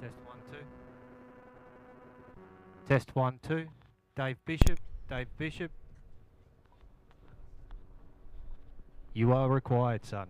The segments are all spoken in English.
Test 1 2. Test 1 2. Dave Bishop. Dave Bishop. You are required, son.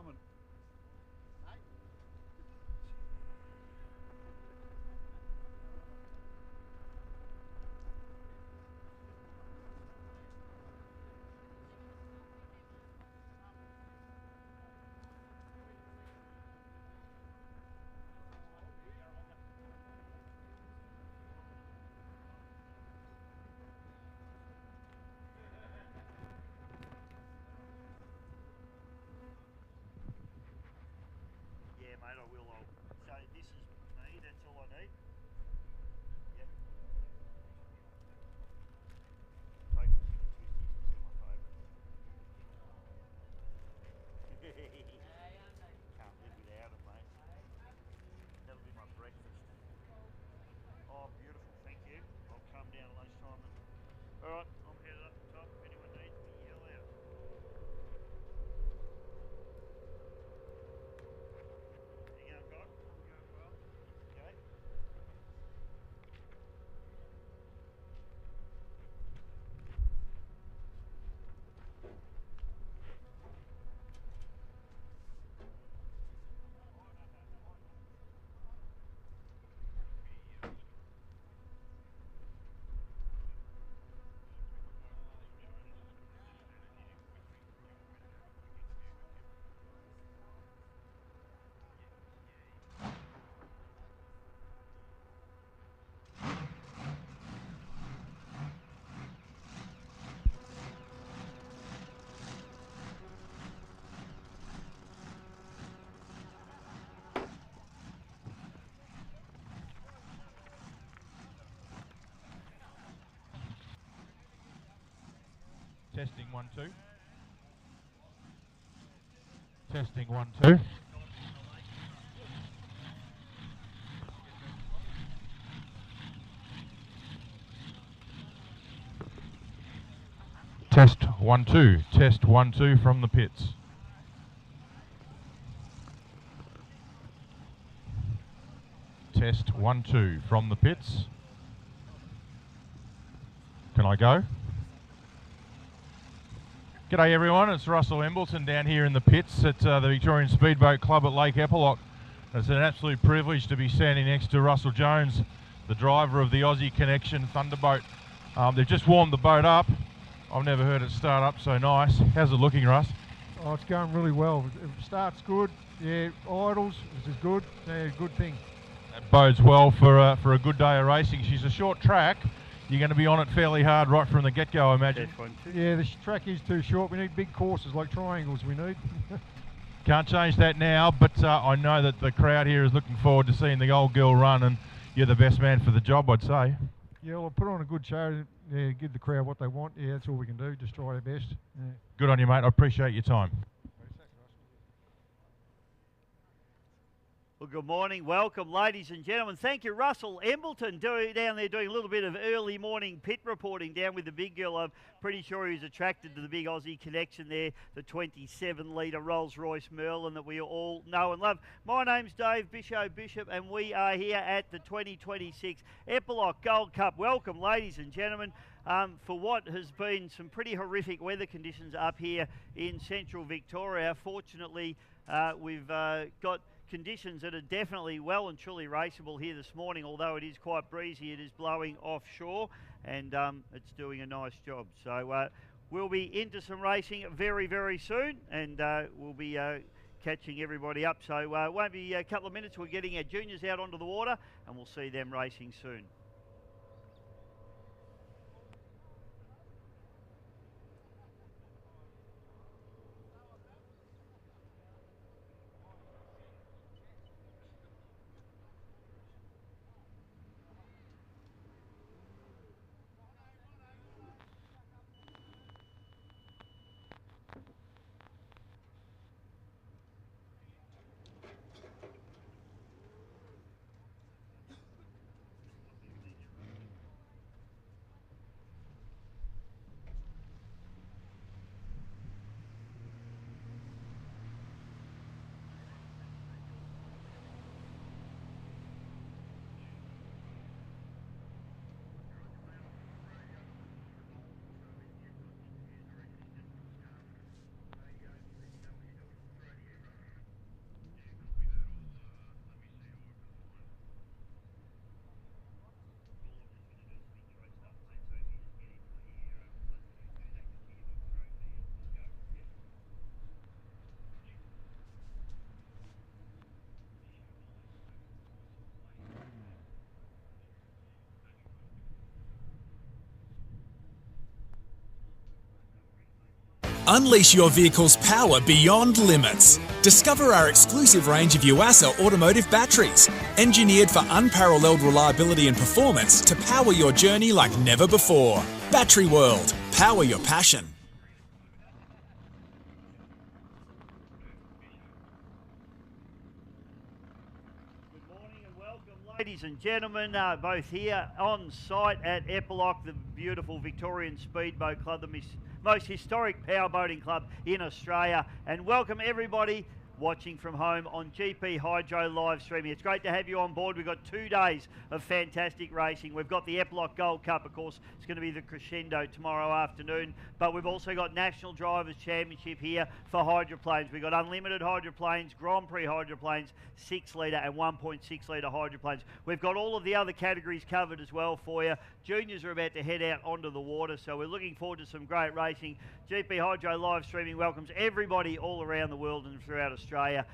coming. Yeah, mate, I will. So this is me, that's all I need. Yep. Token chicken twisties, they're my favourite. Can't live without them, mate. That'll be my breakfast. Oh, beautiful, thank you. I'll come down at lunchtime. Alright, I'm headed up the top. If anyone needs me, yell out. You going, God? I'm going well. Okay. Testing 1 2. Testing 1 2. Test 1 2. Test 1 2 from the pits. Test 1 2 from the pits. Can I go? G'day everyone, it's Russell Embleton down here in the pits at the Victorian Speedboat Club at Lake Eppalock. It's an absolute privilege to be standing next to Russell Jones, the driver of the Aussie Connection Thunderboat. They've just warmed the boat up. I've never heard it start up so nice. How's it looking, Russ? Oh, it's going really well. It starts good. Yeah, idles, which is good. Yeah, good thing. That bodes well for a good day of racing. She's a short track. You're going to be on it fairly hard right from the get-go, I imagine. Yeah, the track is too short. We need big courses like triangles we need. Can't change that now, but I know that the crowd here is looking forward to seeing the old girl run, and you're the best man for the job, I'd say. Yeah, we'll put on a good show. Yeah, give the crowd what they want. Yeah, that's all we can do. Just try our best. Yeah. Good on you, mate. I appreciate your time. Well, good morning. Welcome, ladies and gentlemen. Thank you, Russell Embleton, down there doing a little bit of early morning pit reporting down with the big girl. I'm pretty sure he's attracted to the big Aussie Connection there, the 27-litre Rolls-Royce Merlin that we all know and love. My name's Dave Bishop, and we are here at the 2026 Eppalock Gold Cup. Welcome, ladies and gentlemen, for what has been some pretty horrific weather conditions up here in central Victoria. Fortunately, we've got conditions that are definitely well and truly raceable here this morning, although it is quite breezy. It is blowing offshore, and it's doing a nice job. So we'll be into some racing very, very soon, and we'll be catching everybody up. So won't be a couple of minutes. We're getting our juniors out onto the water, and we'll see them racing soon. Unleash your vehicle's power beyond limits. Discover our exclusive range of Yuasa automotive batteries, engineered for unparalleled reliability and performance to power your journey like never before. Battery World. Power your passion. Good morning and welcome, ladies and gentlemen, both here on site at Eppalock, the beautiful Victorian Speedboat Club, the most historic powerboating club in Australia. And welcome everybody watching from home on GP Hydro live streaming. It's great to have you on board. We've got 2 days of fantastic racing. We've got the Eppalock Gold Cup, of course. It's going to be the crescendo tomorrow afternoon. But we've also got National Drivers Championship here for hydroplanes. We've got unlimited hydroplanes, Grand Prix hydroplanes, 6 litre and 1.6 litre hydroplanes. We've got all of the other categories covered as well for you. Juniors are about to head out onto the water, so we're looking forward to some great racing. GP Hydro live streaming welcomes everybody all around the world and throughout Australia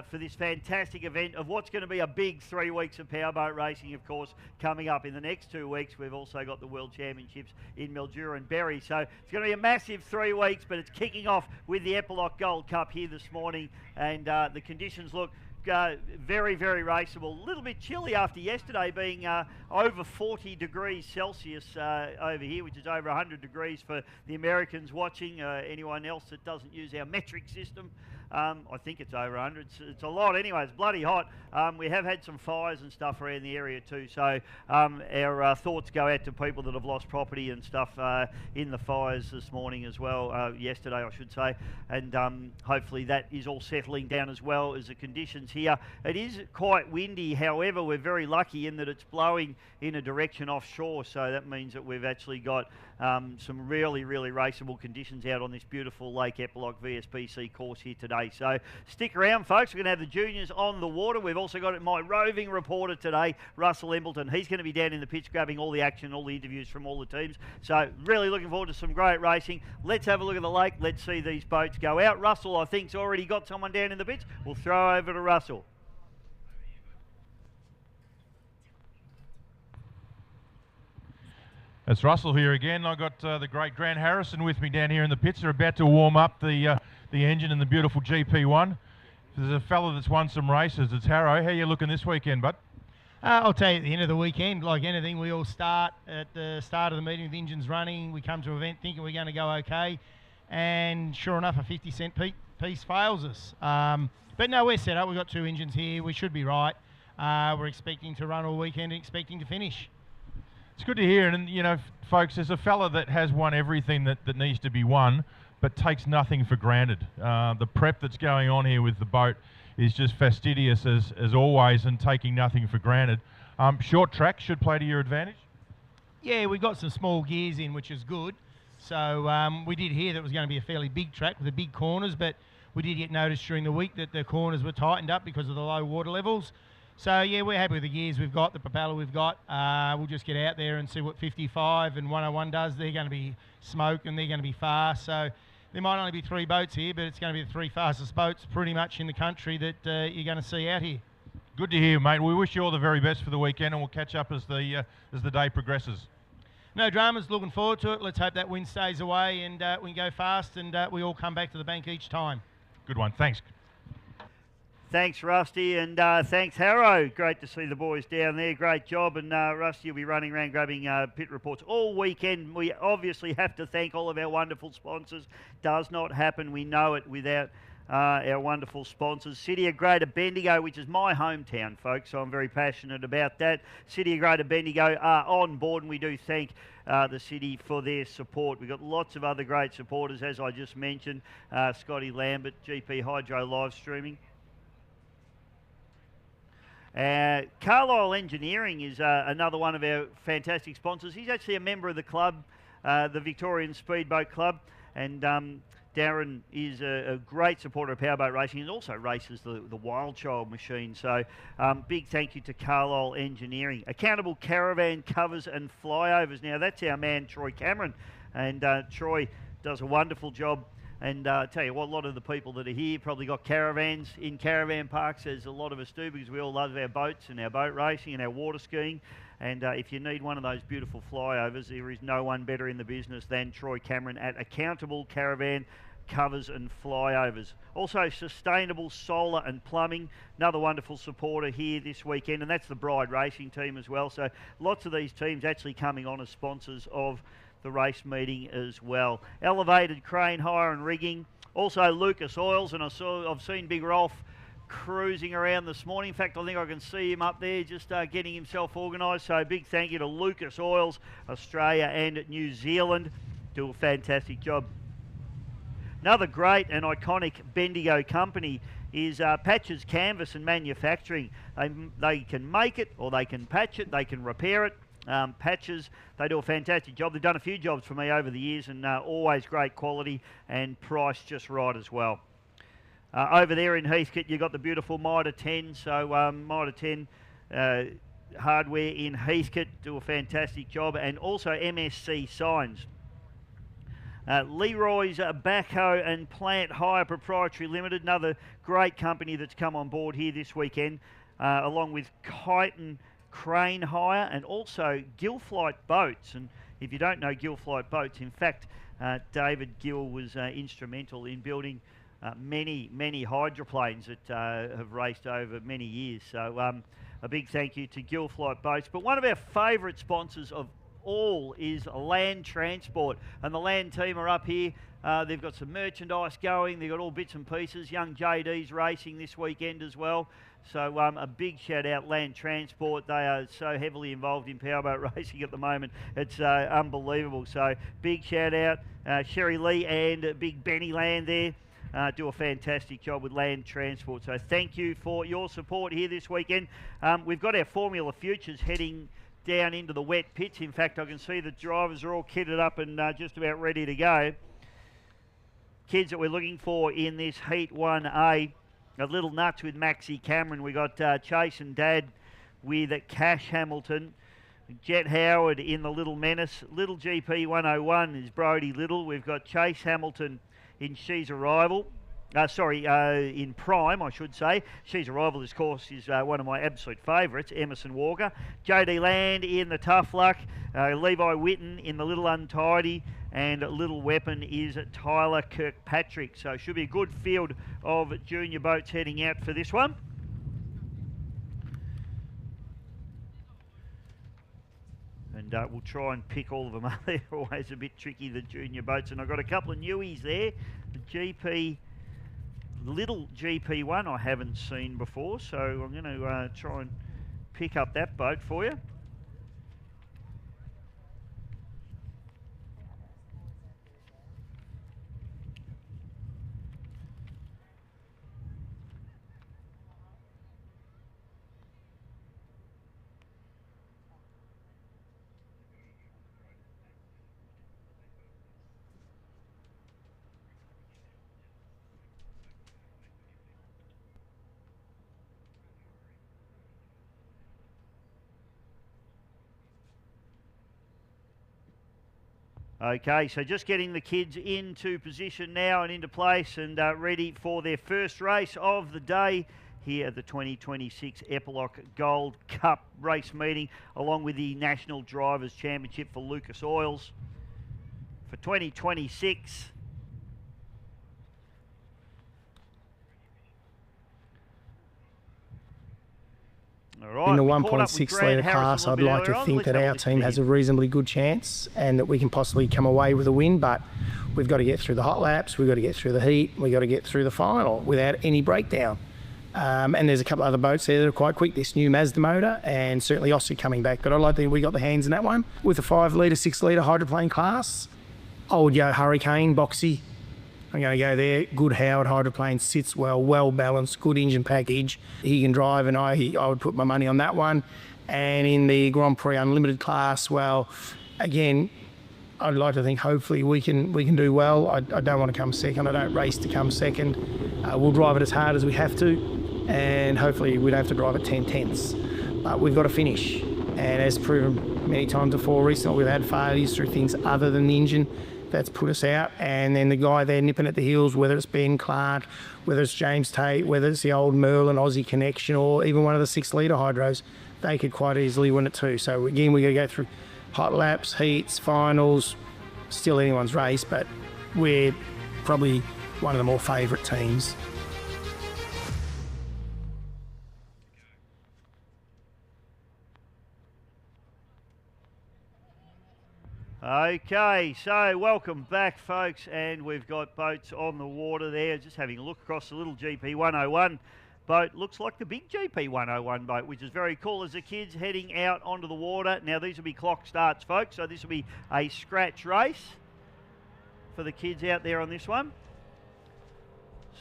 for this fantastic event of what's going to be a big 3 weeks of powerboat racing, of course, coming up in the next 2 weeks. We've also got the World Championships in Mildura and Berry. So it's going to be a massive 3 weeks, but it's kicking off with the Eppalock Gold Cup here this morning, and the conditions look very, very raceable. A little bit chilly after yesterday being over 40 degrees Celsius over here, which is over 100 degrees for the Americans watching. Anyone else that doesn't use our metric system, I think it's over 100. It's a lot anyway. It's bloody hot. We have had some fires and stuff around the area too, so our thoughts go out to people that have lost property and stuff in the fires this morning as well, yesterday I should say, and hopefully that is all settling down as well as the conditions here. It is quite windy, however we're very lucky in that it's blowing in a direction offshore, so that means that we've actually got some really, really raceable conditions out on this beautiful Lake Eppalock VSPC course here today. So stick around, folks. We're going to have the juniors on the water. We've also got my roving reporter today, Russell Embleton. He's going to be down in the pitch grabbing all the action, all the interviews from all the teams. So really looking forward to some great racing. Let's have a look at the lake. Let's see these boats go out. Russell, I think, has already got someone down in the pitch. We'll throw over to Russell. It's Russell here again. I've got the great Grant Harrison with me down here in the pits. They're about to warm up the engine in the beautiful GP1. There's a fella that's won some races. It's Harrow. How you looking this weekend, bud? I'll tell you, at the end of the weekend, like anything, we all start at the start of the meeting with engines running. We come to an event thinking we're going to go okay, and sure enough, a 50-cent piece fails us. But no, we're set up. We've got 2 engines here. We should be right. We're expecting to run all weekend and expecting to finish. It's good to hear, and you know, folks, there's a fella that has won everything that needs to be won, but takes nothing for granted. The prep that's going on here with the boat is just fastidious as always, and taking nothing for granted. Short track should play to your advantage? Yeah, we got some small gears in, which is good. So we did hear that it was going to be a fairly big track with the big corners, but we did get notice during the week that the corners were tightened up because of the low water levels. So yeah, we're happy with the gears we've got, the propeller we've got. We'll just get out there and see what 55 and 101 does. They're going to be smoke and they're going to be fast. So there might only be 3 boats here, but it's going to be the 3 fastest boats pretty much in the country that you're going to see out here. Good to hear, mate. We wish you all the very best for the weekend, and we'll catch up as the day progresses. No dramas, looking forward to it. Let's hope that wind stays away and we can go fast and we all come back to the bank each time. Good one, thanks. Thanks, Rusty, and thanks, Harrow. Great to see the boys down there. Great job, and Rusty will be running around grabbing pit reports all weekend. We obviously have to thank all of our wonderful sponsors. Does not happen, we know it, without our wonderful sponsors. City of Greater Bendigo, which is my hometown, folks, so I'm very passionate about that. City of Greater Bendigo are on board, and we do thank the city for their support. We've got lots of other great supporters, as I just mentioned. Scotty Lambert, GP Hydro live streaming. Carlisle Engineering is another one of our fantastic sponsors. He's actually a member of the club, the Victorian Speedboat Club, and Darren is a great supporter of powerboat racing and also races the Wild Child machine. So big thank you to Carlisle Engineering. Accountable Caravan Covers and Flyovers. Now that's our man Troy Cameron, and Troy does a wonderful job. And tell you what, a lot of the people that are here probably got caravans in caravan parks, as a lot of us do, because we all love our boats and our boat racing and our water skiing. And if you need one of those beautiful flyovers, there is no one better in the business than Troy Cameron at Accountable Caravan covers and flyovers. Also Sustainable Solar and Plumbing, another wonderful supporter here this weekend, and that's the Bride Racing team as well. So lots of these teams actually coming on as sponsors of the race meeting as well. Elevated Crane Hire and Rigging, also Lucas Oils, and I've seen Big Rolf cruising around this morning. In fact, I think I can see him up there just getting himself organised. So big thank you to Lucas Oils, Australia and New Zealand. Do a fantastic job. Another great and iconic Bendigo company is Patches Canvas and Manufacturing. They can make it, or they can patch it, they can repair it. Patches, they do a fantastic job. They've done a few jobs for me over the years, and always great quality and price just right as well. Over there in Heathcote, you've got the beautiful Mitre 10. So Mitre 10 hardware in Heathcote do a fantastic job, and also MSC Signs. Leroy's Backhoe and Plant Hire Proprietary Limited, another great company that's come on board here this weekend, along with Kyneton Crane Hire and also Gillflight Boats. And if you don't know Gillflight Boats, in fact, David Gill was instrumental in building many hydroplanes that have raced over many years. So a big thank you to Gillflight Boats. But one of our favourite sponsors of all is Land Transport, and the Land team are up here. They've got some merchandise going, they've got all bits and pieces. Young JD's racing this weekend as well, so a big shout out Land Transport. They are so heavily involved in powerboat racing at the moment, it's unbelievable. So big shout out Sherry Lee and Big Benny Land there. Do a fantastic job with Land Transport, so thank you for your support here this weekend. We've got our Formula Futures heading down into the wet pits. In fact, I can see the drivers are all kitted up and just about ready to go. Kids that we're looking for in this Heat 1A, a little nuts with Maxie Cameron. We got Chase and Dad with Cash Hamilton. Jet Howard in the Little Menace. Little GP 101 is Brody Little. We've got Chase Hamilton in She's a Rival. In Prime, I should say. She's a Rival, of course, is one of my absolute favourites, Emerson Walker. JD Land in the Tough Luck. Levi Witten in the Little Untidy. And Little Weapon is Tyler Kirkpatrick. So should be a good field of junior boats heading out for this one. And we'll try and pick all of them up. They're always a bit tricky, the junior boats. And I've got a couple of newies there. The Little GP1 I haven't seen before, so I'm going to try and pick up that boat for you. Okay, so just getting the kids into position now and into place and ready for their first race of the day here at the 2026 Eppalock Gold Cup race meeting, along with the National Drivers' Championship for Lucas Oils for 2026. Right, in the 1.6 litre class, I'd like to think that our team has a reasonably good chance and that we can possibly come away with a win, but we've got to get through the hot laps, we've got to get through the heat, we've got to get through the final without any breakdown. And there's a couple of other boats there that are quite quick, this new Mazda motor and certainly Aussie coming back, but I'd like to think we got the hands in that one. With the 5 litre, 6 litre hydroplane class, I would go Hurricane, Boxy. I'm going to go there. Good Howard hydroplane, sits well, well balanced, good engine package. He can drive, and I would put my money on that one. And in the Grand Prix Unlimited class, well, again, I'd like to think hopefully we can do well. I don't want to come second. I don't race to come second. We'll drive it as hard as we have to, and hopefully we don't have to drive it 10 tenths. But we've got to finish. And as proven many times before recently, we've had failures through things other than the engine. That's put us out, and then the guy there nipping at the heels, whether it's Ben Clark, whether it's James Tate, whether it's the old Merlin Aussie connection, or even one of the 6 litre hydros, they could quite easily win it too. So again, we're going to go through hot laps, heats, finals, still anyone's race, but we're probably one of the more favourite teams. Okay, so welcome back, folks, and we've got boats on the water there. Just having a look across the little GP 101 boat. Looks like the big GP 101 boat, which is very cool as the kids heading out onto the water. Now, these will be clock starts, folks, so this will be a scratch race for the kids out there on this one.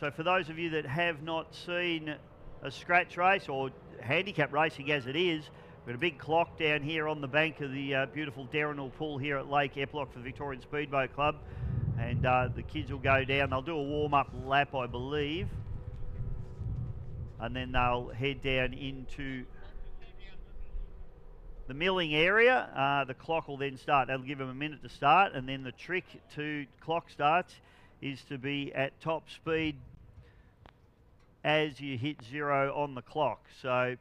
So for those of you that have not seen a scratch race or handicap racing as it is, we've got a big clock down here on the bank of the beautiful Derrinal Pool here at Lake Eppalock for the Victorian Speedboat Club. And the kids will go down. They'll do a warm-up lap, I believe. And then they'll head down into the milling area. The clock will then start. That'll give them a minute to start. And then the trick to clock starts is to be at top speed as you hit 0 on the clock. So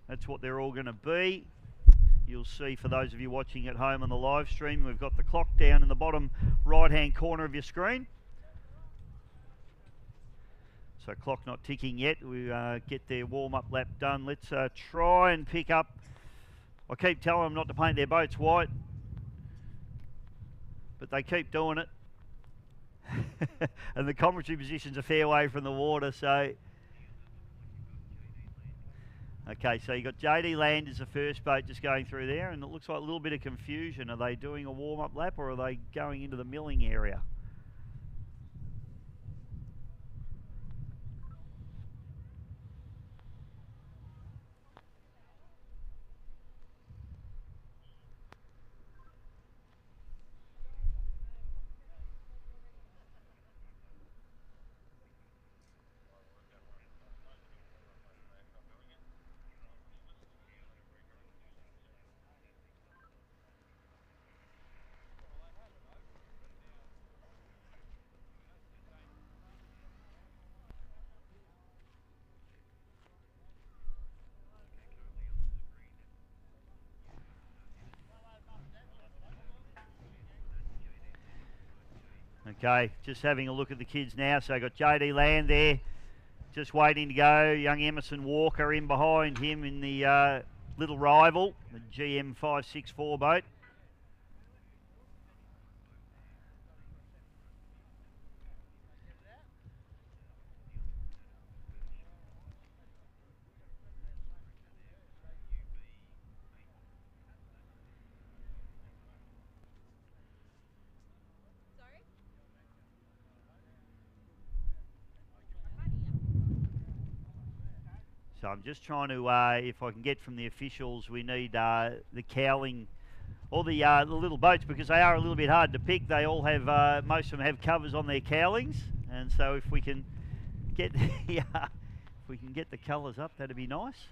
that's what they're all going to be. You'll see, for those of you watching at home on the live stream, we've got the clock down in the bottom right-hand corner of your screen. So clock not ticking yet. We get their warm-up lap done. Let's try and pick up. I keep telling them not to paint their boats white, but they keep doing it. And the commentary position's a fair way from the water, so... Okay, so you got JD Land as the first boat just going through there, and it looks like a little bit of confusion. Are they doing a warm-up lap, or are they going into the milling area? Okay, just having a look at the kids now. So got JD Land there, just waiting to go. Young Emerson Walker in behind him in the little rival, the GM 564 boat. So I'm just trying to, if I can get from the officials, we need the cowling, or the little boats, because they are a little bit hard to pick. They all have, most of them have covers on their cowlings, and so if we can get the, colours up, that'd be nice.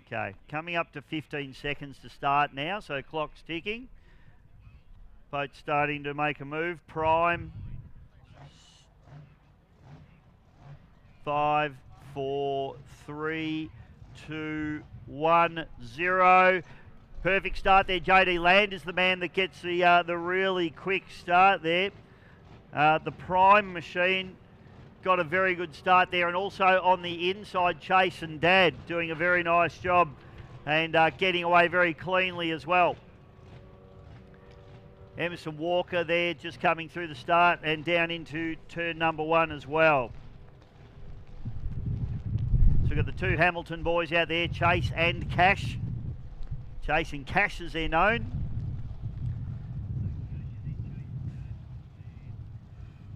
Okay, coming up to 15 seconds to start now, so clock's ticking. Boat starting to make a move. Prime. 5, 4, 3, 2, 1, 0. Perfect start there. JD Land is the man that gets the really quick start there. The Prime machine got a very good start there, and also on the inside, Chase and Dad doing a very nice job and getting away very cleanly as well. Emerson Walker there just coming through the start and down into turn number 1 as well. So we've got the two Hamilton boys out there, Chase and Cash. Chase and Cash as they're known.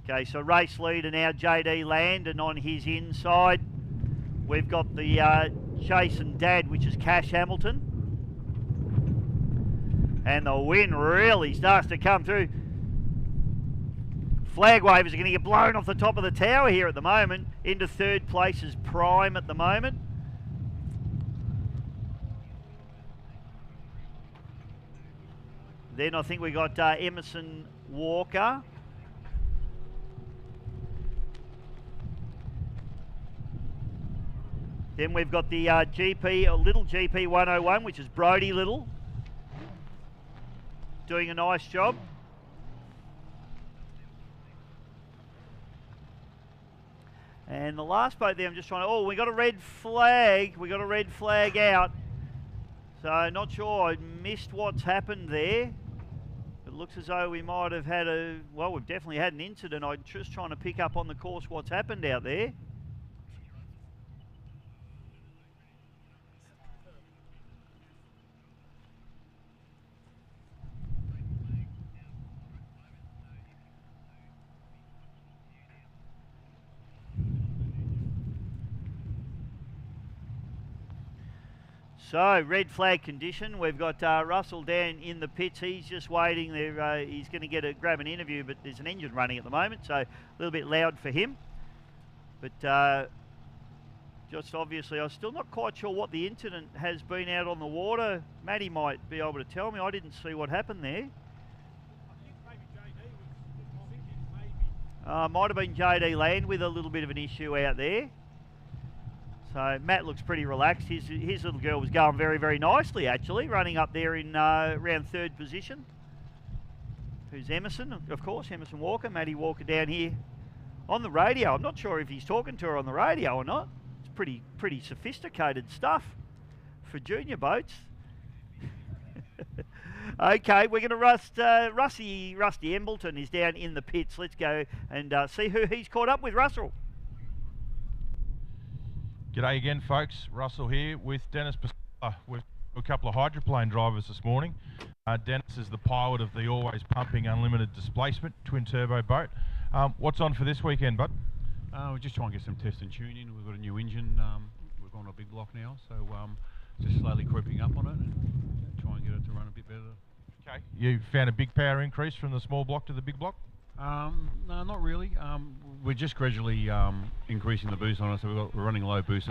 Okay, so race leader now JD Land, and on his inside we've got the Chase and Dad, which is Cash Hamilton. And the wind really starts to come through. Flag wavers are going to get blown off the top of the tower here at the moment. Into third place is Prime at the moment. Then I think we got Emerson Walker. Then we've got the Little GP 101, which is Brody Little, doing a nice job. And the last boat there, I'm just trying to... Oh, we got a red flag. We got a red flag out. So not sure. I missed what's happened there. It looks as though we might have had a... Well, we've definitely had an incident. I'm just trying to pick up on the course what's happened out there. So, red flag condition. We've got Russell down in the pits. He's just waiting there. He's going to grab an interview, but there's an engine running at the moment, so a little bit loud for him. But just obviously, I'm still not quite sure what the incident has been out on the water. Matty might be able to tell me. I didn't see what happened there. Might have been JD Land with a little bit of an issue out there. So Matt looks pretty relaxed. His little girl was going very, very nicely, actually, running up there in around third position. Who's Emerson, of course, Emerson Walker. Matty Walker down here on the radio. I'm not sure if he's talking to her on the radio or not. It's pretty sophisticated stuff for junior boats. Okay, we're going to Rusty Embleton is down in the pits. Let's go and see who he's caught up with. Russell. G'day again, folks. Russell here with Dennis with a couple of hydroplane drivers this morning. Dennis is the pilot of the Always Pumping Unlimited Displacement twin turbo boat. What's on for this weekend, bud? We're just trying to get some test and tune in. We've got a new engine. We've gone on a big block now, so just slowly creeping up on it and try and get it to run a bit better. Okay. You found a big power increase from the small block to the big block? No, not really. We're just gradually increasing the boost on it, so we're running low boost.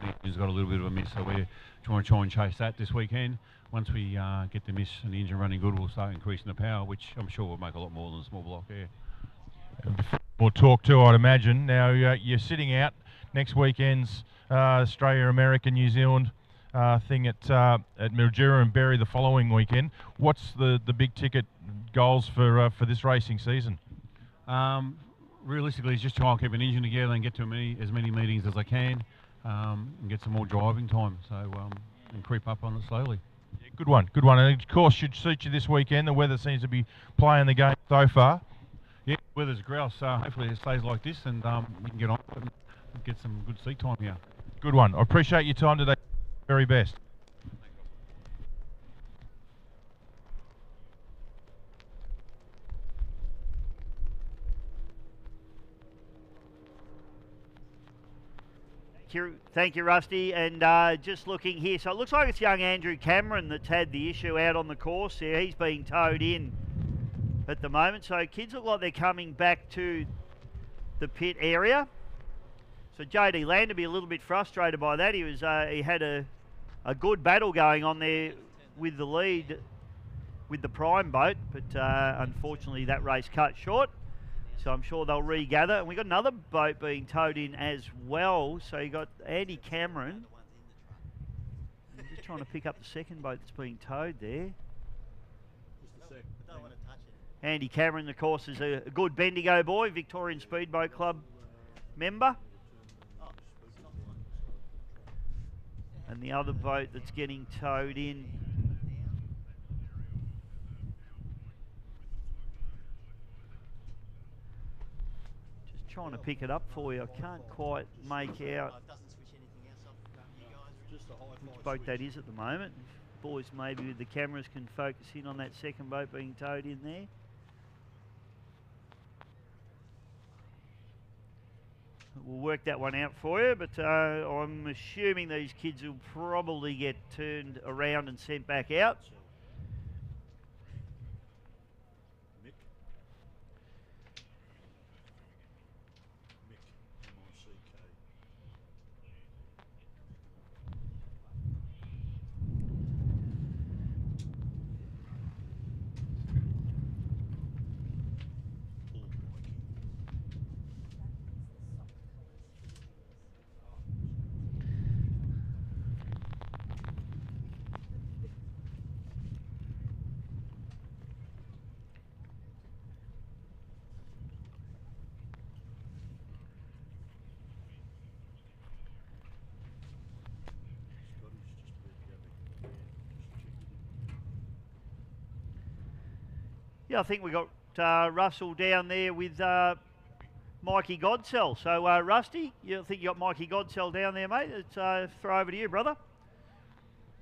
The engine's got a little bit of a miss, so we're trying and chase that this weekend. Once we get the miss and the engine running good, we'll start increasing the power, which I'm sure will make a lot more than a small block air. More talk too, I'd imagine. Now you're sitting out next weekend's Australia, America, New Zealand thing at Mildura and Berry the following weekend. What's the big ticket goals for this racing season? Realistically, it's just try and keep an engine together and get to as many meetings as I can, and get some more driving time. So and creep up on it slowly. Yeah, good one. And of course, should suit you this weekend. The weather seems to be playing the game so far. Yeah, weather's grouse. Hopefully it stays like this, and we can get on and get some good seat time here. Good one. I appreciate your time today. Very best. Thank you, Rusty. And just looking here, so it looks like it's young Andrew Cameron that's had the issue out on the course there. He's being towed in at the moment. So kids look like they're coming back to the pit area. So JD Land to be a little bit frustrated by that. He had a good battle going on there with the lead with the prime boat, but unfortunately that race cut short. So I'm sure they'll regather. And we've got another boat being towed in as well. So you got Andy Cameron. I'm just trying to pick up the second boat that's being towed there. Andy Cameron, of course, is a good Bendigo boy, Victorian Speedboat Club member. And the other boat that's getting towed in trying to pick it up for you. I can't quite make out which boat that is at the moment. Boys maybe with the cameras can focus in on that second boat being towed in there. We'll work that one out for you, but I'm assuming these kids will probably get turned around and sent back out. Yeah, I think we got Russell down there with Mikey Godsell. So, Rusty, you think you got Mikey Godsell down there, mate? It's throw over to you, brother.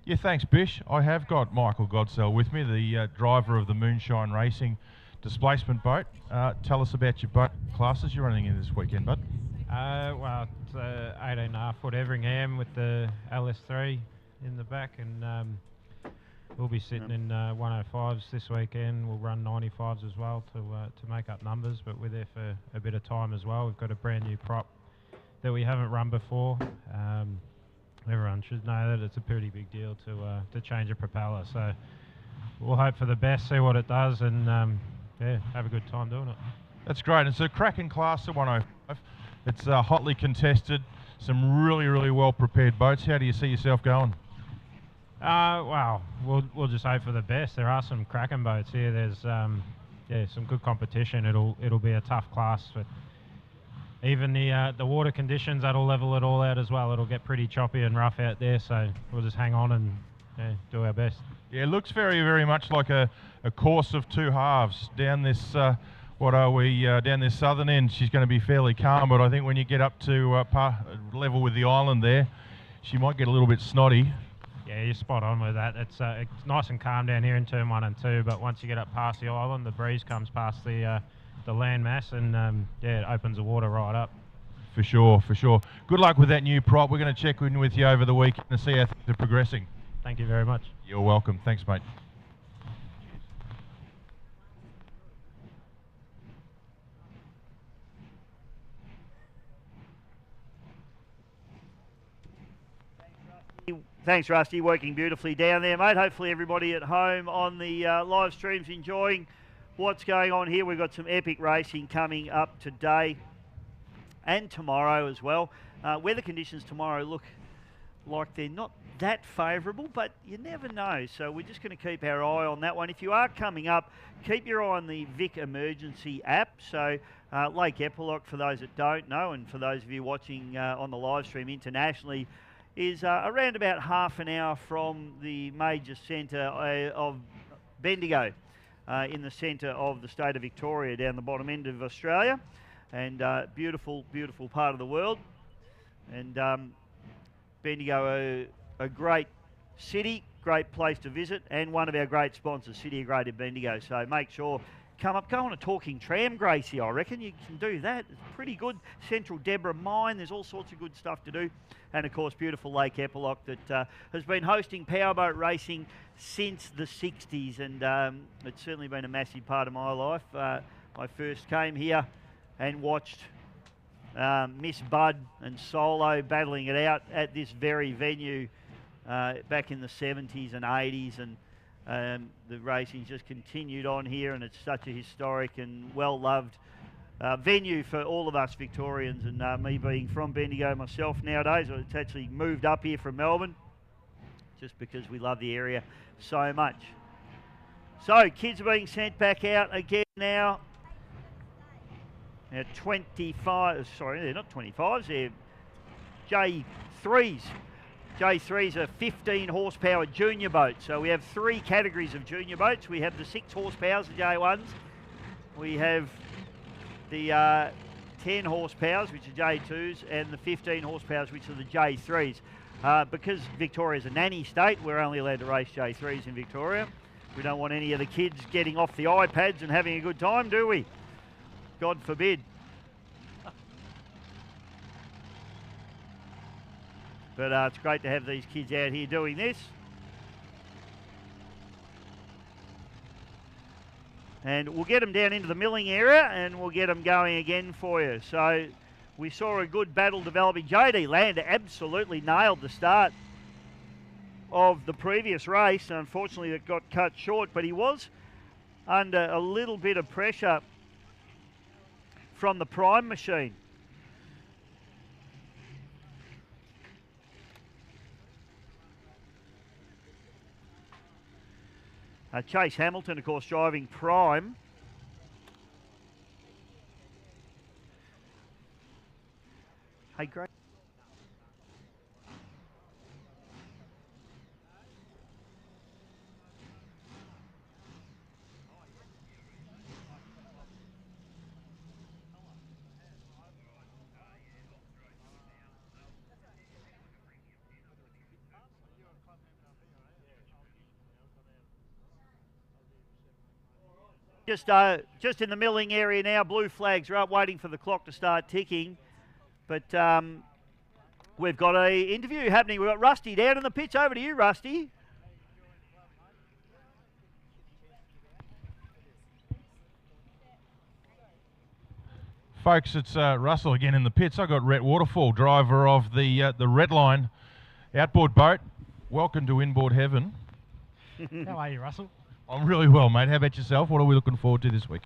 Yeah, thanks, Bish. I have got Michael Godsell with me, the driver of the Moonshine Racing displacement boat. Tell us about your boat classes you're running in this weekend, bud. Well, it's 18.5 foot Everingham with the LS3 in the back, and we'll be sitting in 105s this weekend. We'll run 95s as well to make up numbers, but we're there for a bit of time as well. We've got a brand new prop that we haven't run before. Everyone should know that it's a pretty big deal to change a propeller, so we'll hope for the best, see what it does, and yeah, have a good time doing it. That's great. It's a cracking class at 105. It's hotly contested, some really, really well prepared boats. How do you see yourself going? Well, we'll just hope for the best. There are some cracking boats here. There's yeah, some good competition. It'll be a tough class, but even the water conditions, that'll level it all out as well. It'll get pretty choppy and rough out there, so we'll just hang on and do our best. Yeah, it looks very, very much like a course of two halves. Down this, down this southern end, she's going to be fairly calm, but I think when you get up to level with the island there, she might get a little bit snotty. Yeah, you're spot on with that. It's nice and calm down here in turn 1 and 2, but once you get up past the island, the breeze comes past the land mass, and yeah, it opens the water right up. For sure, for sure. Good luck with that new prop. We're going to check in with you over the weekend and see how things are progressing. Thank you very much. You're welcome. Thanks, mate. Thanks, Rusty. Working beautifully down there, mate. Hopefully everybody at home on the live stream's enjoying what's going on here. We've got some epic racing coming up today and tomorrow as well. Weather conditions tomorrow look like they're not that favourable, but you never know. So we're just going to keep our eye on that one. If you are coming up, keep your eye on the Vic Emergency app. So Lake Eppalock, for those that don't know, and for those of you watching on the live stream internationally, is around about half an hour from the major centre of Bendigo, in the centre of the state of Victoria, down the bottom end of Australia, and beautiful, beautiful part of the world. And Bendigo, a great city, great place to visit, and one of our great sponsors, City of Greater Bendigo. So make sure, come up, go on a talking tram, Gracie, I reckon. You can do that. It's pretty good. Central Deborah Mine, there's all sorts of good stuff to do. And of course, beautiful Lake Eppalock that has been hosting powerboat racing since the 60s, and it's certainly been a massive part of my life. I first came here and watched Miss Bud and Solo battling it out at this very venue back in the 70s and 80s, and the racing's just continued on here, and it's such a historic and well-loved venue for all of us Victorians, and me being from Bendigo myself nowadays, it's actually moved up here from Melbourne just because we love the area so much. So kids are being sent back out again now. Now 25, sorry, they're not 25s, they're J3s. J3s are 15 horsepower junior boats. So we have three categories of junior boats. We have the 6 horsepower, the J1s. We have the 10 horsepowers, which are J2s, and the 15 horsepowers, which are the J3s. Because Victoria's a nanny state, we're only allowed to race J3s in Victoria. We don't want any of the kids getting off the iPads and having a good time, do we? God forbid. But it's great to have these kids out here doing this. And we'll get them down into the milling area and we'll get them going again for you. So we saw a good battle developing. JD Lander absolutely nailed the start of the previous race. Unfortunately, it got cut short, but he was under a little bit of pressure from the prime machine. Chase Hamilton, of course, driving prime. Hey, great. Just in the milling area now. Blue flags are up, waiting for the clock to start ticking. But we've got an interview happening. We've got Rusty down in the pitch. Over to you, Rusty. Folks, it's Russell again in the pits. I got Rhett Waterfall, driver of the Red Line outboard boat. Welcome to inboard heaven. How are you, Russell? I'm really well, mate. How about yourself? What are we looking forward to this week?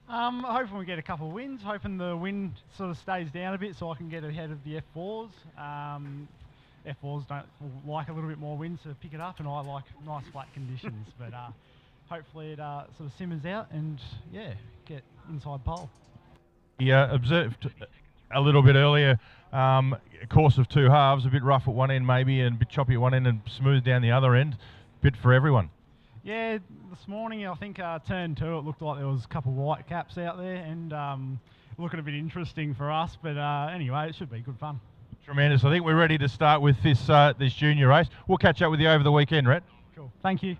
Hoping we get a couple of wins. Hoping the wind sort of stays down a bit so I can get ahead of the F4s. F4s don't like a little bit more wind to pick it up, and I like nice flat conditions. But hopefully it sort of simmers out and, yeah, get inside pole. Yeah, observed a little bit earlier, a course of two halves, a bit rough at one end maybe and a bit choppy at one end and smooth down the other end. Bit for everyone. Yeah, this morning I think turn 2 it looked like there was a couple of white caps out there and looking a bit interesting for us, but anyway, it should be good fun. Tremendous. I think we're ready to start with this this junior race. We'll catch up with you over the weekend, Rhett. Cool. Thank you.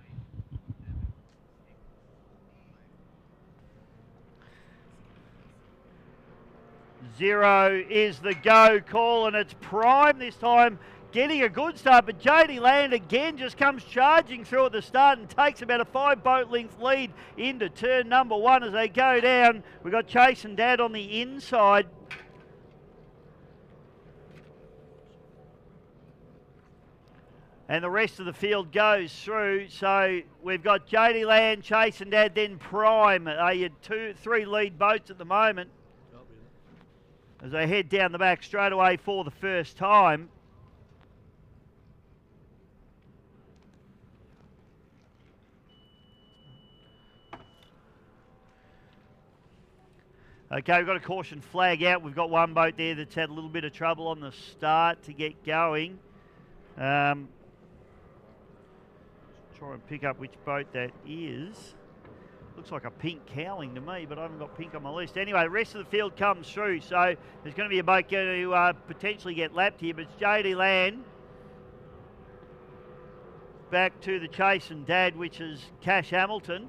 Zero is the go call, and it's Prime this time, getting a good start, but JD Land again just comes charging through at the start and takes about a 5 boat length lead into turn number 1 as they go down. We've got Chase and Dad on the inside. And the rest of the field goes through. So we've got JD Land, Chase and Dad, then Prime. They had 3 lead boats at the moment as they head down the back straight away for the first time. Okay, we've got a caution flag out. We've got one boat there that's had a little bit of trouble on the start to get going. Try and pick up which boat that is. Looks like a pink cowling to me, but I haven't got pink on my list. Anyway, the rest of the field comes through, so there's going to be a boat going to potentially get lapped here, but it's JD Land back to the Chase and Dad, which is Cash Hamilton.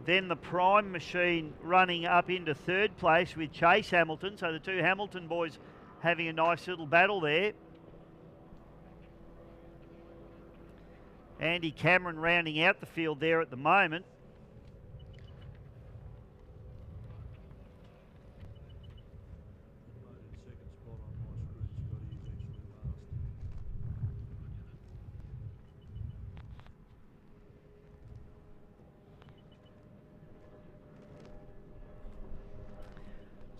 Then the Prime machine running up into 3rd place with Chase Hamilton, so the 2 Hamilton boys having a nice little battle there. Andy Cameron rounding out the field there at the moment.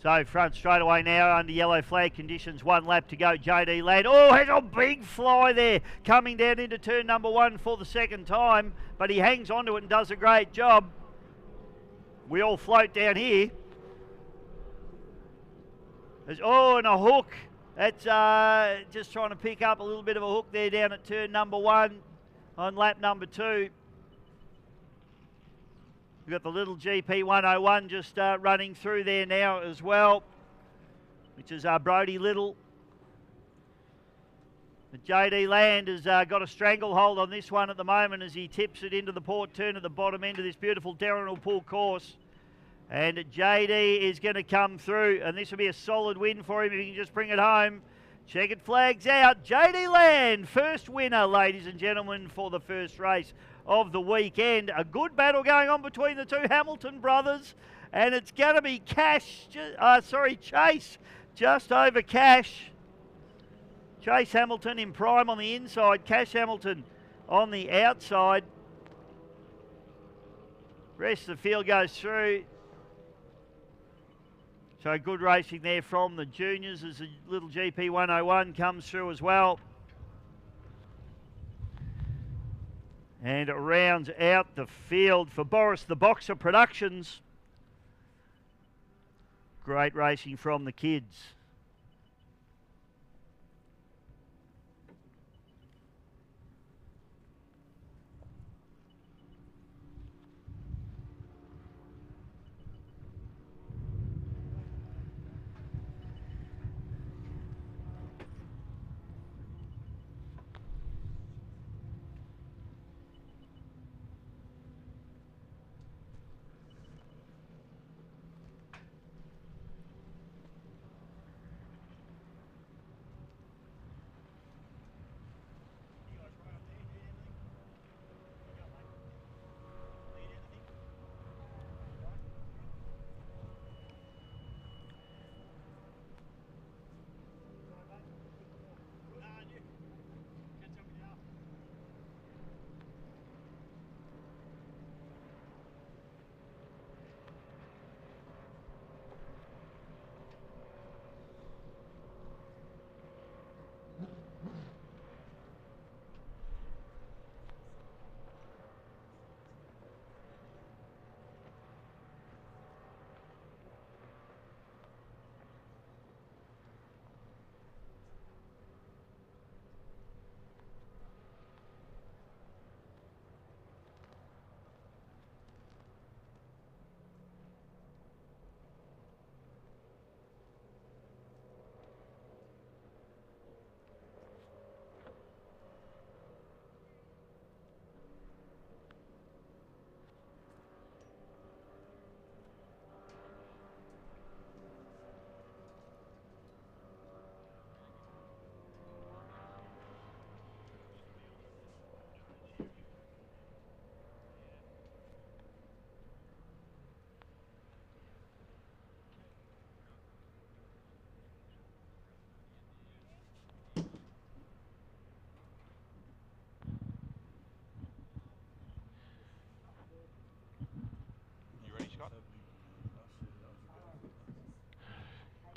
So front straight away now under yellow flag conditions, 1 lap to go. JD Land, oh, has a big fly there, coming down into turn number 1 for the second time, but he hangs onto it and does a great job. We all float down here. And a hook. That's just trying to pick up a little bit of a hook there down at turn number 1 on lap number 2. We've got the little GP 101 just running through there now as well, which is Brody Little. But JD Land has got a stranglehold on this one at the moment as he tips it into the port turn at the bottom end of this beautiful Darrenal Pool course. And JD is going to come through, and this will be a solid win for him if he can just bring it home. Checkered flags out. JD Land, first winner, ladies and gentlemen, for the first race of the weekend. A good battle going on between the 2 Hamilton brothers, and it's going to be Chase just over Cash. Chase Hamilton in Prime on the inside, Cash Hamilton on the outside. Rest of the field goes through. So good racing there from the juniors as the little GP 101 comes through as well. And it rounds out the field for Boris the Boxer Productions. Great racing from the kids.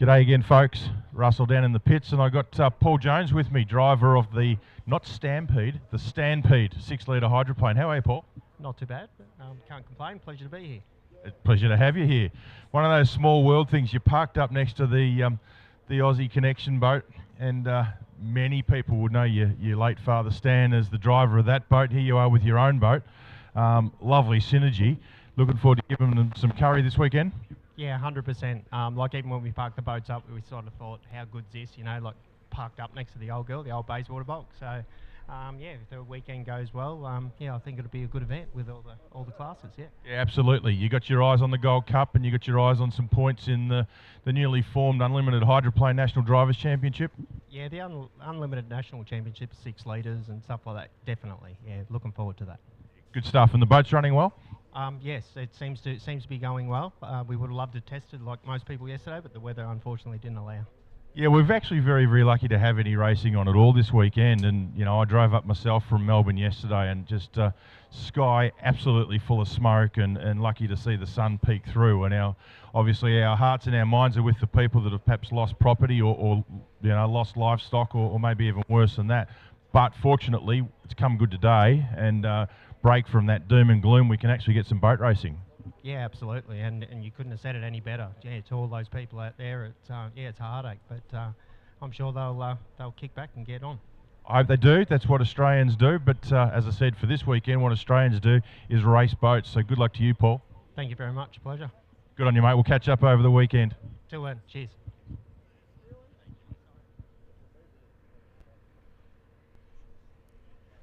G'day again, folks. Russell down in the pits, and I got Paul Jones with me, driver of the, not Stampede, the Stampede 6-litre hydroplane. How are you, Paul? Not too bad. Can't complain. Pleasure to be here. Pleasure to have you here. One of those small world things. You parked up next to the Aussie Connection boat, and many people would know your late father Stan as the driver of that boat. Here you are with your own boat. Lovely synergy. Looking forward to giving them some curry this weekend. Yeah, 100%. Like even when we parked the boats up, we sort of thought, how good's this? You know, like parked up next to the old girl, the old Bayswater bulk. So, yeah, if the weekend goes well, yeah, I think it'll be a good event with all the classes. Yeah. Yeah, absolutely. You got your eyes on the Gold Cup, and you got your eyes on some points in the newly formed Unlimited Hydroplane National Drivers Championship. Yeah, the Unlimited National Championship, 6 litres and stuff like that. Definitely. Yeah, looking forward to that. Good stuff. And the boat's running well? Yes, it seems to be going well. We would have loved to test it like most people yesterday, but the weather unfortunately didn't allow. Yeah, we're actually very, very lucky to have any racing on at all this weekend. And, you know, I drove up myself from Melbourne yesterday, and just sky absolutely full of smoke, and lucky to see the sun peek through. And obviously our hearts and our minds are with the people that have perhaps lost property or you know, lost livestock or maybe even worse than that. But fortunately, it's come good today, and break from that doom and gloom, we can actually get some boat racing. Yeah, absolutely, and you couldn't have said it any better. Yeah, to all those people out there, it's yeah, it's a heartache, but I'm sure they'll kick back and get on. I hope they do. That's what Australians do. But as I said, for this weekend, what Australians do is race boats. So good luck to you, Paul. Thank you very much. Pleasure. Good on you, mate. We'll catch up over the weekend. Till then, cheers.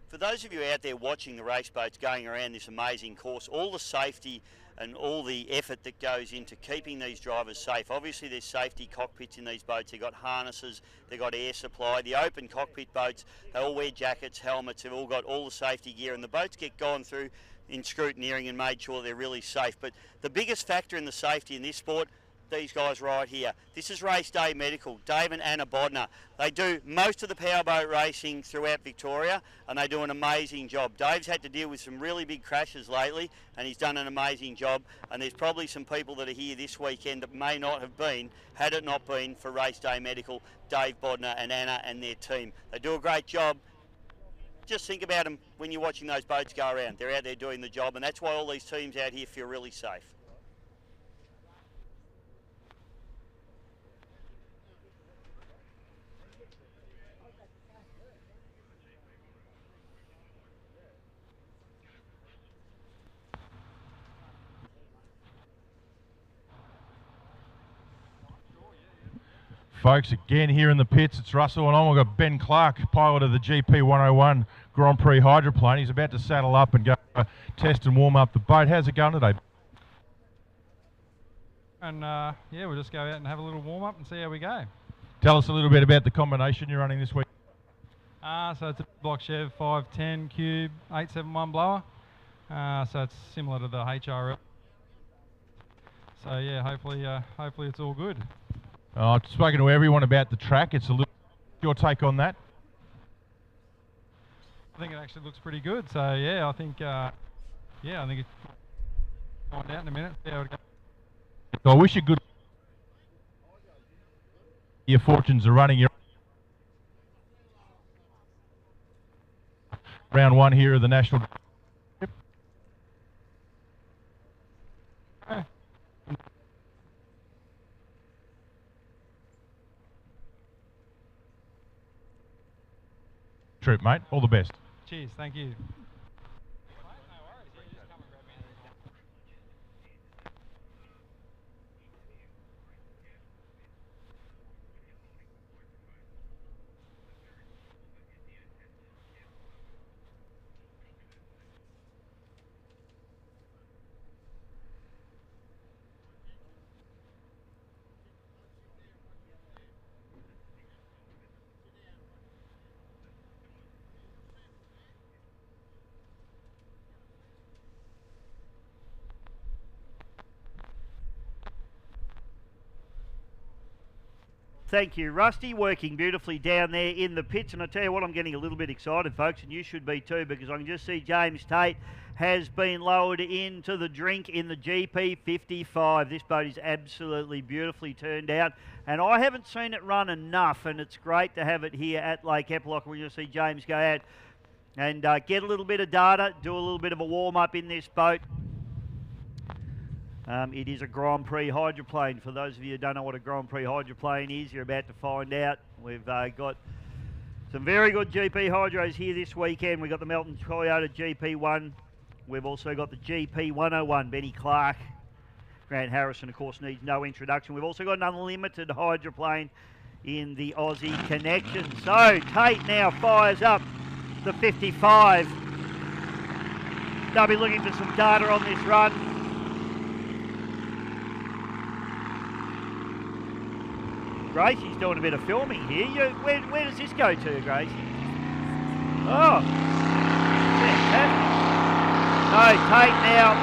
For those of you out there watching the race boats going around this amazing course, all the safety and all the effort that goes into keeping these drivers safe. Obviously there's safety cockpits in these boats. They've got harnesses, they've got air supply. The open cockpit boats, they all wear jackets, helmets, they've all got all the safety gear, and the boats get gone through in scrutineering and made sure they're really safe. But the biggest factor in the safety in this sport, these guys right here. This is Race Day Medical, Dave and Anna Bodner. They do most of the powerboat racing throughout Victoria, and they do an amazing job. Dave's had to deal with some really big crashes lately, and he's done an amazing job. And there's probably some people that are here this weekend that may not have been, had it not been for Race Day Medical, Dave Bodner and Anna and their team. They do a great job. Just think about them when you're watching those boats go around. They're out there doing the job, and that's why all these teams out here feel really safe. Folks, again here in the pits, it's Russell and we've got Ben Clark, pilot of the GP 101 Grand Prix hydroplane. He's about to saddle up and go test and warm up the boat. How's it going today? And yeah, we'll just go out and have a little warm up and see how we go. Tell us a little bit about the combination you're running this week. So it's a block Chev 510 cube 871 blower. So it's similar to the HRL. So yeah, hopefully it's all good. I've spoken to everyone about the track. It's a little. Your take on that? I think it actually looks pretty good. So yeah, I think it's find out in a minute. See how it goes. So I wish you good. Your fortunes are running. Your round one here of the national. Trip, mate. All the best. Cheers. Thank you. Thank you, Rusty. Working beautifully down there in the pits. And I tell you what, I'm getting a little bit excited, folks, and you should be too, because I can just see James Tate has been lowered into the drink in the GP 55. This boat is absolutely beautifully turned out, and I haven't seen it run enough, and it's great to have it here at Lake Eppalock. We're going to see James go out and get a little bit of data, do a little bit of a warm-up in this boat. It is a Grand Prix hydroplane. For those of you who don't know what a Grand Prix hydroplane is, you're about to find out. We've got some very good GP hydros here this weekend. We've got the Melton Toyota GP1. We've also got the GP101, Benny Clark. Grant Harrison, of course, needs no introduction. We've also got an unlimited hydroplane in the Aussie Connection. So Tate now fires up the 55. They'll be looking for some data on this run. Gracie's doing a bit of filming here. Where does this go to, Gracie? Oh, fantastic. So Tate now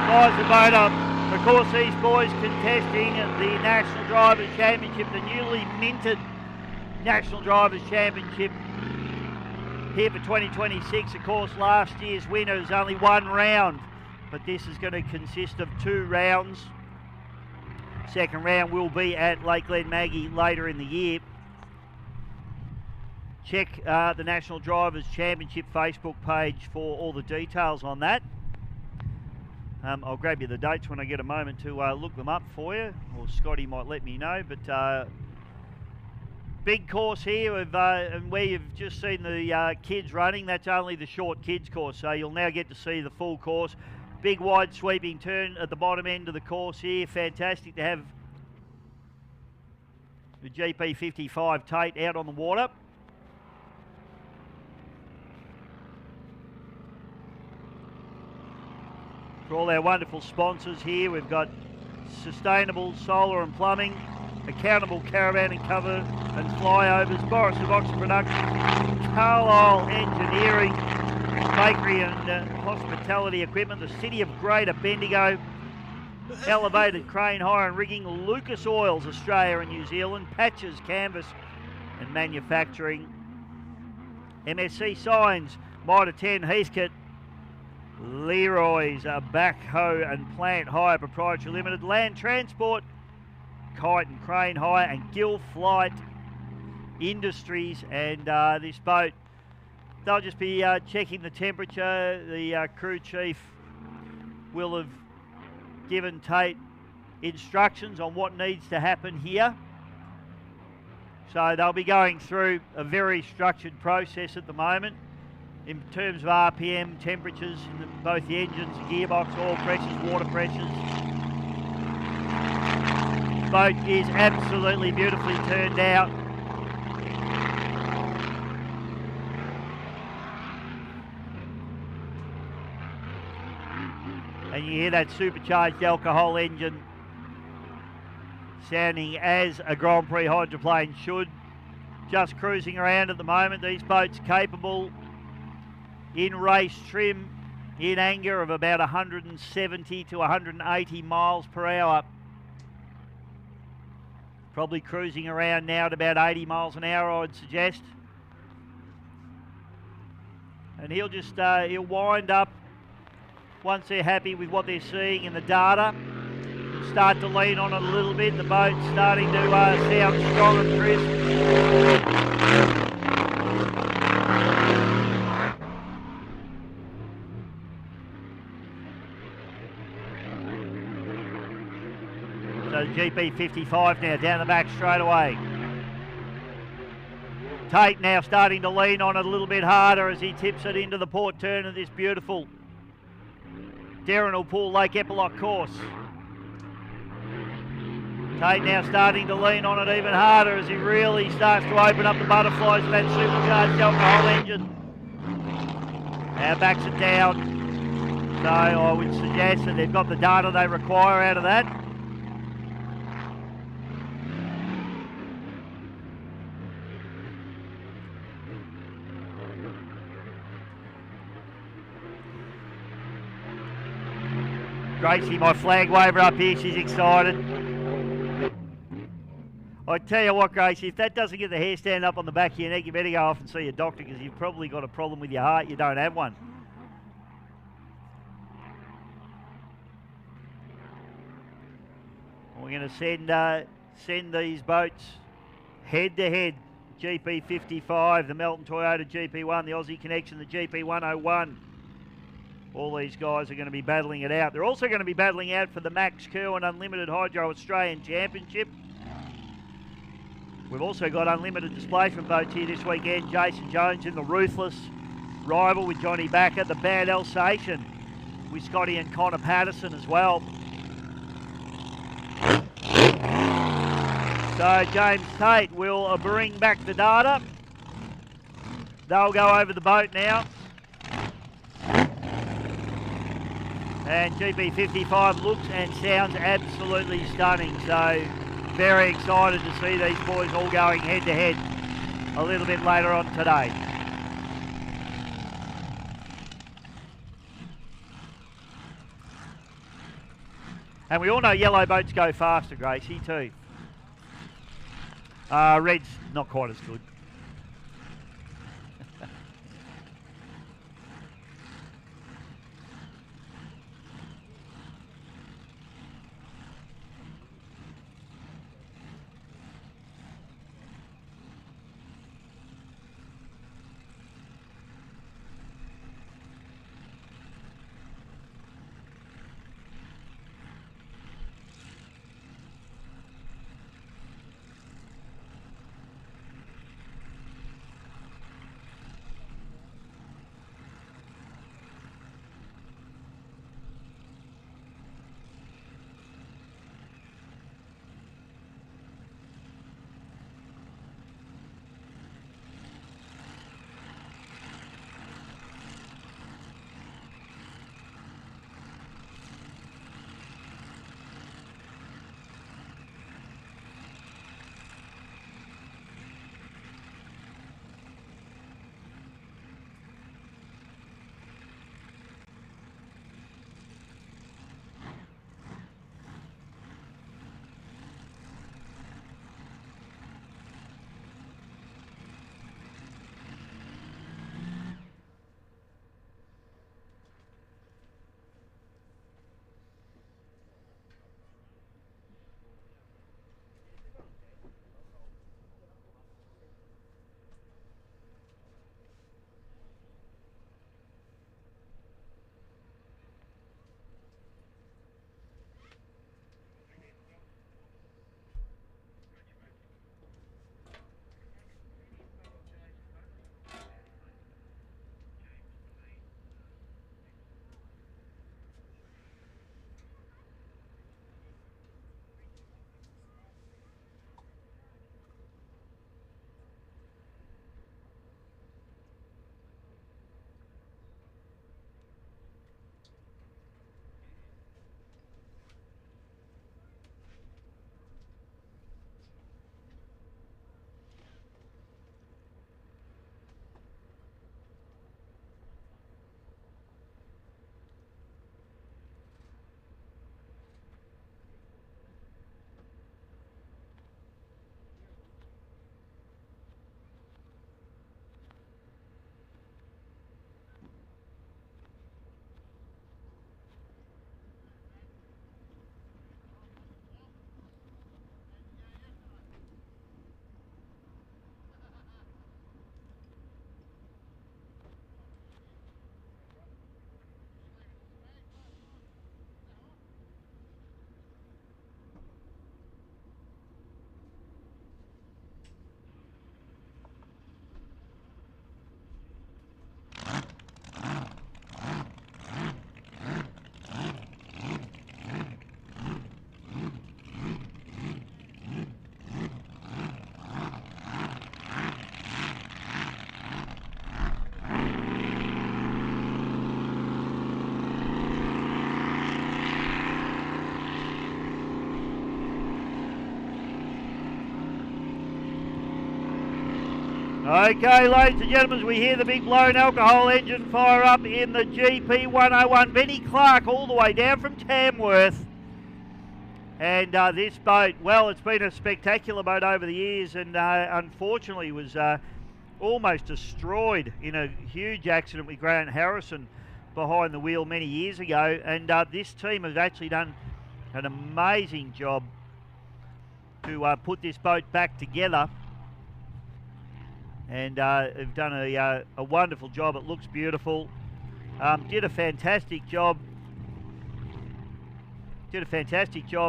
flies the boat up. Of course, these boys contesting the National Drivers' Championship, the newly minted National Drivers' Championship here for 2026. Of course, last year's winner is only one round, but this is going to consist of 2 rounds. Second round will be at Lake Glen Maggie later in the year. Check the National Drivers' Championship Facebook page for all the details on that. I'll grab you the dates when I get a moment to look them up for you, or Scotty might let me know. But big course here, and where you've just seen the kids running, that's only the short kids course, so you'll now get to see the full course. Big wide sweeping turn at the bottom end of the course here. Fantastic to have the GP 55 Tate out on the water. For all our wonderful sponsors here, we've got Sustainable Solar and Plumbing, Accountable Caravan and Cover and Flyovers, Boris of Oxford Productions, Carlisle Engineering, Bakery and Hospitality Equipment, the City of Greater Bendigo, Elevated Crane Hire and Rigging, Lucas Oils, Australia and New Zealand, Patches Canvas and Manufacturing, MSC Signs, Mitre 10 Heathcote, Leroy's Backhoe and Plant Hire Proprietary Limited, Land Transport, Kite and Crane Hire, and Gill Flight Industries. And this boat, they'll just be checking the temperature. The crew chief will have given Tate instructions on what needs to happen here. So they'll be going through a very structured process at the moment in terms of RPM, temperatures, in both the engines, the gearbox, oil pressures, water pressures. The boat is absolutely beautifully turned out. And you hear that supercharged alcohol engine sounding as a Grand Prix hydroplane should. Just cruising around at the moment. These boats capable in race trim, in anger, of about 170 to 180 miles per hour. Probably cruising around now at about 80 miles an hour, I'd suggest. And he'll just he'll wind up once they're happy with what they're seeing in the data. Start to lean on it a little bit. The boat's starting to sound strong and crisp. So the GP 55 now down the back straight away. Tate now starting to lean on it a little bit harder as he tips it into the port turn of this beautiful Darrenal Pool Lake Eppalock course. Tate now starting to lean on it even harder as he really starts to open up the butterflies of that supercharged alcohol engine. Now backs it down. So I would suggest that they've got the data they require out of that. Gracie, my flag waver up here, she's excited. I tell you what, Grace, if that doesn't get the hair stand up on the back of your neck, you better go off and see a doctor, because you've probably got a problem with your heart. You don't have one. We're going to send these boats head to head. GP 55, the Melton Toyota GP1, the Aussie Connection, the GP 101. All these guys are going to be battling it out. They're also going to be battling out for the Max Kerwin Unlimited Hydro Australian Championship. We've also got unlimited displacement boats here this weekend. Jason Jones in the Ruthless Rival with Johnny Backer. The Bad Alsatian with Scotty and Connor Patterson as well. So James Tate will bring back the data. They'll go over the boat now. And GP55 looks and sounds absolutely stunning. So very excited to see these boys all going head to head a little bit later on today. And we all know yellow boats go faster, Gracie, too. Red's not quite as good. Okay, ladies and gentlemen, we hear the big blown alcohol engine fire up in the GP 101. Benny Clark all the way down from Tamworth And this boat, well, it's been a spectacular boat over the years, and unfortunately was almost destroyed in a huge accident with Grant Harrison behind the wheel many years ago. And this team has actually done an amazing job to put this boat back together, and have done a wonderful job. It looks beautiful. Did a fantastic job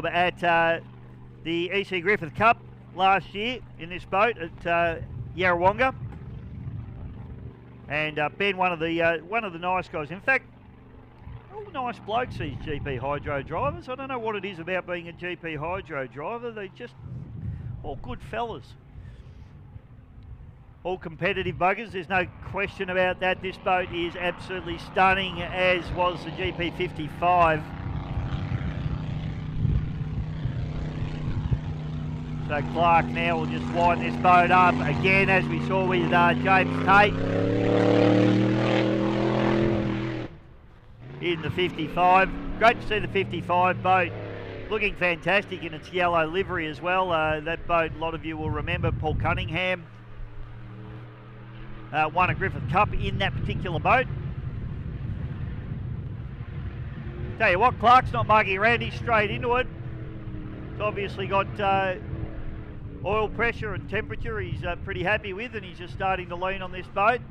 at the EC Griffith Cup last year in this boat at Yarrawonga. And Ben, one of the nice guys. In fact, all nice blokes, these GP Hydro drivers. I don't know what it is about being a GP Hydro driver. They're just all good fellas. All competitive buggers, there's no question about that. This boat is absolutely stunning, as was the GP55. So Clark now will just wind this boat up again, as we saw with James Tate in the 55. Great to see the 55 boat looking fantastic in its yellow livery as well. That boat, a lot of you will remember, Paul Cunningham won a Griffith Cup in that particular boat. Tell you what, Clark's not mugging around, he's straight into it. It's obviously got oil pressure and temperature he's pretty happy with, and he's just starting to lean on this boat.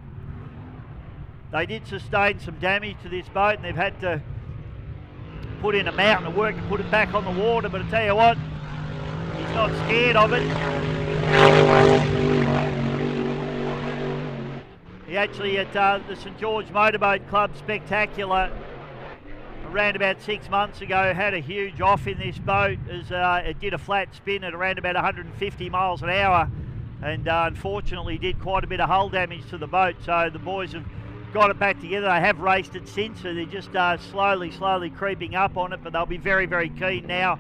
They did sustain some damage to this boat, and they've had to put in a mountain of work to put it back on the water, but I tell you what, he's not scared of it. He actually, at the St George Motorboat Club Spectacular around about 6 months ago, had a huge off in this boat as it did a flat spin at around about 150 miles an hour, and unfortunately did quite a bit of hull damage to the boat. So the boys have got it back together. They have raced it since, so they're just slowly creeping up on it, but they'll be very, very keen now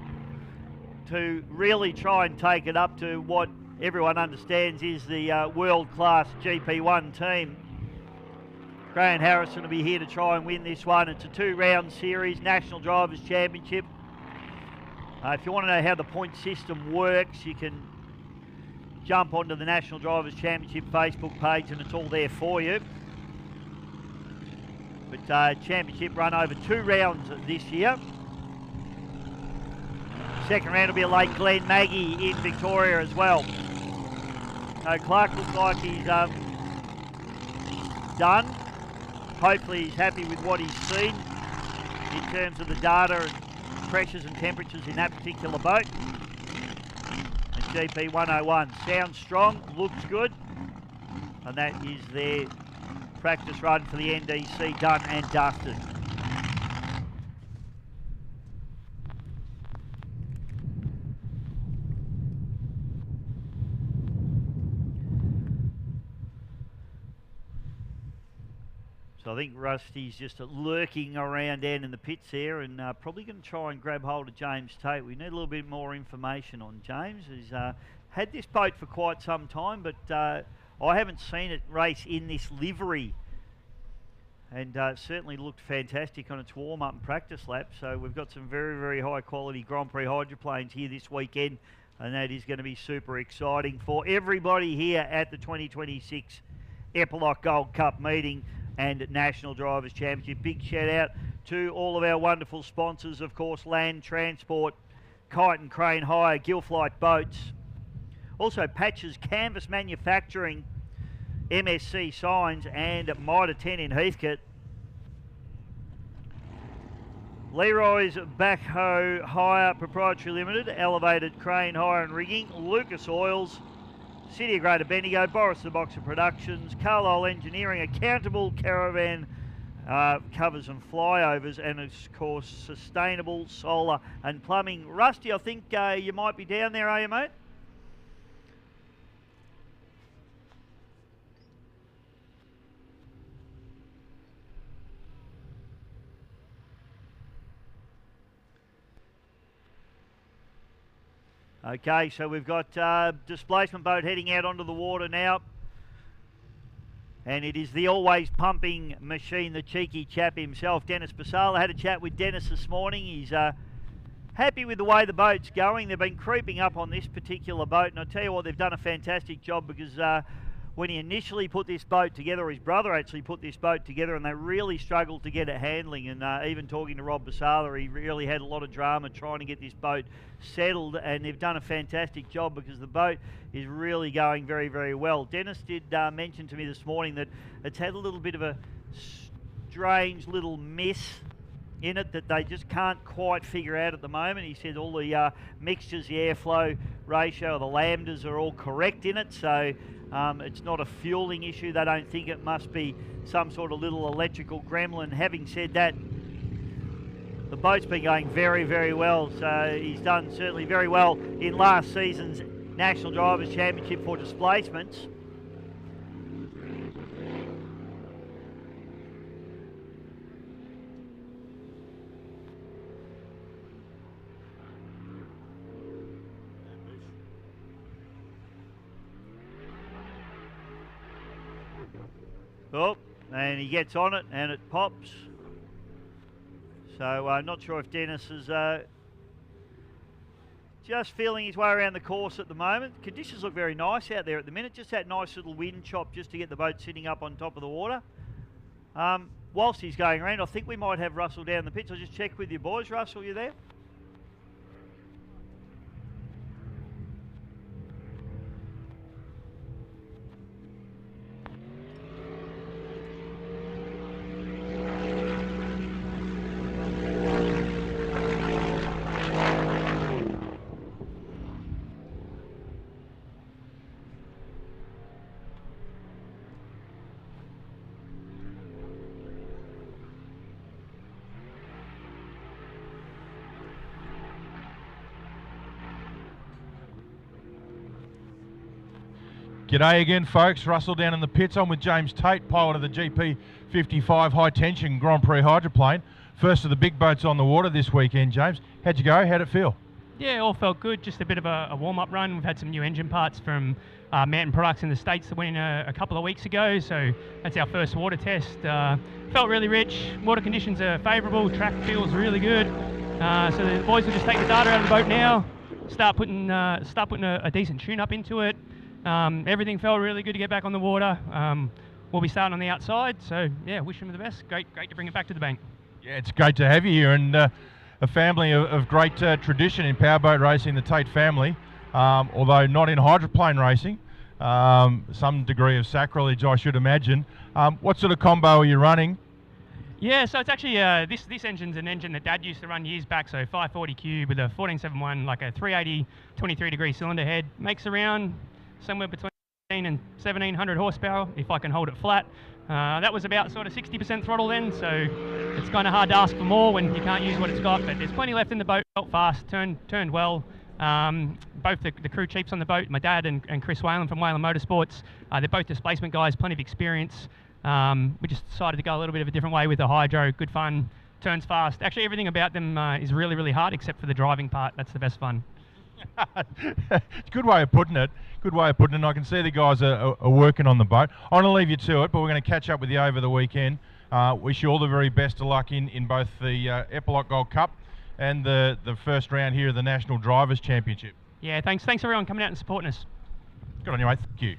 to really try and take it up to what everyone understands is the world-class GP1 team. Grant Harrison will be here to try and win this one. It's a 2-round series, National Drivers' Championship. If you want to know how the point system works, you can jump onto the National Drivers' Championship Facebook page and it's all there for you. But championship run over 2 rounds this year. Second round will be a Lake Glen Maggie in Victoria as well. So Clark looks like he's done. Hopefully he's happy with what he's seen in terms of the data and pressures and temperatures in that particular boat. And GP 101 sounds strong, looks good, and that is their practice run for the NDC done and dusted. So I think Rusty's just lurking around down in the pits there, and probably going to try and grab hold of James Tate. We need a little bit more information on James. He's had this boat for quite some time, but I haven't seen it race in this livery, and certainly looked fantastic on its warm-up and practice lap. So we've got some very, very high-quality Grand Prix hydroplanes here this weekend, and that is going to be super exciting for everybody here at the 2026 Eppalock Gold Cup meeting and National Drivers' Championship. Big shout out to all of our wonderful sponsors, of course, Land Transport, Kite and Crane Hire, Gilflight Boats, also Patches Canvas Manufacturing, MSC Signs, and Mitre 10 in Heathcote. Leroy's Backhoe Hire Proprietary Limited, Elevated Crane Hire and Rigging, Lucas Oils, City of Greater Bendigo, Boris the Boxer Productions, Carlisle Engineering, Accountable Caravan Covers and Flyovers, and of course Sustainable Solar and Plumbing. Rusty, I think you might be down there, are you, mate? Okay, so we've got displacement boat heading out onto the water now. And it is the always pumping machine, the cheeky chap himself, Dennis Basala. I had a chat with Dennis this morning. He's happy with the way the boat's going. They've been creeping up on this particular boat, and I tell you what, they've done a fantastic job, because when he initially put this boat together, or his brother actually put this boat together, and they really struggled to get it handling. And even talking to Rob Basala, he really had a lot of drama trying to get this boat settled, and they've done a fantastic job because the boat is really going very, very well. Dennis did mention to me this morning that it's had a little bit of a strange little mess in it that they just can't quite figure out at the moment. He said all the mixtures, the airflow ratio, the lambdas are all correct in it, so it's not a fueling issue. They don't think it must be some sort of little electrical gremlin. Having said that, the boat's been going very, very well, so he's done certainly very well in last season's National Drivers' Championship for displacements. Oh, and he gets on it and it pops. So not sure if Dennis is just feeling his way around the course at the moment. Conditions look very nice out there at the minute. Just that nice little wind chop just to get the boat sitting up on top of the water. Whilst he's going around, I think we might have Russell down the pitch. I'll just check with you boys. Russell, you there? G'day again, folks. Russell down in the pits. I'm with James Tate, pilot of the GP55 High Tension Grand Prix hydroplane. First of the big boats on the water this weekend, James. How'd you go? How'd it feel? Yeah, all felt good. Just a bit of a warm-up run. We've had some new engine parts from Mountain Products in the States that went in a couple of weeks ago, so that's our first water test. Felt really rich. Water conditions are favourable. Track feels really good. So the boys will just take the data out of the boat now, start putting a decent tune-up into it. Everything felt really good to get back on the water. We'll be starting on the outside, so yeah, wish them the best. Great to bring it back to the bank. Yeah, it's great to have you here, and a family of great tradition in powerboat racing, the Tate family, although not in hydroplane racing. Some degree of sacrilege, I should imagine. What sort of combo are you running? Yeah, so it's actually, this engine's an engine that Dad used to run years back, so 540 cube with a 1471, like a 380, 23 degree cylinder head. Makes around somewhere between 16 and 1700 horsepower if I can hold it flat. That was about sort of 60% throttle then, so it's kind of hard to ask for more when you can't use what it's got, but there's plenty left in the boat. Felt fast, turned well. Both the crew chiefs on the boat, my dad and Chris Whalen from Whalen Motorsports, they're both displacement guys, plenty of experience. We just decided to go a little bit of a different way with the hydro. Good fun, turns fast. Actually, everything about them is really, really hard except for the driving part. That's the best fun. Good way of putting it. Good way of putting it. And I can see the guys are working on the boat. I'm going to leave you to it, but we're going to catch up with you over the weekend. Wish you all the very best of luck in both the Eppalock Gold Cup and the first round here of the National Drivers' Championship. Yeah, thanks everyone coming out and supporting us. Good on you, mate. Thank you.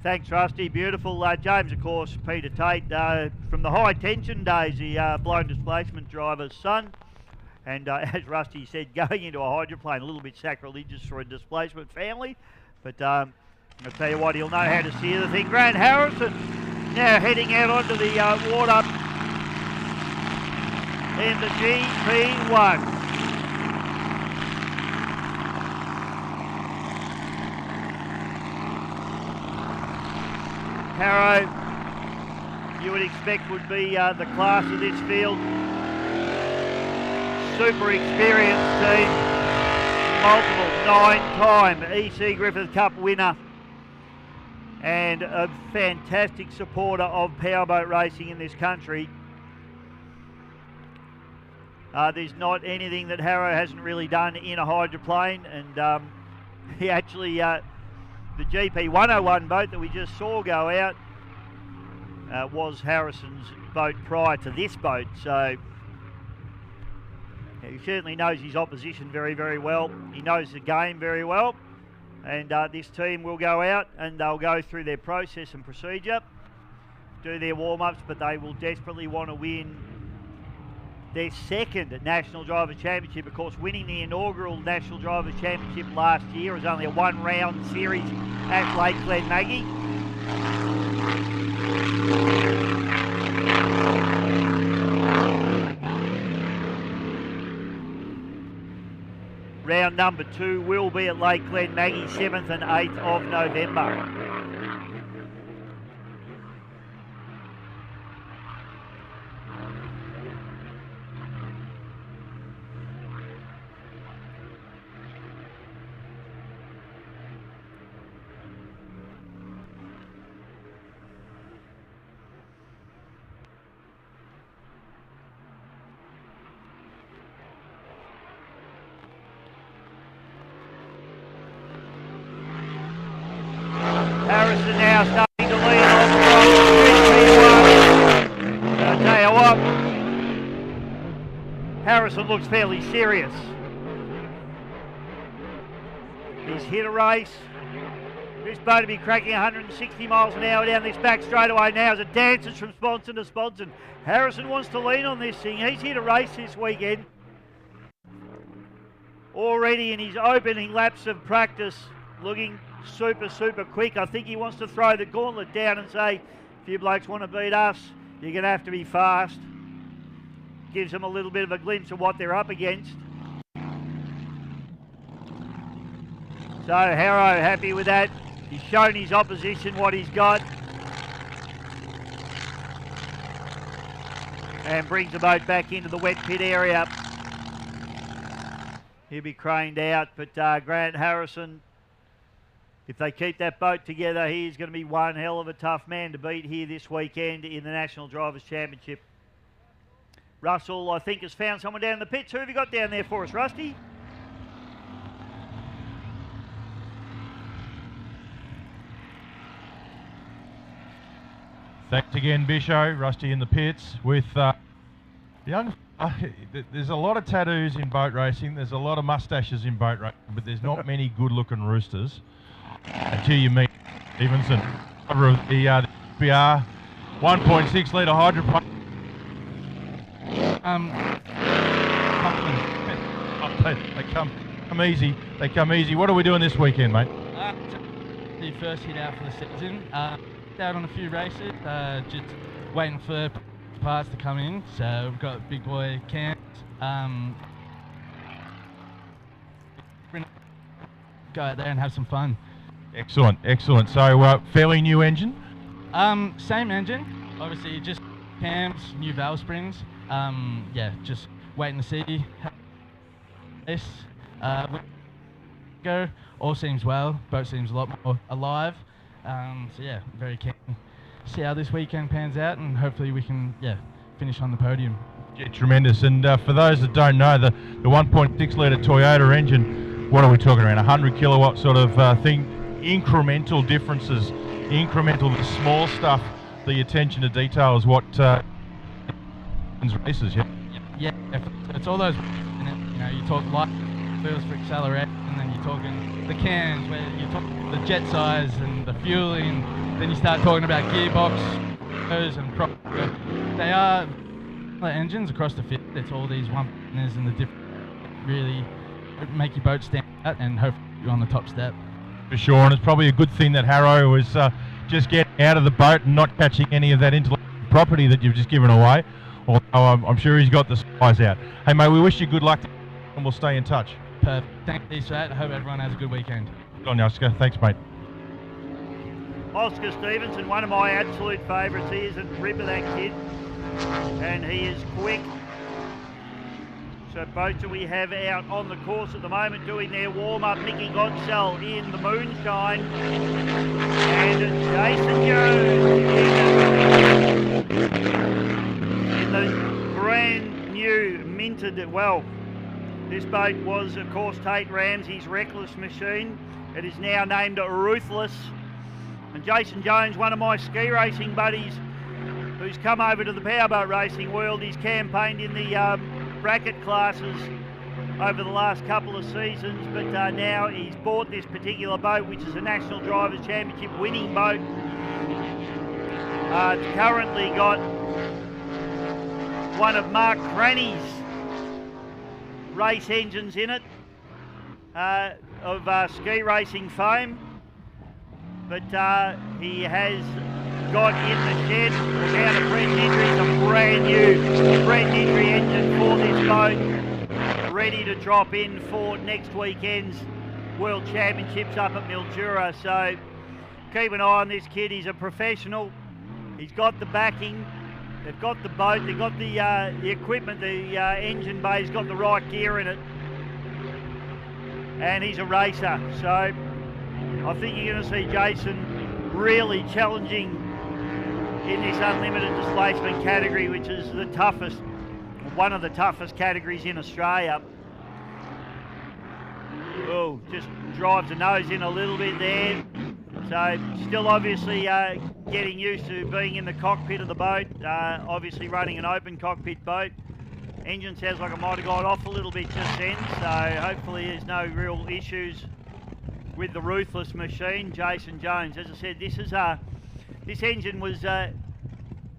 Thanks, Rusty. Beautiful. James, of course, Peter Tate, from the high tension days, the blown displacement driver's son. And as Rusty said, going into a hydroplane, a little bit sacrilegious for a displacement family. But I'll tell you what, he'll know how to steer the thing. Grant Harrison now heading out onto the water in the GP1. Harrow, you would expect would be the class of this field. Super experienced team, multiple 9-time EC Griffith Cup winner and a fantastic supporter of powerboat racing in this country. There's not anything that Harrow hasn't really done in a hydroplane, and he actually, the GP 101 boat that we just saw go out was Harrison's boat prior to this boat, so He certainly knows his opposition very, very well. He knows the game very well. And this team will go out and they'll go through their process and procedure, do their warm-ups, but they will desperately want to win their second National Drivers' Championship. Of course, winning the inaugural National Drivers' Championship last year was only a one-round series at Lake Glenmaggie. Round number 2 will be at Lake Glenmaggie, 7th and 8th of November. Harrison now starting to lead on the I'll tell you what, Harrison looks fairly serious. He's hit a race. This boat will be cracking 160 miles an hour down this back straightaway now as it dances from sponson to sponson. Harrison wants to lean on this thing. He's hit a race this weekend. Already in his opening laps of practice, looking super, super quick. I think he wants to throw the gauntlet down and say, if you blokes want to beat us, you're going to have to be fast. Gives them a little bit of a glimpse of what they're up against. So Harrow happy with that. He's shown his opposition what he's got. And brings the boat back into the wet pit area. He'll be craned out, but Grant Harrison, if they keep that boat together, he's going to be one hell of a tough man to beat here this weekend in the National Drivers' Championship. Russell, I think, has found someone down in the pits. Who have you got down there for us, Rusty? Thanks again, Bisho. Rusty in the pits with young. There's a lot of tattoos in boat racing. There's a lot of mustaches in boat racing, but there's not many good-looking roosters until you meet Stevenson, driver of the BR 1.6 litre hydroplane. They come easy. They come easy. What are we doing this weekend, mate? The first hit out for the season. Out on a few races, just waiting for parts to come in. So we've got big boy Cams. Go out there and have some fun. Excellent, excellent. So fairly new engine? Same engine. Obviously just cams, new valve springs. Yeah, just waiting to see how this go. All seems well. Boat seems a lot more alive. So yeah, very keen to see how this weekend pans out, and hopefully we can finish on the podium. Yeah, tremendous. And for those that don't know, the 1.6 litre Toyota engine, what are we talking around? 100 kilowatt sort of thing. Incremental differences, incremental, the small stuff. The attention to detail is what races. Yeah, it's all those. You know, you talk light wheels for acceleration, and then you're talking the cans where you talk the jet size and the fueling. Then you start talking about gearbox, and they are engines across the field. It's all these one-partners and the different really make your boat stand out and hopefully you're on the top step. For sure, and it's probably a good thing that Harrow was just getting out of the boat and not catching any of that intellectual property that you've just given away. Although I'm sure he's got the spies out. Hey mate, we wish you good luck and we'll stay in touch. Perfect. Thank you for that. I hope everyone has a good weekend. Good on you, Oscar. Thanks, mate. Oscar Stevenson, one of my absolute favourites. He is a ripper, that kid. And he is quick. So boats that we have out on the course at the moment doing their warm-up. Mickey Godsell in the moonshine. And Jason Jones in the brand new minted, well, this boat was, of course, Tate Ramsey's Reckless Machine. It is now named Ruthless. And Jason Jones, one of my ski racing buddies, who's come over to the powerboat racing world, he's campaigned in the bracket classes over the last couple of seasons, but now he's bought this particular boat, which is a National Drivers' Championship winning boat. It's currently got one of Mark Cranny's race engines in it, of ski racing fame, but he has got in the shed down at Brent Nidry's a brand new Brent Nidry engine for this boat, ready to drop in for next weekend's World Championships up at Mildura. So keep an eye on this kid. He's a professional. He's got the backing. They've got the boat. They've got the equipment. The engine bay's got the right gear in it, and he's a racer. So I think you're going to see Jason really challenging in this unlimited displacement category, which is the toughest, one of the toughest categories in Australia. Oh, just drives the nose in a little bit there. So still obviously getting used to being in the cockpit of the boat, obviously running an open cockpit boat. Engine sounds like it might have gone off a little bit just then, so hopefully there's no real issues with the ruthless machine, Jason Jones. As I said, this engine was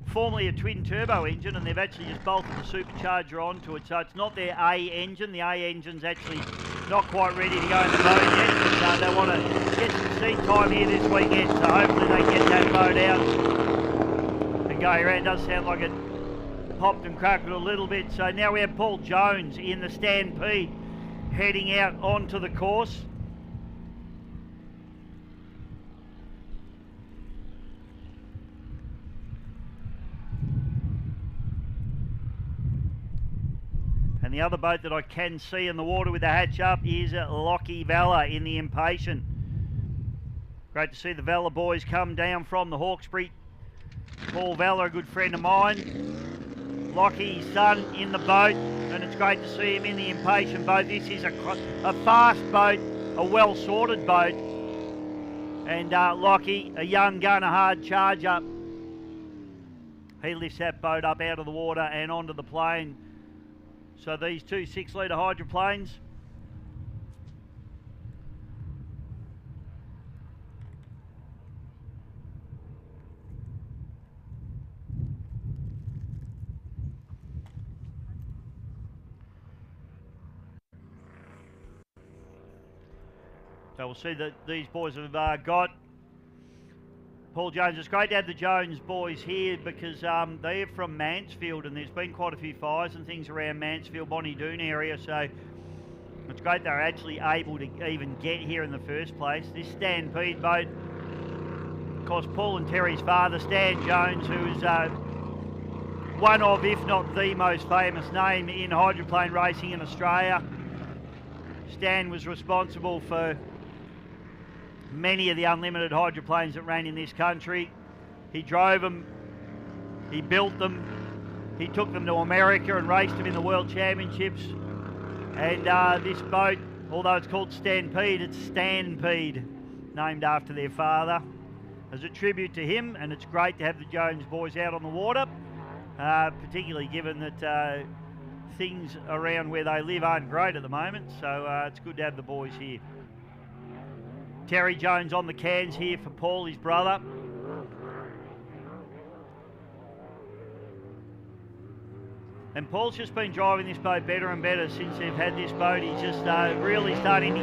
formerly a twin turbo engine, and they've actually just bolted the supercharger onto it, so it's not their A engine. The A engine's actually not quite ready to go in the boat yet, but they want to get some seat time here this weekend, so hopefully they get that boat out and go around. It does sound like it popped and cracked a little bit. So now we have Paul Jones in the Stampede heading out onto the course. And the other boat that I can see in the water with the hatch up is Lockie Valla in the Impatient. Great to see the Valla boys come down from the Hawkesbury. Paul Valla, a good friend of mine. Lockie's son in the boat, and it's great to see him in the Impatient boat. This is a fast boat, a well-sorted boat. And Lockie, a young gun, a hard charger. He lifts that boat up out of the water and onto the plane. So these two 6-litre hydroplanes, so we'll see that these boys have got Paul Jones. It's great to have the Jones boys here because they're from Mansfield, and there's been quite a few fires and things around Mansfield, Bonnie Doon area, so it's great they're actually able to even get here in the first place. This Stampede boat, of course, Paul and Terry's father, Stan Jones, who is one of, if not the most famous name in hydroplane racing in Australia. Stan was responsible for many of the unlimited hydroplanes that ran in this country. He drove them, he built them, he took them to America and raced them in the World Championships. And this boat, although it's called Stampede, it's Stampede, named after their father, as a tribute to him. And it's great to have the Jones boys out on the water, particularly given that things around where they live aren't great at the moment, so it's good to have the boys here. Terry Jones on the cans here for Paul, his brother. And Paul's just been driving this boat better and better since they've had this boat. He's just really starting to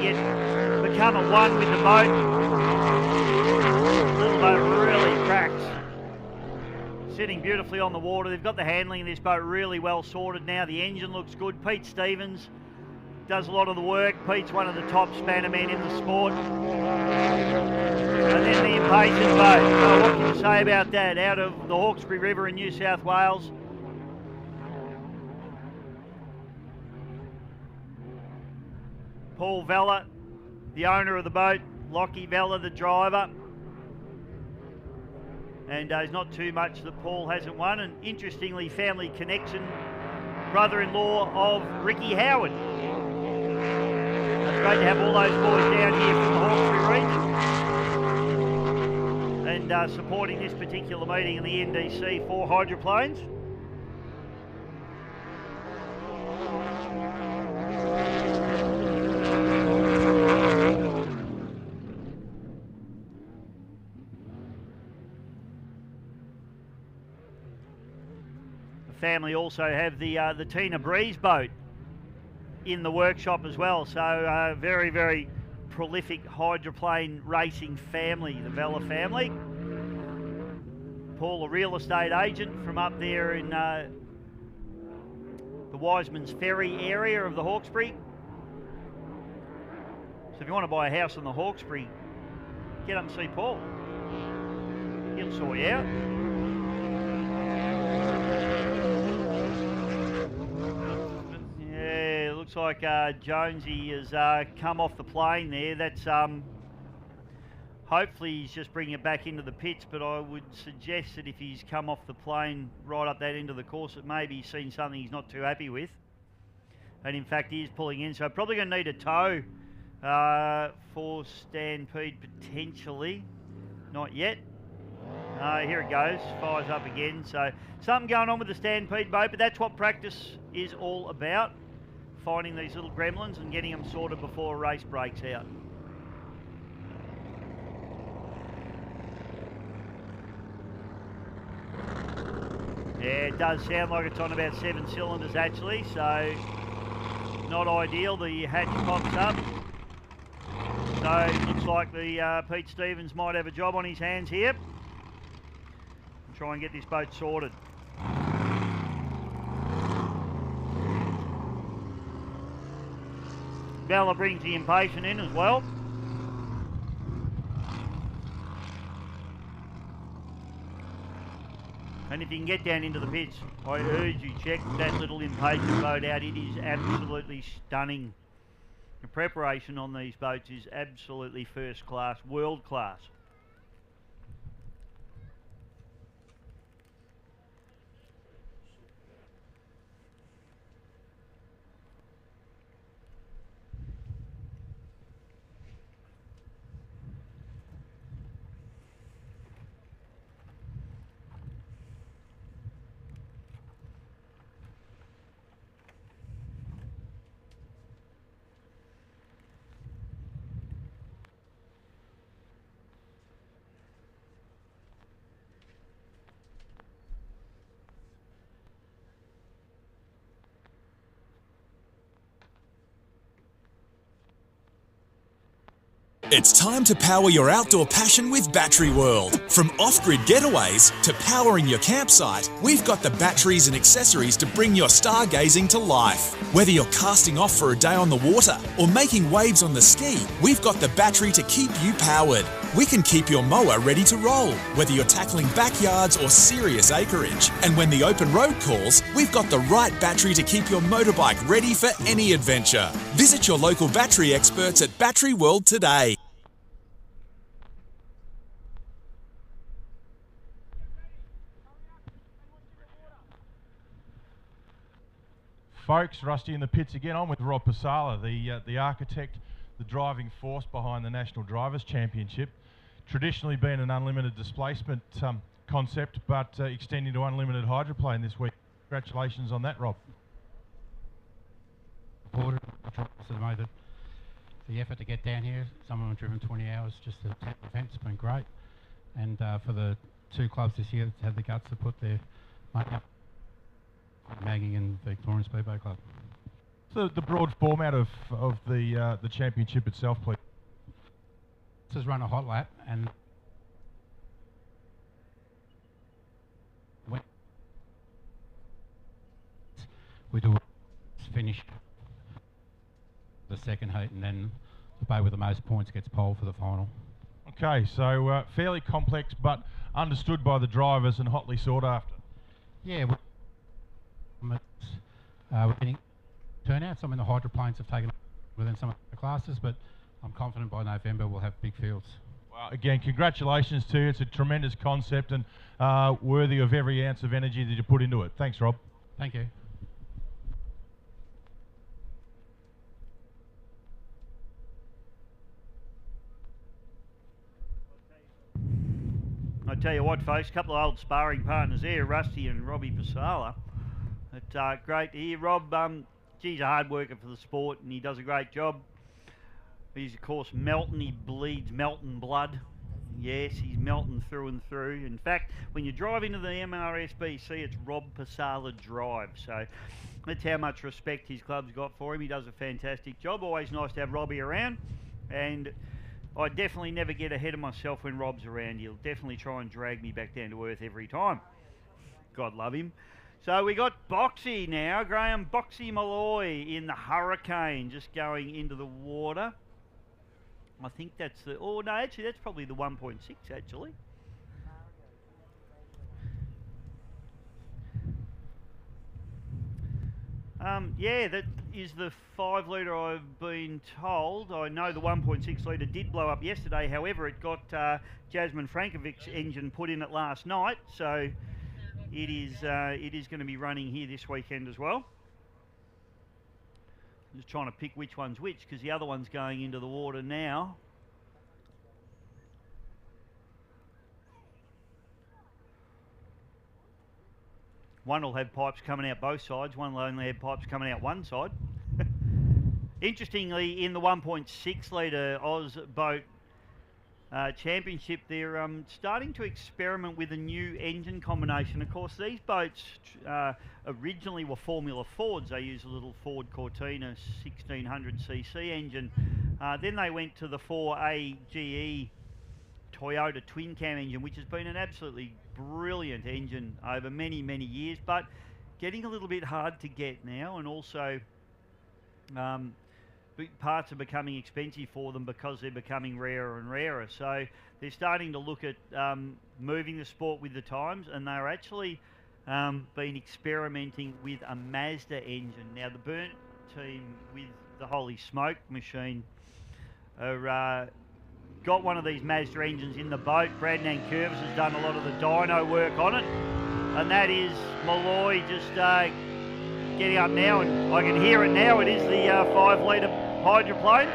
become at one with the boat. Little boat really cracks. Sitting beautifully on the water. They've got the handling of this boat really well sorted now. The engine looks good. Pete Stevens does a lot of the work. Pete's one of the top spanner men in the sport. And then the Impatient boat. Oh, what can you say about that? Out of the Hawkesbury River in New South Wales. Paul Valla, the owner of the boat. Lockie Valla, the driver. And there's not too much that Paul hasn't won. And interestingly, family connection, brother-in-law of Ricky Howard. It's great to have all those boys down here from the Hawkesbury region and supporting this particular meeting in the NDC for hydroplanes. family also have the Tina Breeze boat in the workshop as well. So very, very prolific hydroplane racing family, the Vella family. Paul, a real estate agent from up there in the Wiseman's Ferry area of the Hawkesbury. So if you want to buy a house on the Hawkesbury, get up and see Paul. He'll sort you out. Yeah, it looks like Jonesy has come off the plane there. That's hopefully he's just bringing it back into the pits, but I would suggest that if he's come off the plane right up that end of the course, that maybe he's seen something he's not too happy with. And in fact, he is pulling in, so probably going to need a tow for Stampede potentially. Not yet. Here it goes, fires up again. So something going on with the Stampede boat, but that's what practice is all about. Finding these little gremlins and getting them sorted before a race breaks out. Yeah, it does sound like it's on about 7 cylinders actually, so not ideal. The hatch pops up. So it looks like the Pete Stevens might have a job on his hands here. Try and get this boat sorted. Bella brings the Impatient in as well. And if you can get down into the pits, I urge you, check that little Impatient boat out. It is absolutely stunning. The preparation on these boats is absolutely first class, world class. It's time to power your outdoor passion with Battery World. From off-grid getaways to powering your campsite, we've got the batteries and accessories to bring your stargazing to life. Whether you're casting off for a day on the water or making waves on the ski, we've got the battery to keep you powered. We can keep your mower ready to roll, whether you're tackling backyards or serious acreage. And when the open road calls, we've got the right battery to keep your motorbike ready for any adventure. Visit your local battery experts at Battery World today. Folks, Rusty in the pits again. I'm with Rob Pasala, the architect, the driving force behind the National Drivers' Championship. Traditionally been an unlimited displacement concept, but extending to unlimited hydroplane this week. Congratulations on that, Rob. The effort to get down here, some of them have driven 20 hours just to attend the event, it's been great. And for the two clubs this year that had the guts to put their money up, Maggie and Victorian Speedboat Club. So the broad format of the championship itself, please. This is run a hot lap, and when we do finish the second heat, and then the boat with the most points gets pole for the final. Okay, so fairly complex, but understood by the drivers and hotly sought after. Yeah, we're getting turnout. Some of the hydroplanes have taken within some of the classes, but I'm confident by November we'll have big fields. Well, again, congratulations to you. It's a tremendous concept and worthy of every ounce of energy that you put into it. Thanks, Rob. Thank you. I tell you what, folks, a couple of old sparring partners there, Rusty and Robbie Pasala. It's great to hear. Rob, he's a hard worker for the sport and he does a great job. He's, of course, Melton. He bleeds Melton blood. Yes, he's melting through and through. In fact, when you drive into the MRSBC, it's Rob Pasala Drive. So that's how much respect his club's got for him. He does a fantastic job. Always nice to have Robbie around. And I definitely never get ahead of myself when Rob's around. He'll definitely try and drag me back down to earth every time. God love him. So we got Boxy now. Graham Boxy Malloy in the Hurricane, just going into the water. I think that's the... Oh, no, actually, that's probably the 1.6, actually. Yeah, that is the 5 litre I've been told. I know the 1.6 litre did blow up yesterday. However, it got Jasmine Frankovic's engine put in it last night. So it is going to be running here this weekend as well. Just trying to pick which one's which, because the other one's going into the water now. One will have pipes coming out both sides, one will only have pipes coming out one side. Interestingly, in the 1.6 litre Oz Boat Championship, they're starting to experiment with a new engine combination. Of course, these boats originally were Formula Fords. They use a little Ford Cortina 1600cc engine. Then they went to the 4AGE Toyota twin cam engine, which has been an absolutely brilliant engine over many, many years, but getting a little bit hard to get now, and also parts are becoming expensive for them because they're becoming rarer and rarer. So they're starting to look at moving the sport with the times, and they're actually been experimenting with a Mazda engine. Now the Burnt team with the Holy Smoke machine are got one of these Mazda engines in the boat. Bradnan Curvis has done a lot of the dyno work on it, and that is Malloy just getting up now, and I can hear it now. It is the 5 litre hydroplane.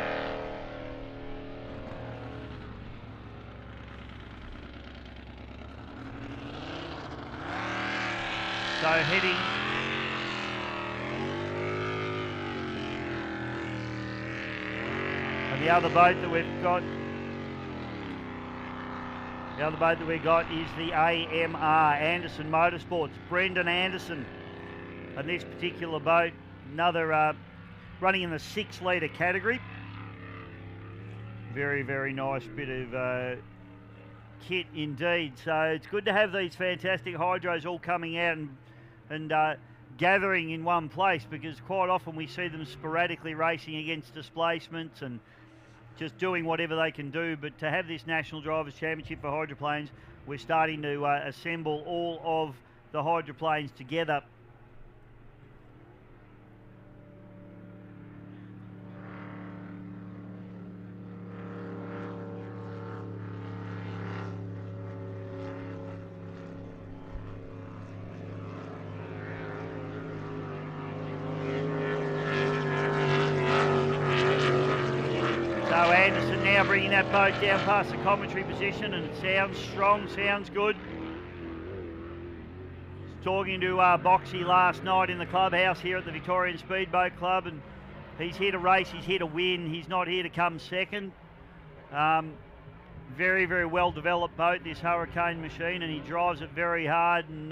So heading and the other boat that we've got is the AMR, Anderson Motorsports, Brendan Anderson. And this particular boat, another running in the 6 litre category. Very, very nice bit of kit indeed. So it's good to have these fantastic hydros all coming out and gathering in one place, because quite often we see them sporadically racing against displacements and just doing whatever they can do. But to have this National Drivers' Championship for hydroplanes, we're starting to assemble all of the hydroplanes together. Bringing that boat down past the commentary position, and it sounds strong, sounds good. Talking to Boxy last night in the clubhouse here at the Victorian Speedboat Club, and he's here to race, he's here to win, he's not here to come second. Very, very well developed boat, this Hurricane machine, and he drives it very hard and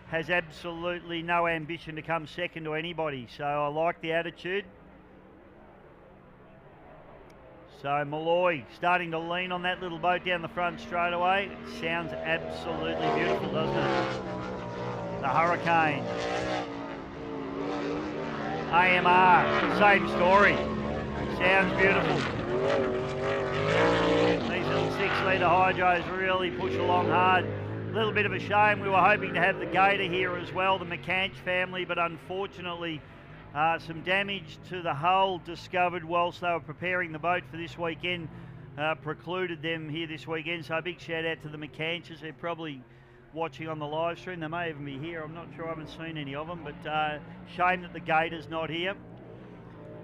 has absolutely no ambition to come second to anybody. So I like the attitude. So Malloy starting to lean on that little boat down the front straight away. It sounds absolutely beautiful, doesn't it? The Hurricane. AMR, same story. Sounds beautiful. These little 6 litre hydros really push along hard. A little bit of a shame. We were hoping to have the Gator here as well, the McCanch family, but unfortunately some damage to the hull discovered whilst they were preparing the boat for this weekend precluded them here this weekend. So a big shout out to the McCanches. They're probably watching on the live stream. They may even be here. I'm not sure. I haven't seen any of them, but shame that the Gator's not here.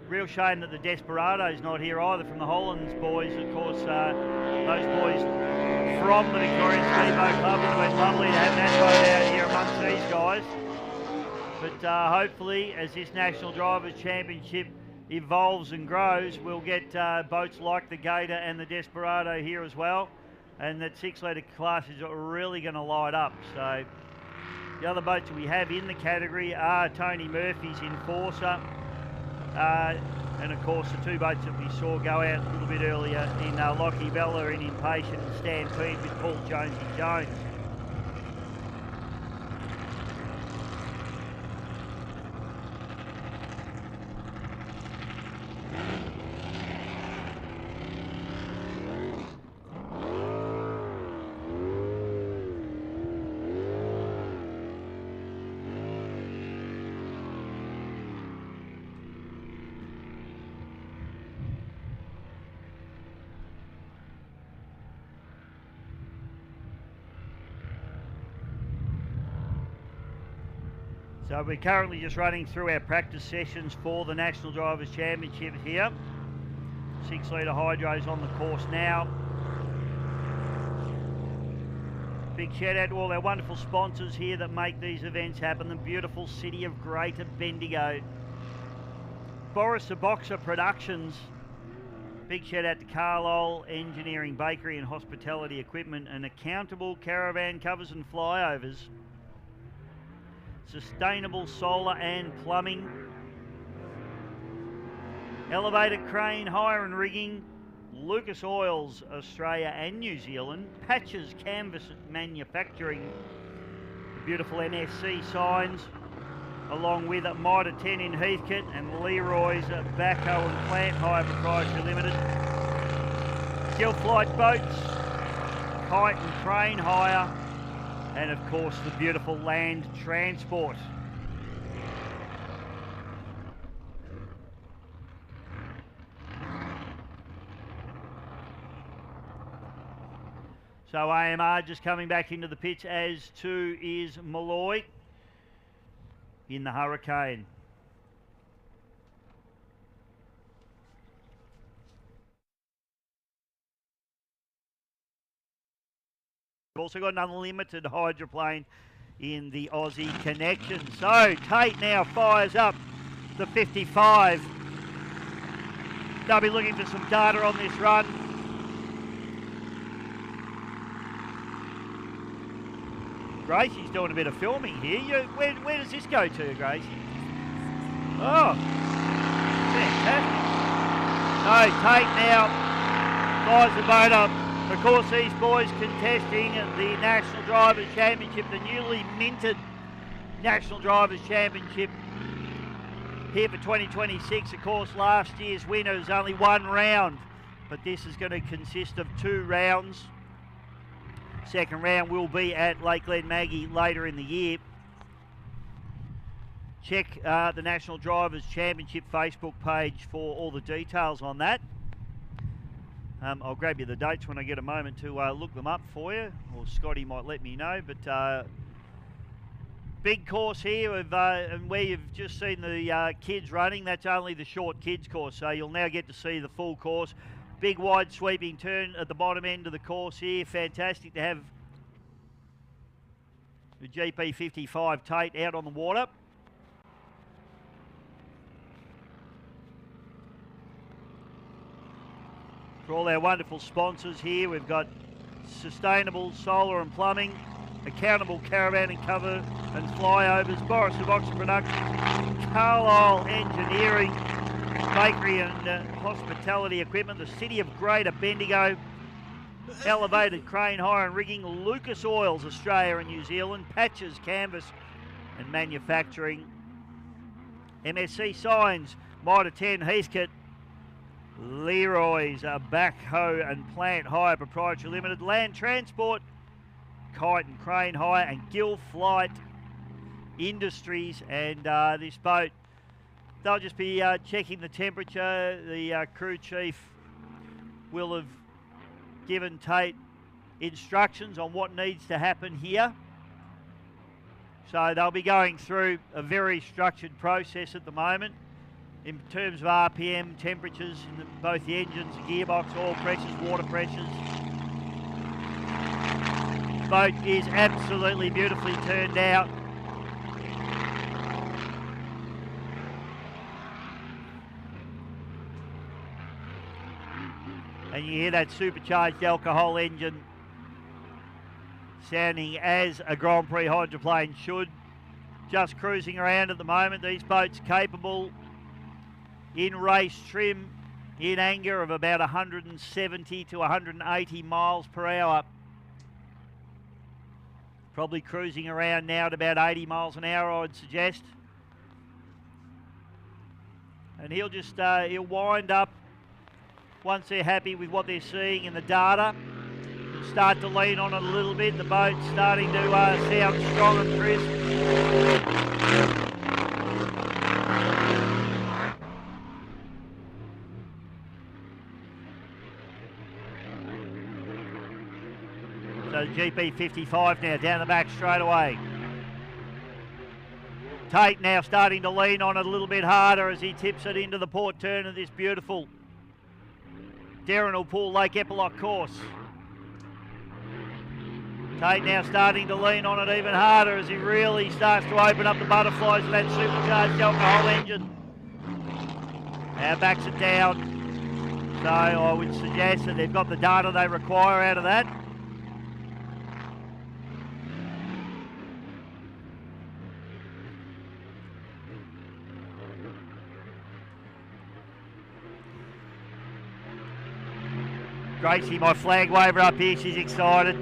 Real shame that the Desperado's not here either, from the Hollands boys. Of course, those boys from the Victorian Speedboat Club. It would have been lovely to have that boat out here amongst these guys. But hopefully, as this National Drivers' Championship evolves and grows, we'll get boats like the Gator and the Desperado here as well. and that 6 litre class is really going to light up. So the other boats that we have in the category are Tony Murphy's Enforcer, and of course the 2 boats that we saw go out a little bit earlier in Lockie Bella in Impatient and Stampede with Paul Jonesy Jones. So we're currently just running through our practice sessions for the National Drivers' Championship here. 6 litre hydros on the course now. Big shout out to all our wonderful sponsors here that make these events happen. The beautiful city of Greater Bendigo. Boris the Boxer Productions. Big shout out to Carlisle Engineering, Bakery and Hospitality Equipment, and Accountable Caravan Covers and Flyovers. Sustainable Solar and Plumbing. Elevated Crane Hire and Rigging. Lucas Oils, Australia and New Zealand. Patches Canvas Manufacturing. The beautiful MSC Signs, along with Mitre 10 in Heathcote and Leroy's Backhoe and Plant Hire Proprietary Limited. Gill Flight Boats, Kite and Crane Hire, and of course the beautiful Land Transport. So AMR just coming back into the pits, as too is Malloy in the Hurricane. We've also got an unlimited hydroplane in the Aussie Connection. So Tate now fires up the 55. They'll be looking for some data on this run. Gracie's doing a bit of filming here. Where does this go to, Gracie? Oh, fantastic. So Tate now fires the boat up. Of course, these boys contesting the National Drivers' Championship, the newly minted National Drivers' Championship here for 2026. Of course, last year's winner was only 1 round, but this is going to consist of 2 rounds. Second round will be at Lake Glen Maggie later in the year. Check the National Drivers' Championship Facebook page for all the details on that. I'll grab you the dates when I get a moment to look them up for you, or Scotty might let me know. But big course here, and where you've just seen the kids running, that's only the short kids course, so you'll now get to see the full course. Big wide sweeping turn at the bottom end of the course here. Fantastic to have the GP55 Tate out on the water. For all our wonderful sponsors here, we've got Sustainable Solar and Plumbing, Accountable Caravan and Cover and Flyovers, Boris the Boxer Productions, Carlisle Engineering, Bakery and Hospitality Equipment, the City of Greater Bendigo, Elevated Crane Hire and Rigging, Lucas Oils, Australia and New Zealand, Patches Canvas and Manufacturing, MSC Signs, Mitre 10 Heathcote, Leroy's Backhoe and Plant Hire Proprietary Limited, Land Transport, Kite and Crane Hire, and Gill Flight Industries. And this boat, they'll just be checking the temperature. The crew chief will have given Tate instructions on what needs to happen here. So they'll be going through a very structured process at the moment in terms of RPM, temperatures in both the engines, the gearbox, oil pressures, water pressures. Boat is absolutely beautifully turned out. And you hear that supercharged alcohol engine sounding as a Grand Prix hydroplane should. Just cruising around at the moment. These boats capable in race trim, in anger of about 170 to 180 miles per hour. Probably cruising around now at about 80 miles an hour, I would suggest. And he'll just, he'll wind up once they're happy with what they're seeing in the data. Start to lean on it a little bit. The boat's starting to sound strong and crisp. So GP 55 now down the back straight away. Tate now starting to lean on it a little bit harder as he tips it into the port turn of this beautiful Darren Pool Lake Eppalock course. Tate now starting to lean on it even harder as he really starts to open up the butterflies of that supercharged alcohol engine. Now backs it down. So I would suggest that they've got the data they require out of that. Gracie, my flag waver up here, she's excited.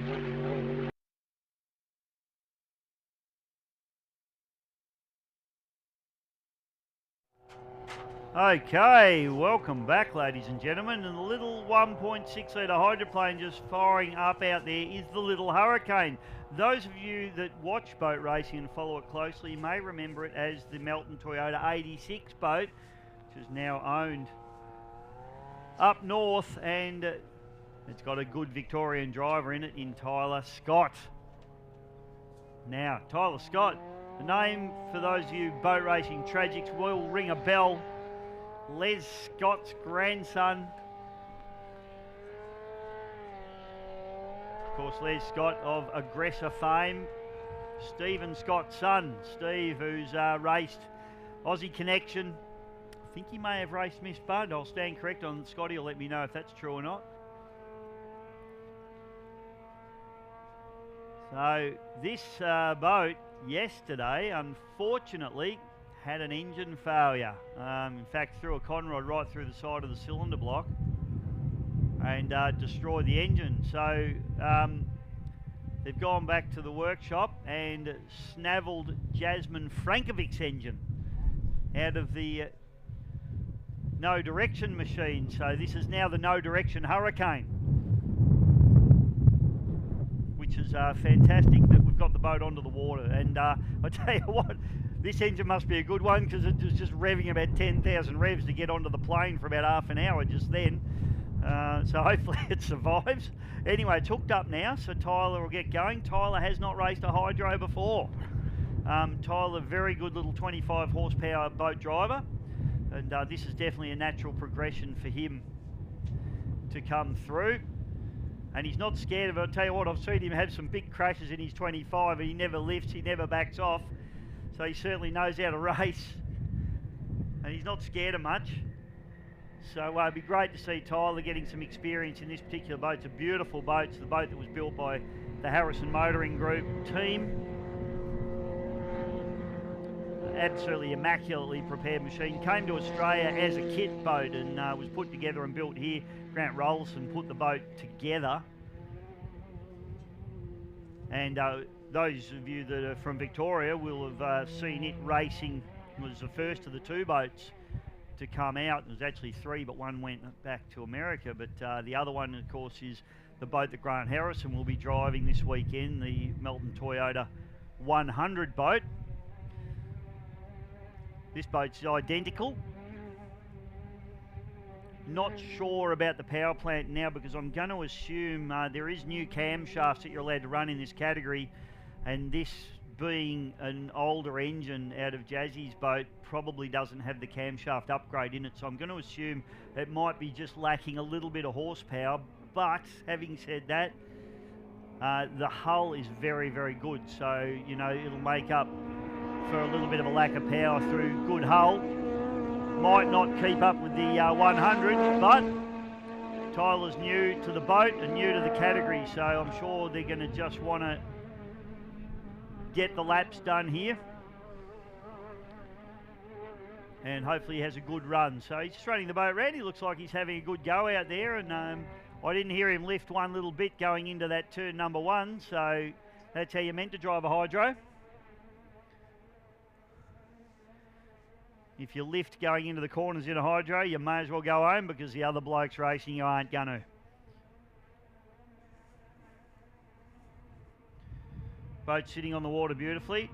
Okay, welcome back ladies and gentlemen, and the little 1.6 litre hydroplane just firing up out there is the Little Hurricane. Those of you that watch boat racing and follow it closely may remember it as the Melton Toyota 86 boat, which is now owned up north, and it's got a good Victorian driver in it in Tyler Scott. Now, Tyler Scott, the name for those of you boat racing tragics will ring a bell. Les Scott's grandson. Of course, Les Scott of Aggressor fame. Stephen Scott's son, Steve, who's raced Aussie Connection. I think he may have raced Miss Bud. I'll stand correct on Scotty will let me know if that's true or not. So this boat yesterday, unfortunately, had an engine failure. In fact, threw a conrod right through the side of the cylinder block and destroyed the engine. So they've gone back to the workshop and snavelled Jasmine Frankovic's engine out of the No Direction machine. So this is now the No Direction Hurricane, which is fantastic that we've got the boat onto the water. And I tell you what, this engine must be a good one because it was just revving about 10,000 revs to get onto the plane for about half an hour just then. So hopefully it survives. Anyway, it's hooked up now, so Tyler will get going. Tyler has not raced a hydro before. Tyler, very good little 25 horsepower boat driver. And this is definitely a natural progression for him to come through. And he's not scared of it. I'll tell you what, I've seen him have some big crashes in his 25 and he never lifts, he never backs off. So he certainly knows how to race. And he's not scared of much. So it'd be great to see Tyler getting some experience in this particular boat. It's a beautiful boat. It's the boat that was built by the Harrison Motoring Group team. Absolutely immaculately prepared machine. Came to Australia as a kit boat and was put together and built here. Grant Rollison put the boat together. And those of you that are from Victoria will have seen it racing. It was the first of the two boats to come out. It was actually three, but one went back to America. But the other one, of course, is the boat that Grant Harrison will be driving this weekend, the Melton Toyota 100 boat. This boat's identical. Not sure about the power plant now because I'm going to assume there is new camshafts that you're allowed to run in this category, and this being an older engine out of Jazzy's boat probably doesn't have the camshaft upgrade in it, so I'm going to assume it might be just lacking a little bit of horsepower. But having said that, the hull is very, very good, so you know it'll make up for a little bit of a lack of power through good hull. Might not keep up with the 100, but Tyler's new to the boat and new to the category, so I'm sure they're going to just want to get the laps done here. And hopefully he has a good run. So he's just running the boat around. He looks like he's having a good go out there. And I didn't hear him lift one little bit going into that turn number 1. So that's how you're meant to drive a hydro. If you lift going into the corners in a hydro, you may as well go home, because the other blokes racing you aren't going to. Boat sitting on the water beautifully.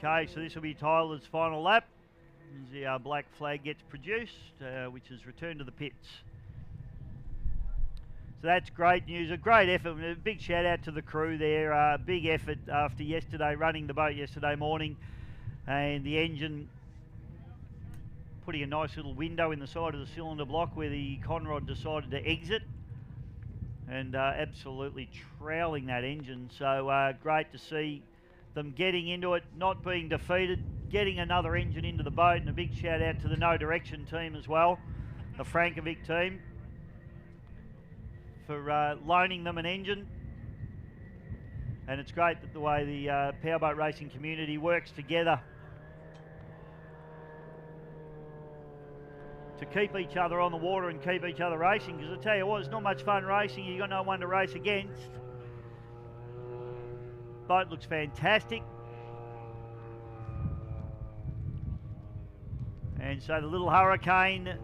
Okay, so this will be Tyler's final lap as the black flag gets produced, which is returned to the pits. So that's great news, a great effort. A big shout out to the crew there. Big effort after yesterday, running the boat yesterday morning, and the engine putting a nice little window in the side of the cylinder block where the conrod decided to exit, and absolutely troweling that engine. So great to see them getting into it, not being defeated, getting another engine into the boat, and a big shout out to the No Direction team as well, the Frankovic team, for loaning them an engine. And it's great that the way the powerboat racing community works together to keep each other on the water and keep each other racing, because I tell you what, it's not much fun racing. You've got no one to race against. Boat looks fantastic. And so the little Hurricane,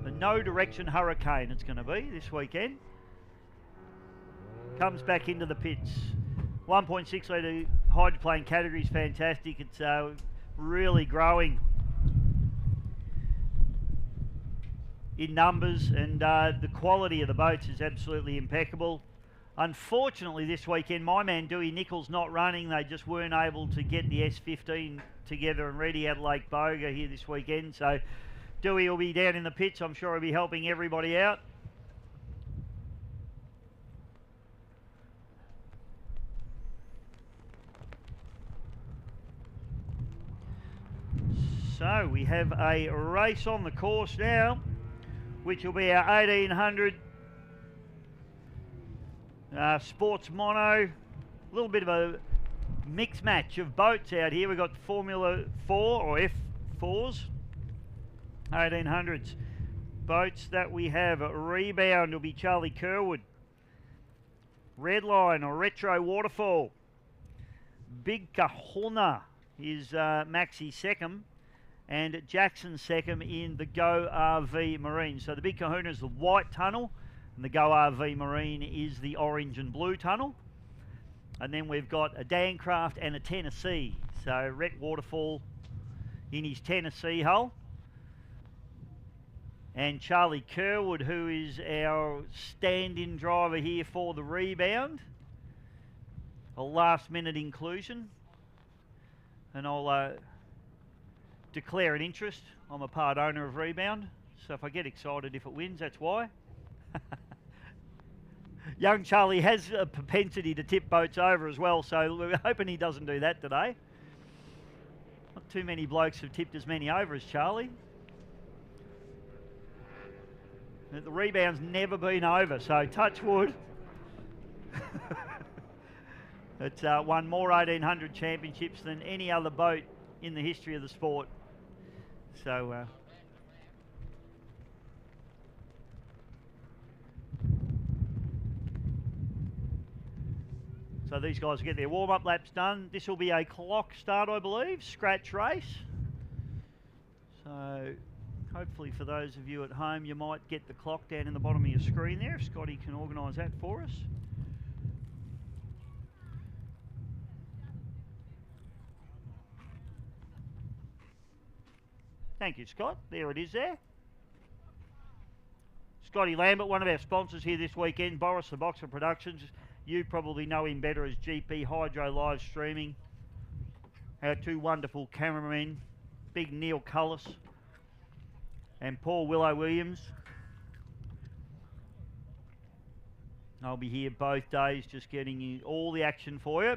the No Direction Hurricane it's going to be this weekend, comes back into the pits. 1.6 litre hydroplane category is fantastic. It's really growing in numbers, and the quality of the boats is absolutely impeccable. Unfortunately, this weekend, my man Dewey Nichols not running. They just weren't able to get the S15 together and ready at Lake Boga here this weekend. So Dewey will be down in the pits. I'm sure he'll be helping everybody out. So we have a race on the course now, which will be our 1800 sports mono. A little bit of a mixed match of boats out here. We've got Formula 4 or F4s, 1800s. Boats that we have, Rebound will be Charlie Kerwood. Redline or Retro Waterfall. Big Kahuna is Maxi Second, and Jackson second in the Go RV Marine. So the Big Kahuna is the white tunnel, and the Go RV Marine is the orange and blue tunnel. And then we've got a Dancraft and a Tennessee. So Rhett Waterfall in his Tennessee hull. And Charlie Kerwood, who is our stand-in driver here for the Rebound. A last-minute inclusion. And I'll declare an interest. I'm a part owner of Rebound. So if I get excited if it wins, that's why. Young Charlie has a propensity to tip boats over as well, so we're hoping he doesn't do that today. Not too many blokes have tipped as many over as Charlie. The Rebound's never been over, so touch wood. It's won more 1800 championships than any other boat in the history of the sport. So so these guys will get their warm-up laps done. This will be a clock start, I believe, scratch race. So hopefully for those of you at home, you might get the clock down in the bottom of your screen there, if Scotty can organise that for us. Thank you, Scott. There it is there. Scotty Lambert, one of our sponsors here this weekend, Boris the Boxer Productions. You probably know him better as GP Hydro live streaming. Our two wonderful cameramen, Big Neil Cullis and Paul Willow Williams. I'll be here both days just getting you all the action for you.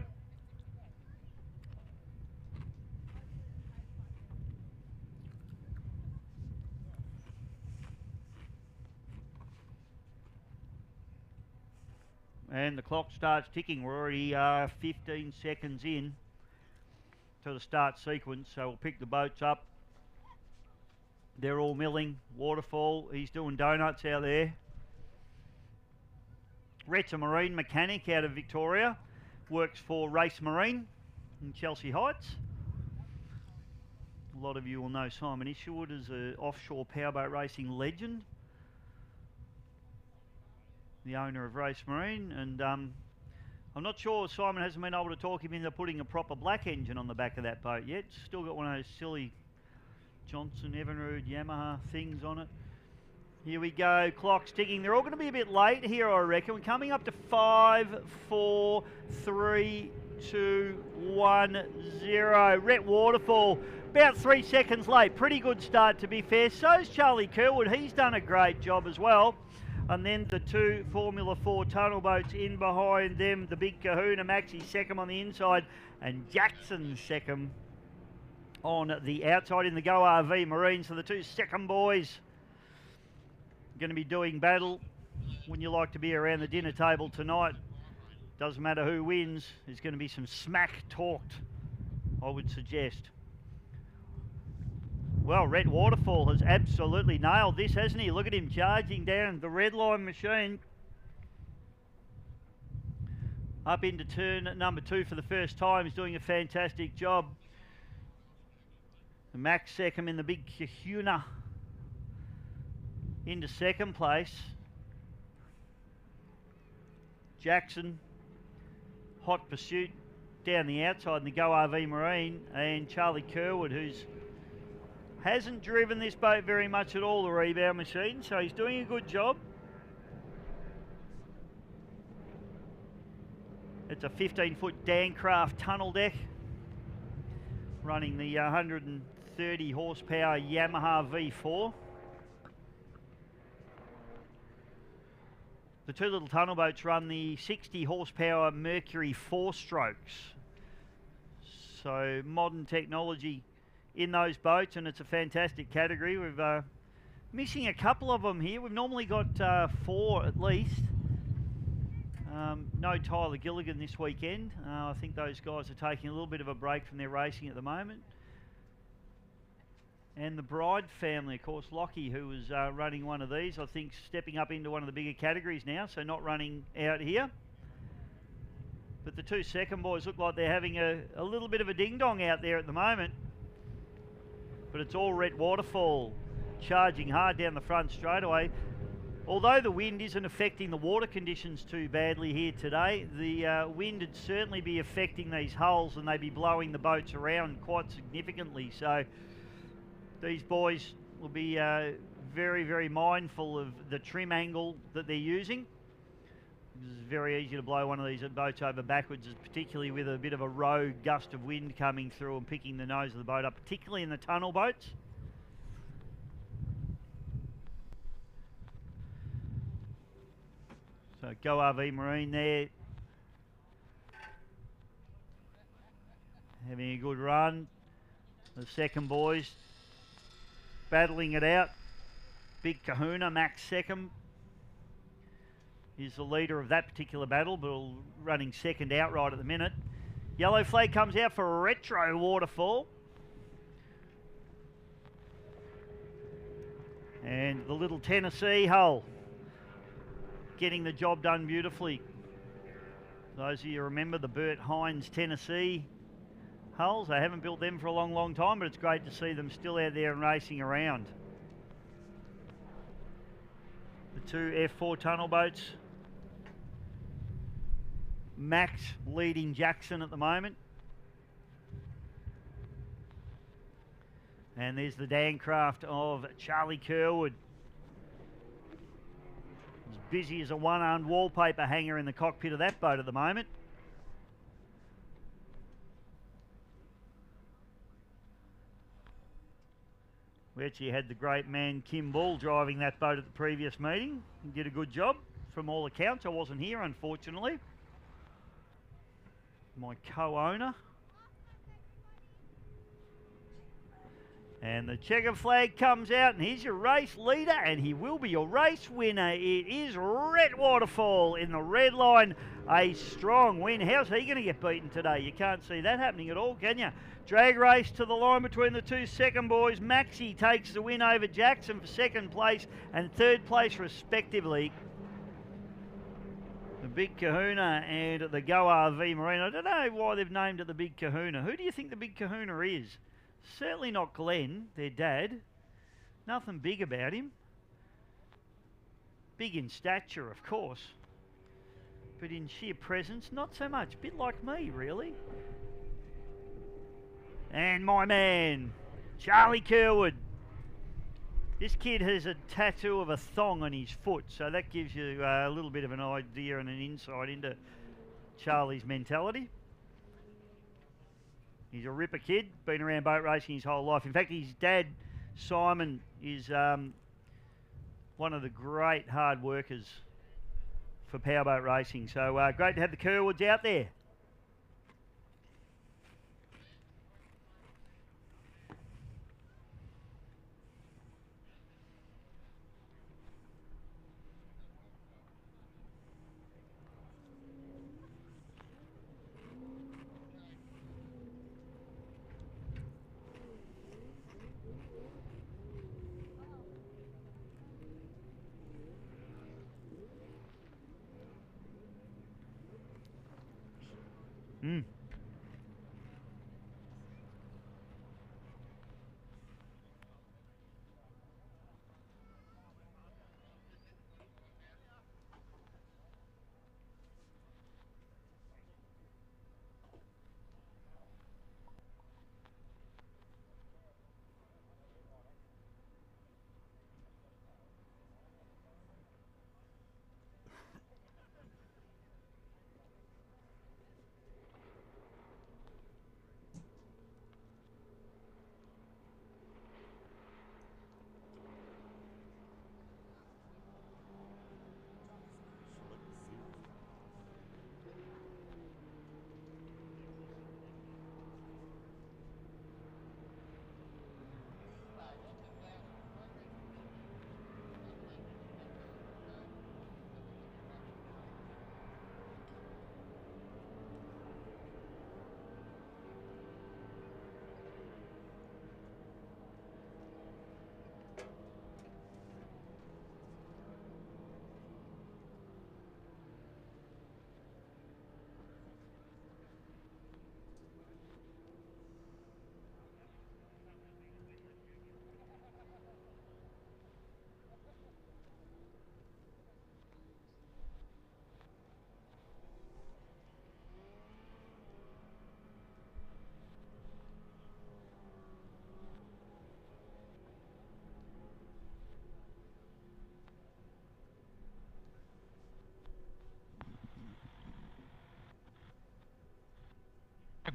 And the clock starts ticking. We're already 15 seconds in to the start sequence, so we'll pick the boats up. They're all milling. Waterfall, he's doing donuts out there. Rhett's a marine mechanic out of Victoria. Works for Race Marine in Chelsea Heights. A lot of you will know Simon Isherwood as an offshore powerboat racing legend. The owner of Race Marine, and I'm not sure Simon hasn't been able to talk him into putting a proper black engine on the back of that boat yet. Still got one of those silly Johnson, Evinrude, Yamaha things on it. Here we go, clock's ticking. They're all going to be a bit late here, I reckon. We're coming up to 5, 4, 3, 2, 1, 0. Rhett Waterfall, about 3 seconds late. Pretty good start, to be fair. So's Charlie Kerwood. He's done a great job as well. And then the two Formula 4 tunnel boats in behind them. The Big Kahuna, Maxi second on the inside, and Jackson second on the outside in the Go RV Marine. So the two second boys going to be doing battle. Wouldn't you like to be around the dinner table tonight? Doesn't matter who wins. There's going to be some smack talked, I would suggest. Well, Rhett Waterfall has absolutely nailed this, hasn't he? Look at him charging down the red line machine. Up into turn number 2 for the first time. He's doing a fantastic job. Max second in the Big Kahuna into second place. Jackson, hot pursuit down the outside in the Go RV Marine, and Charlie Kerwood, who's hasn't driven this boat very much at all, the rebound machine, so he's doing a good job. It's a 15-foot Dancraft tunnel deck, running the 130 horsepower Yamaha V4. The two little tunnel boats run the 60 horsepower Mercury 4-strokes. So modern technology in those boats, and it's a fantastic category. We're missing a couple of them here. We've normally got 4 at least. No Tyler Gilligan this weekend. I think those guys are taking a little bit of a break from their racing at the moment. And the Bride family, of course, Lockie, who was running one of these, I think stepping up into one of the bigger categories now, so not running out here. But the two second boys look like they're having a little bit of a ding-dong out there at the moment. But it's all Rhett Waterfall charging hard down the front straightaway. Although the wind isn't affecting the water conditions too badly here today, the wind would certainly be affecting these hulls, and they'd be blowing the boats around quite significantly. So these boys will be very, very mindful of the trim angle that they're using. It's very easy to blow one of these boats over backwards, particularly with a bit of a rogue gust of wind coming through and picking the nose of the boat up, particularly in the tunnel boats. So Go RV Marine there, having a good run. The second boys battling it out. Big Kahuna, Max second, is the leader of that particular battle, but running second outright at the minute. Yellow flag comes out for Retro Waterfall. And the little Tennessee hull getting the job done beautifully. Those of you remember the Burt Hines Tennessee hulls. They haven't built them for a long, long time, but it's great to see them still out there and racing around. The two F4 tunnel boats. Max leading Jackson at the moment. And there's the Dancraft of Charlie Kerwood. He's busy as a one-armed wallpaper hanger in the cockpit of that boat at the moment. We actually had the great man Kim Ball driving that boat at the previous meeting. He did a good job from all accounts. I wasn't here, unfortunately. My co-owner. And the checker flag comes out, and he's your race leader, and he will be your race winner. It is Rhett Waterfall in the red line. A strong win. How's he going to get beaten today? You can't see that happening at all, can you? Drag race to the line between the two second boys. Maxi takes the win over Jackson for second place and third place respectively. The Big Kahuna and the Go RV Marine. I don't know why they've named it the Big Kahuna. Who do you think the Big Kahuna is? Certainly not Glenn, their dad. Nothing big about him. Big in stature, of course. But in sheer presence, not so much. Bit like me, really. And my man, Charlie Kerwood. This kid has a tattoo of a thong on his foot, so that gives you a little bit of an idea and an insight into Charlie's mentality. He's a ripper kid, been around boat racing his whole life. In fact, his dad, Simon, is one of the great hard workers for powerboat racing. So great to have the Kerwoods out there.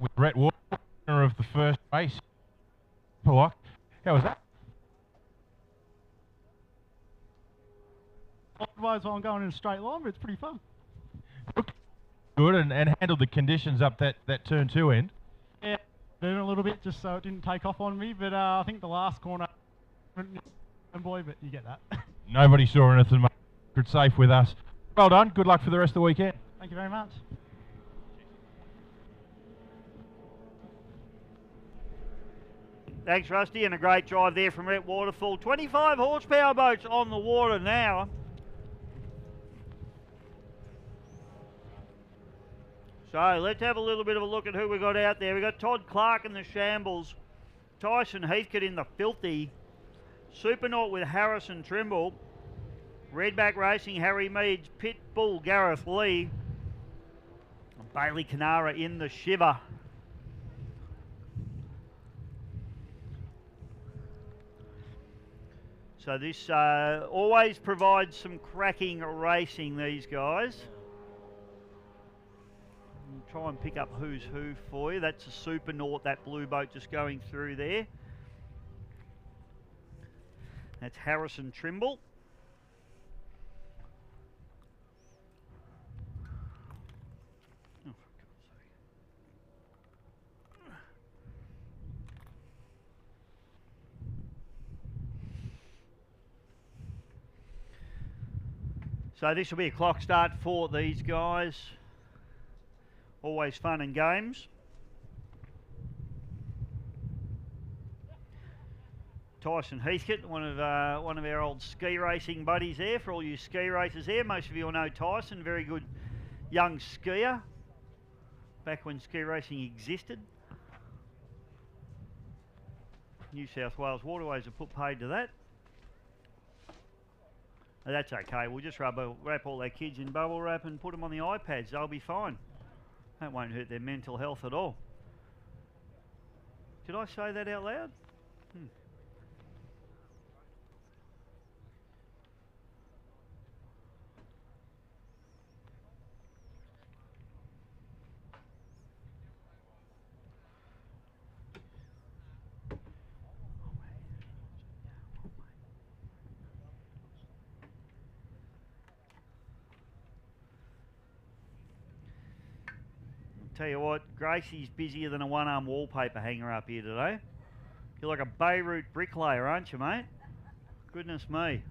With Rhett Water, winner of the first race. Eppalock. How was that? Otherwise, while I'm going in a straight line, but it's pretty fun. Good, and handled the conditions up that turn 2 end. Yeah, doing a little bit just so it didn't take off on me, but I think the last corner, boy, but you get that. Nobody saw anything, mate. Good safe with us. Well done. Good luck for the rest of the weekend. Thank you very much. Thanks, Rusty, and a great drive there from Rhett Waterfall. 25 horsepower boats on the water now. So let's have a little bit of a look at who we got out there. We got Todd Clark in the Shambles, Tyson Heathcote in the Filthy, Supernaut with Harrison Trimble, Redback Racing Harry Meads, Pit Bull Gareth Lee, and Bailey Canara in the Shiver. So this always provides some cracking racing, these guys. I'll try and pick up who's who for you. That's a Super Naut, that blue boat just going through there. That's Harrison Trimble. So this will be a clock start for these guys. Always fun and games. Tyson Heathcote, one of our old ski racing buddies there. For all you ski racers there, most of you will know Tyson, very good young skier. Back when ski racing existed. New South Wales Waterways have put paid to that. That's okay, we'll just wrap all our kids in bubble wrap and put them on the iPads, they'll be fine. That won't hurt their mental health at all. Did I say that out loud? Tell you what, Gracie's busier than a one-arm wallpaper hanger up here today. You're like a Beirut bricklayer, aren't you, mate? Goodness me.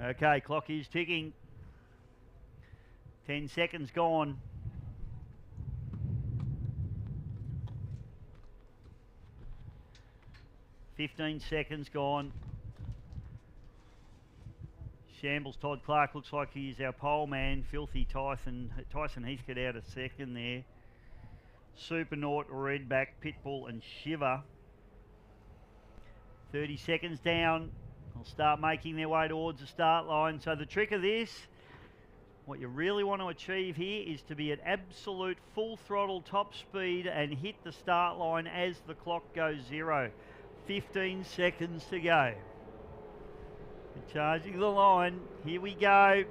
Okay, clock is ticking. 10 seconds gone. $15 seconds gone. Shambles Todd Clark looks like he's our pole man. Filthy Tyson Heathcote out a second there. Supernaut, Redback, Pitbull and Shiver. 30 seconds down. They'll start making their way towards the start line. So the trick of this, what you really want to achieve here is to be at absolute full throttle top speed and hit the start line as the clock goes 0. 15 seconds to go. Charging the line. Here we go.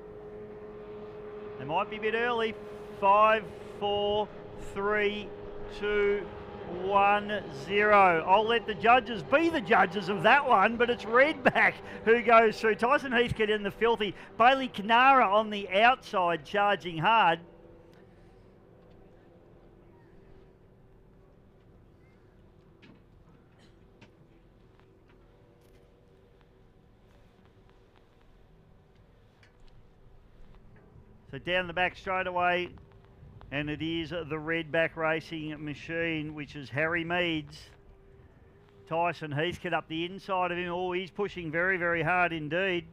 They might be a bit early. 5, 4, 3, 2, 1, 0. I'll let the judges be the judges of that one, but it's Redback who goes through. Tyson Heathcote in the filthy. Bailey Canara on the outside charging hard. So down the back straight away, and it is the Redback Racing Machine, which is Harry Meads. Tyson Heathcote up the inside of him. Oh, he's pushing very, very hard indeed.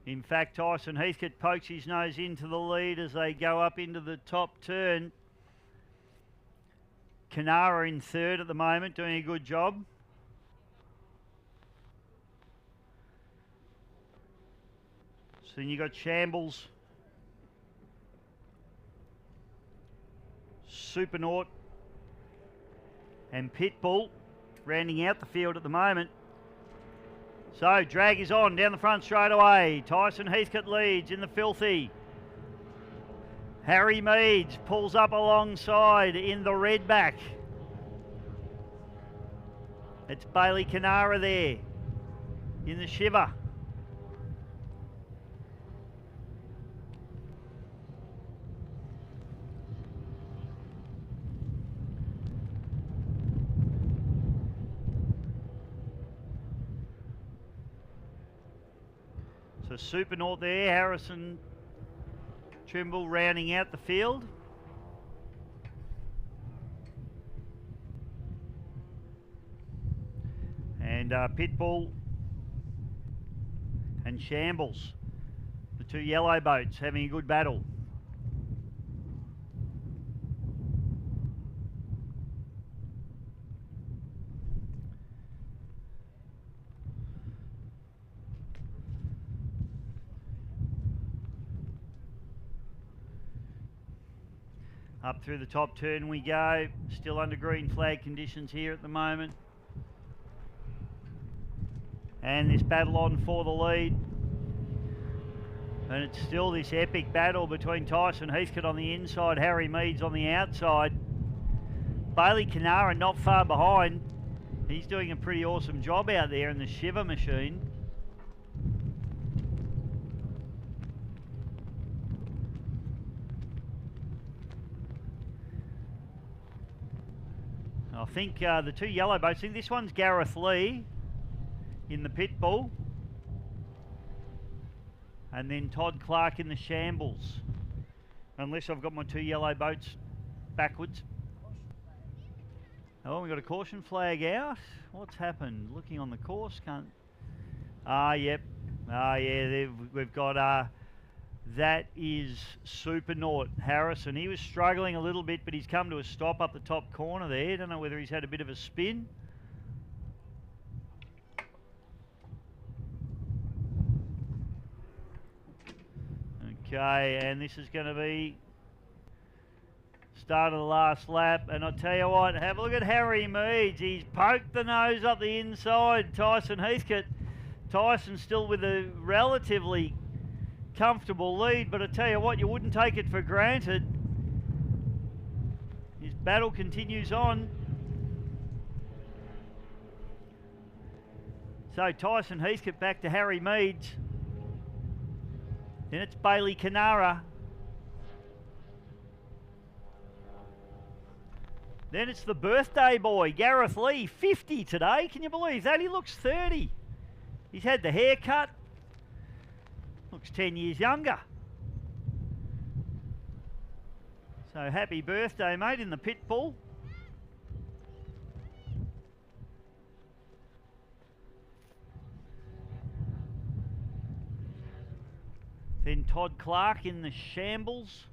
In fact, Tyson Heathcote pokes his nose into the lead as they go up into the top turn. Canara in third at the moment, doing a good job. So then you've got Shambles, Supernaut and Pitbull rounding out the field at the moment. So drag is on down the front straight away. Tyson Heathcote leads in the filthy. Harry Meads pulls up alongside in the Redback. It's Bailey Canara there in the Shiver. So Supernaut there, Harrison Trimble rounding out the field. And Pitbull and Shambles, the two yellow boats having a good battle. Up through the top turn we go. Still under green flag conditions here at the moment. And this battle on for the lead. And it's still this epic battle between Tyson Heathcote on the inside, Harry Meads on the outside. Bailey Canara not far behind. He's doing a pretty awesome job out there in the Shiver machine. I think the two yellow boats, I think this one's Gareth Lee in the pit bull. And then Todd Clark in the shambles. Unless I've got my two yellow boats backwards. Oh, we got a caution flag out. What's happened? Looking on the course, can't... Yep. Yeah, we've got... that is Supernaut Harrison. He was struggling a little bit, but he's come to a stop up the top corner there. Don't know whether he's had a bit of a spin. Okay, and this is going to be start of the last lap. And I'll tell you what, have a look at Harry Meads. He's poked the nose up the inside. Tyson Heathcote. Tyson still with a relatively comfortable lead, but I tell you what, you wouldn't take it for granted. His battle continues on. So Tyson Heathcote back to Harry Meads. Then it's Bailey Canara. Then it's the birthday boy, Gareth Lee, 50 today. Can you believe that? He looks 30. He's had the haircut. Looks 10 years younger. So happy birthday, mate, in the pit bull. Then Todd Clark in the shambles.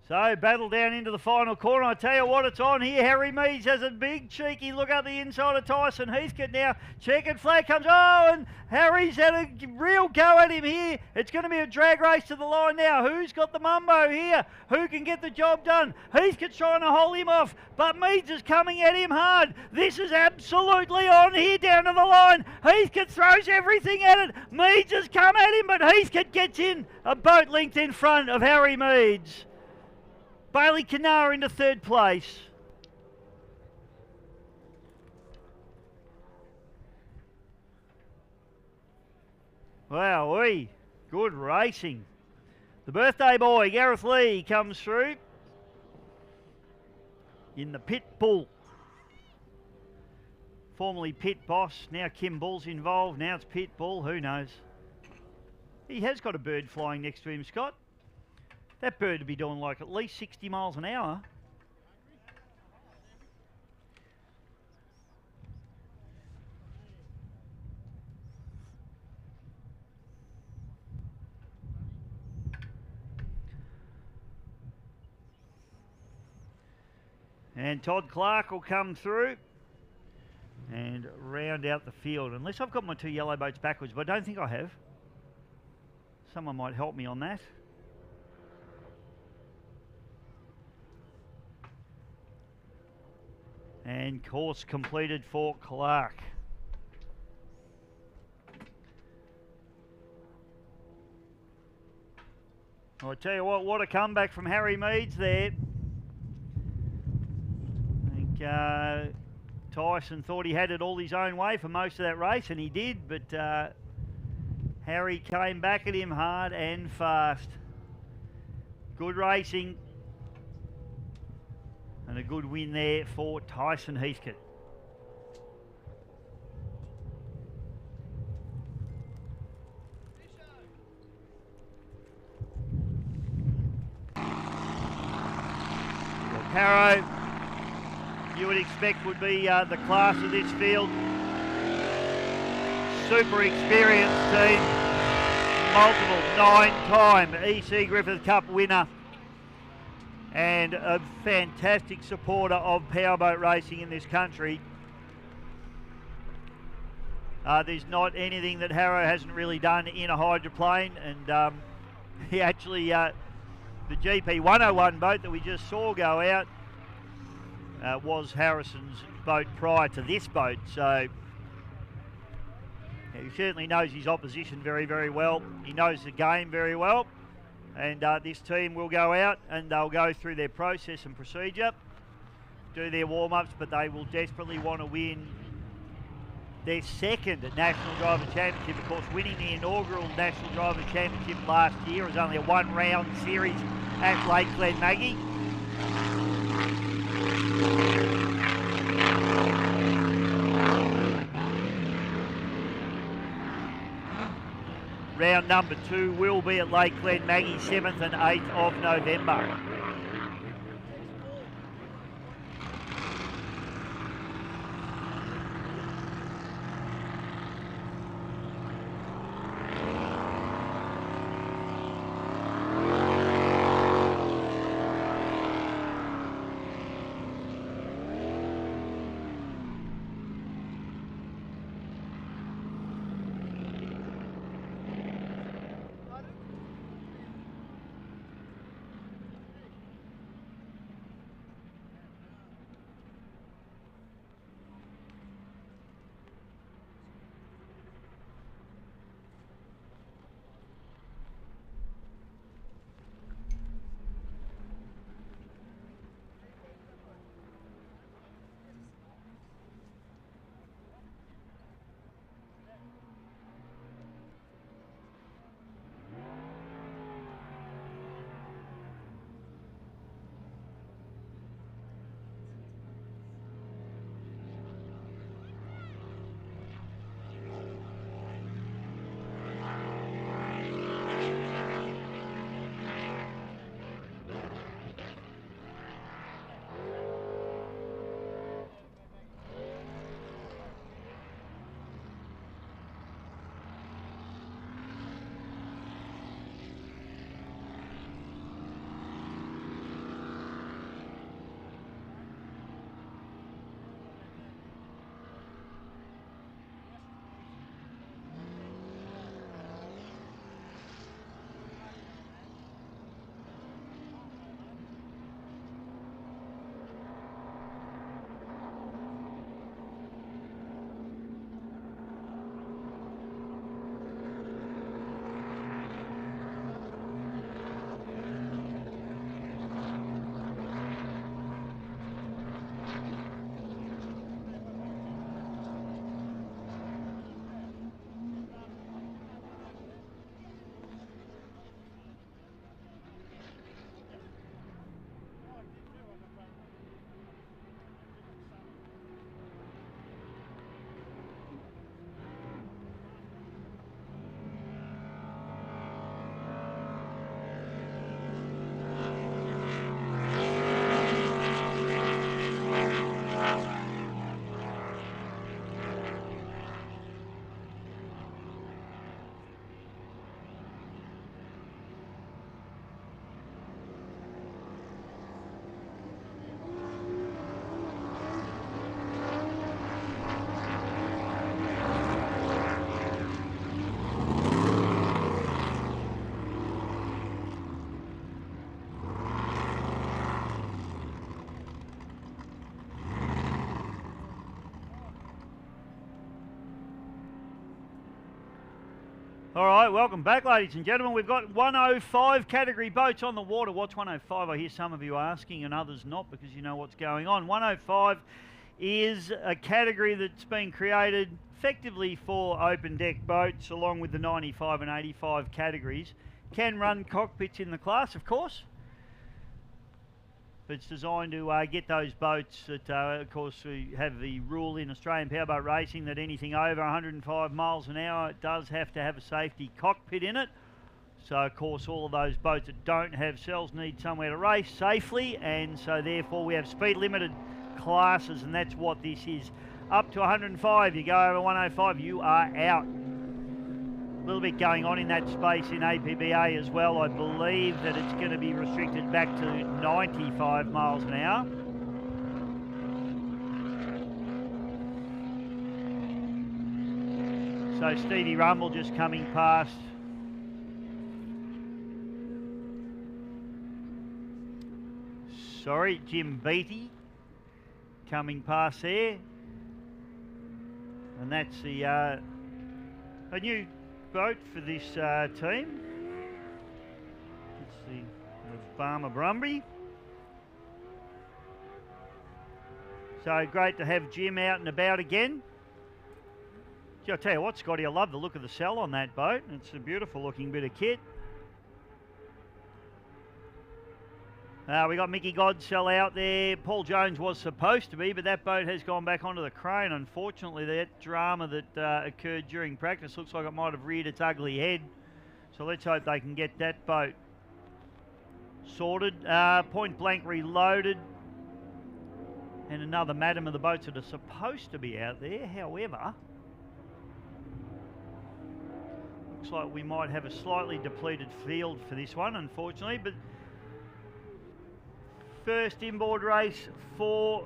So, battle down into the final corner. I tell you what, it's on here. Harry Meads has a big cheeky look up the inside of Tyson Heathcote now. Checkered flag comes. Oh, and Harry's had a real go at him here. It's going to be a drag race to the line now. Who's got the mumbo here? Who can get the job done? Heathcote's trying to hold him off, but Meads is coming at him hard. This is absolutely on here down to the line. Heathcote throws everything at it. Meads has come at him, but Heathcote gets in a boat length in front of Harry Meads. Bailey Canara into third place. Wowee, good racing. The birthday boy, Gareth Lee, comes through in the pit bull. Formerly pit boss, now Kim Bull's involved, now it's pit bull, who knows. He has got a bird flying next to him, Scott. That bird would be doing like at least 60 miles an hour. And Todd Clark will come through and round out the field. Unless I've got my two yellow boats backwards, but I don't think I have. Someone might help me on that. And course completed for Clark. Well, I tell you what a comeback from Harry Meads there. I think Tyson thought he had it all his own way for most of that race, and he did, but Harry came back at him hard and fast. Good racing. And a good win there for Tyson Heathcote. Well, Caro, you would expect would be the class of this field. Super experienced team. multiple 9-time EC Griffith Cup winner and a fantastic supporter of powerboat racing in this country. There's not anything that Harrow hasn't really done in a hydroplane, and he actually, the GP 101 boat that we just saw go out was Harrison's boat prior to this boat, so he certainly knows his opposition very, very well. He knows the game very well, and this team will go out and they'll go through their process and procedure, do their warm-ups, but they will desperately want to win their second National Driver Championship. Of course, winning the inaugural National Driver Championship last year was only a one-round series at Lake Glenmaggie. Round number 2 will be at Lake Glenmaggie, 7th and 8th of November. All right, welcome back, ladies and gentlemen. We've got 105 category boats on the water. What's 105? I hear some of you asking and others not, because you know what's going on. 105 is a category that's been created effectively for open deck boats, along with the 95 and 85 categories. Can run cockpits in the class, of course, but it's designed to get those boats that, of course, we have the rule in Australian powerboat racing that anything over 105 miles an hour does have to have a safety cockpit in it. So, of course, all of those boats that don't have cells need somewhere to race safely, and so therefore we have speed limited classes, and that's what this is. Up to 105, you go over 105, you are out. A little bit going on in that space in APBA as well. I believe that it's going to be restricted back to 95 miles an hour. So Stevie Rumble just coming past. Sorry, Jim Beattie coming past there. And that's the a new boat for this team. It's the Barmer Brumby. So great to have Jim out and about again. Gee, I'll tell you what, Scotty, I love the look of the cell on that boat. It's a beautiful looking bit of kit. We got Mickey Godsell out there. Paul Jones was supposed to be, but that boat has gone back onto the crane. Unfortunately, that drama that occurred during practice looks like it might have reared its ugly head. So let's hope they can get that boat sorted. Point Blank Reloaded. And another madam of the boats that are supposed to be out there. However, looks like we might have a slightly depleted field for this one, unfortunately. But first inboard race for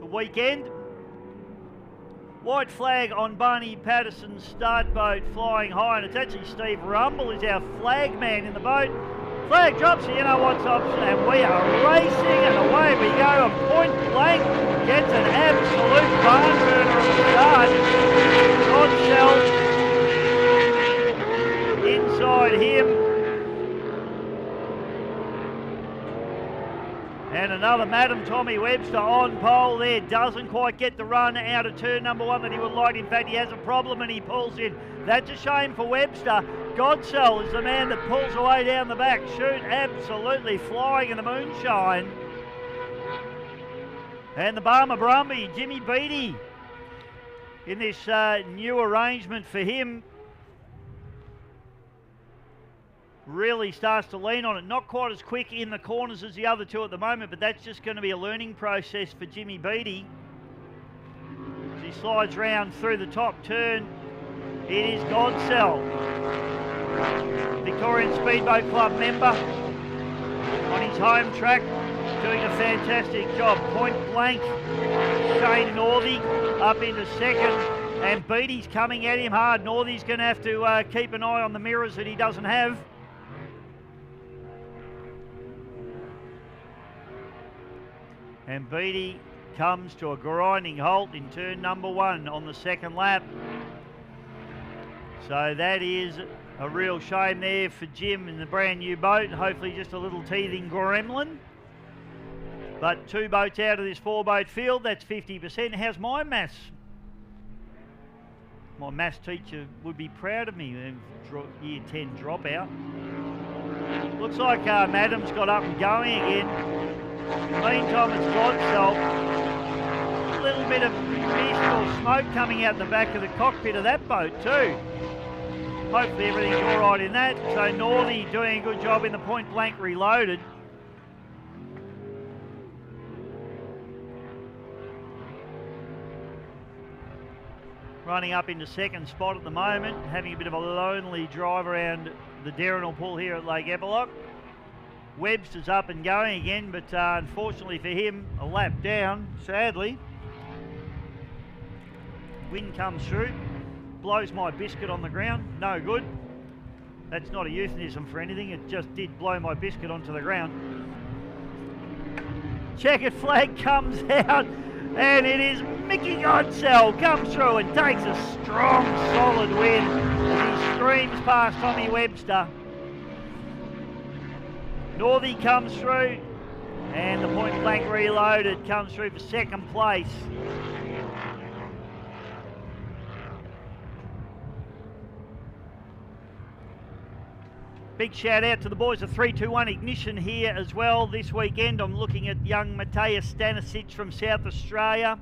the weekend. White flag on Barney Patterson's start boat flying high, and it's actually Steve Rumble is our flag man in the boat. Flag drops, you know what's up, and we are racing, and away we go. A Point Blank gets an absolute barn burner at the start. Godsell inside him. And another Madam Tommy Webster on pole there. Doesn't quite get the run out of turn number one that he would like. In fact, he has a problem and he pulls in. That's a shame for Webster. Godsell is the man that pulls away down the back. Shoot, absolutely flying in the moonshine. And the Barmer Brumby, Jimmy Beattie, in this new arrangement for him, really starts to lean on it. Not quite as quick in the corners as the other two at the moment, but that's just going to be a learning process for Jimmy Beattie. As he slides round through the top turn, it is Godsell, Victorian Speedboat Club member, on his home track, doing a fantastic job. Point Blank, Shane Northey up into second, and Beattie's coming at him hard. Northey's going to have to keep an eye on the mirrors that he doesn't have. And Beattie comes to a grinding halt in turn number one on the second lap. So that is a real shame there for Jim in the brand new boat. Hopefully just a little teething gremlin. But two boats out of this four boat field, that's 50%. How's my maths? My maths teacher would be proud of me, year 10 dropout. Looks like Madam's got up and going again. Meantime, it's Godsell. A little bit of mist or smoke coming out the back of the cockpit of that boat too. Hopefully everything's all right in that. So Northey doing a good job in the Point Blank Reloaded. Running up into second spot at the moment, having a bit of a lonely drive around the Derrinal Pool here at Lake Eppalock. Webster's up and going again, but unfortunately for him, a lap down, sadly. Wind comes through, blows my biscuit on the ground, no good. That's not a euphemism for anything, it just did blow my biscuit onto the ground. Checkered flag comes out, and it is Mickey Godsell comes through and takes a strong, solid win as he streams past Tommy Webster. Northey comes through, and the Point Blank Reloaded comes through for second place. Big shout out to the boys of 321 Ignition here as well this weekend. I'm looking at young Mateus Stanisic from South Australia.